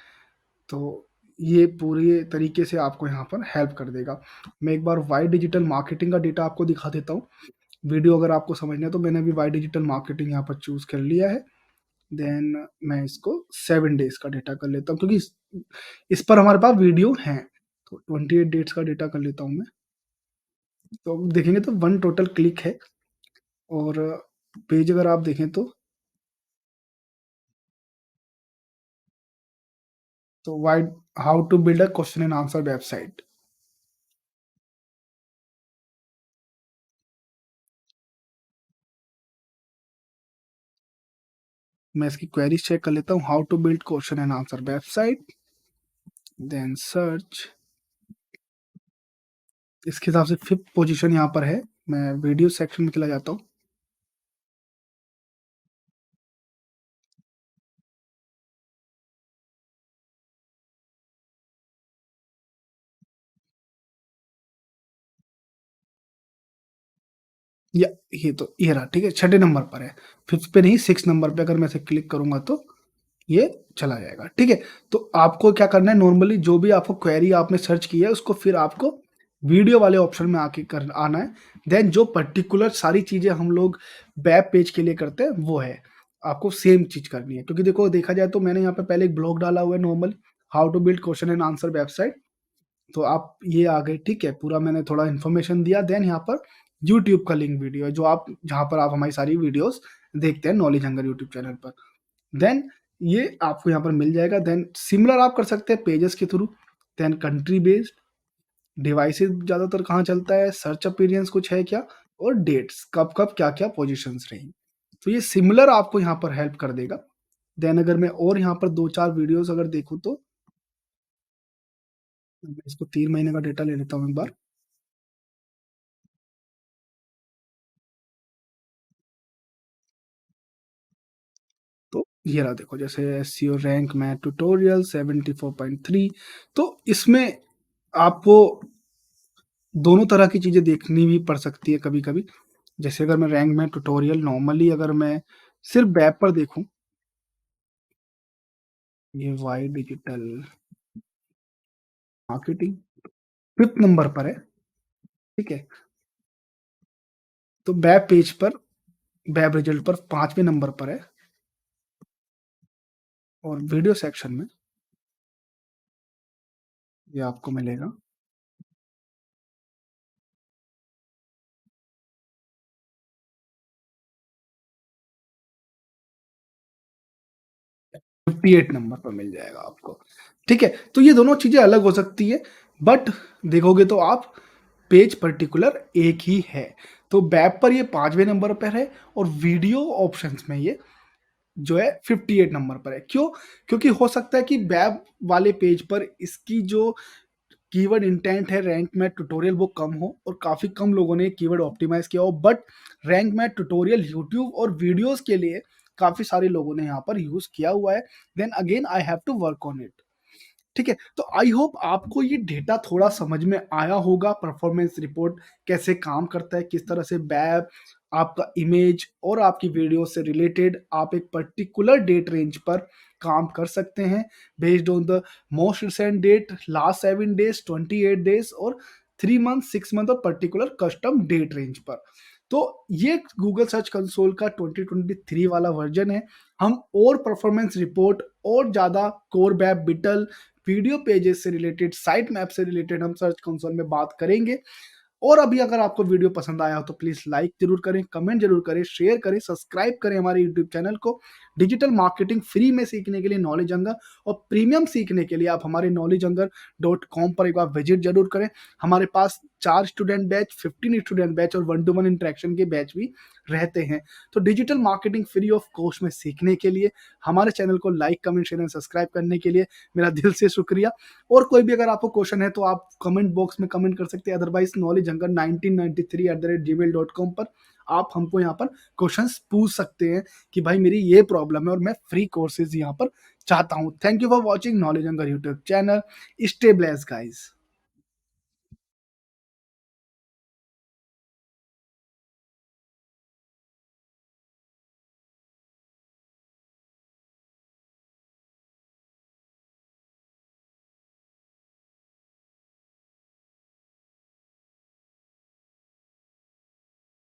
तो ये पूरे तरीके से आपको यहाँ पर हेल्प कर देगा। मैं एक बार वाई डिजिटल मार्केटिंग का डेटा आपको दिखा देता हूँ। वीडियो अगर आपको समझना है तो मैंने अभी वाई डिजिटल मार्केटिंग यहाँ पर चूज़ कर लिया है। देन मैं इसको 7 डेज़ का डेटा कर लेता हूँ, क्योंकि इस पर हमारे पास वीडियो हैं। तो 28 डेट्स का डेटा कर लेता हूँ मैं। तो अब देखेंगे तो 1 टोटल क्लिक है, और पेज अगर आप देखें तो why how to build a question and answer website. मैं इसकी क्वेरीज चेक कर लेता हूँ, how to build question and answer website, then search. इसके हिसाब से 5th पोजीशन यहाँ पर है। मैं वीडियो सेक्शन में चला जाता हूँ। या ये तो ये रहा, ठीक है, छठे नंबर पर है। 5th पे नहीं, 6 नंबर पे अगर मैं इसे क्लिक करूँगा तो ये चला जाएगा, ठीक है। तो आपको क्या करना है, नॉर्मली जो भी आपको क्वेरी आपने सर्च की है उसको फिर आपको वीडियो वाले ऑप्शन में आके कर आना है। देन जो पर्टिकुलर सारी चीज़ें हम लोग वेब पेज के लिए करते हैं वो है, आपको सेम चीज़ करनी है। क्योंकि देखो देखा जाए तो मैंने यहाँ पे पहले एक ब्लॉग डाला हुआ है normal, how to build question and answer website. तो आप ये आ गए, ठीक है, पूरा मैंने थोड़ा इन्फॉर्मेशन दिया। देन यहाँ पर यूट्यूब का लिंक वीडियो है, जो आप जहाँ पर आप हमारी सारी वीडियोस देखते हैं नॉलेज हंगर यूट्यूब चैनल पर। देन ये आपको यहाँ पर मिल जाएगा। देन सिमिलर आप कर सकते हैं पेजेस के through. Then country based, devices ज़्यादातर कहाँ चलता है, सर्च अपीयरेंस कुछ है क्या, और डेट्स कब कब क्या क्या पोजिशंस रही। तो ये सिमिलर आपको यहाँ पर हेल्प कर देगा। देन अगर मैं और यहाँ पर 2-4 वीडियोस अगर देखूँ तो मैं इसको 3 महीने का डेटा ले लेता हूँ एक बार। तो ये रहा, देखो जैसे एसईओ रैंक में ट्यूटोरियल 74.3। तो इसमें आपको दोनों तरह की चीज़ें देखनी भी पड़ सकती है कभी-कभी। जैसे अगर मैं रैंक में ट्यूटोरियल नॉर्मली अगर मैं सिर्फ वेब पर देखूँ, ये Y digital marketing 5th number पर है, ठीक है। तो वेब पेज पर, वेब रिजल्ट पर 5वें नंबर पर है, और वीडियो सेक्शन में ये आपको मिलेगा 58 नंबर पर मिल जाएगा आपको, ठीक है। तो ये दोनों चीज़ें अलग हो सकती है, बट देखोगे तो आप पेज पर्टिकुलर एक ही है। तो वेब पर ये 5वें नंबर पर है, और वीडियो ऑप्शंस में ये जो है 58 नंबर पर है। क्यों? क्योंकि हो सकता है कि वेब वाले पेज पर इसकी जो कीवर्ड इंटेंट है रैंक में ट्यूटोरियल वो कम हो, और काफ़ी कम लोगों ने कीवर्ड ऑप्टिमाइज़ किया हो, बट रैंक में ट्यूटोरियल यूट्यूब और वीडियोज़ के लिए काफ़ी सारे लोगों ने यहाँ पर यूज़ किया हुआ है। Then again I have to work on it. ठीक है, तो आई होप आपको ये डेटा थोड़ा समझ में आया होगा, परफॉर्मेंस रिपोर्ट कैसे काम करता है, किस तरह से वेब आपका इमेज और आपकी वीडियो से रिलेटेड आप एक पर्टिकुलर डेट रेंज पर काम कर सकते हैं, based on the most recent date, last 7 days, 28 days, और 3 मंथ, 6 मंथ, और पर्टिकुलर कस्टम डेट रेंज पर। तो ये गूगल सर्च कंसोल का 2023 वाला वर्जन है। हम और परफॉर्मेंस रिपोर्ट और ज़्यादा कोर वेब बिटल वीडियो पेजेस से रिलेटेड, साइट मैप से रिलेटेड हम सर्च कंसोल में बात करेंगे। और अभी अगर आपको वीडियो पसंद आया हो तो प्लीज़ लाइक ज़रूर करें, कमेंट ज़रूर करें, शेयर करें, सब्सक्राइब करें हमारे यूट्यूब चैनल को। डिजिटल मार्केटिंग फ्री में सीखने के लिए नॉलेज हंगर और प्रीमियम सीखने के लिए आप हमारे knowledgehunger.com पर एक बार विजिट जरूर करें। हमारे पास 4 स्टूडेंट बैच, 15 स्टूडेंट बैच और 1 टू 1 इंटरेक्शन के बैच भी रहते हैं। तो digital marketing free of cost में सीखने के लिए हमारे चैनल को like, comment, share and subscribe करने के लिए मेरा दिल से शुक्रिया। और कोई भी अगर आपको क्वेश्चन है तो आप कमेंट बॉक्स में कमेंट कर सकते हैं, अदरवाइज knowledgehunger1993@gmail.com पर आप हमको यहाँ पर क्वेश्चंस पूछ सकते हैं कि भाई मेरी ये प्रॉब्लम है और मैं फ्री कोर्सेज यहाँ पर चाहता हूँ। Thank you for watching knowledge hunger YouTube channel. Stay blessed guys.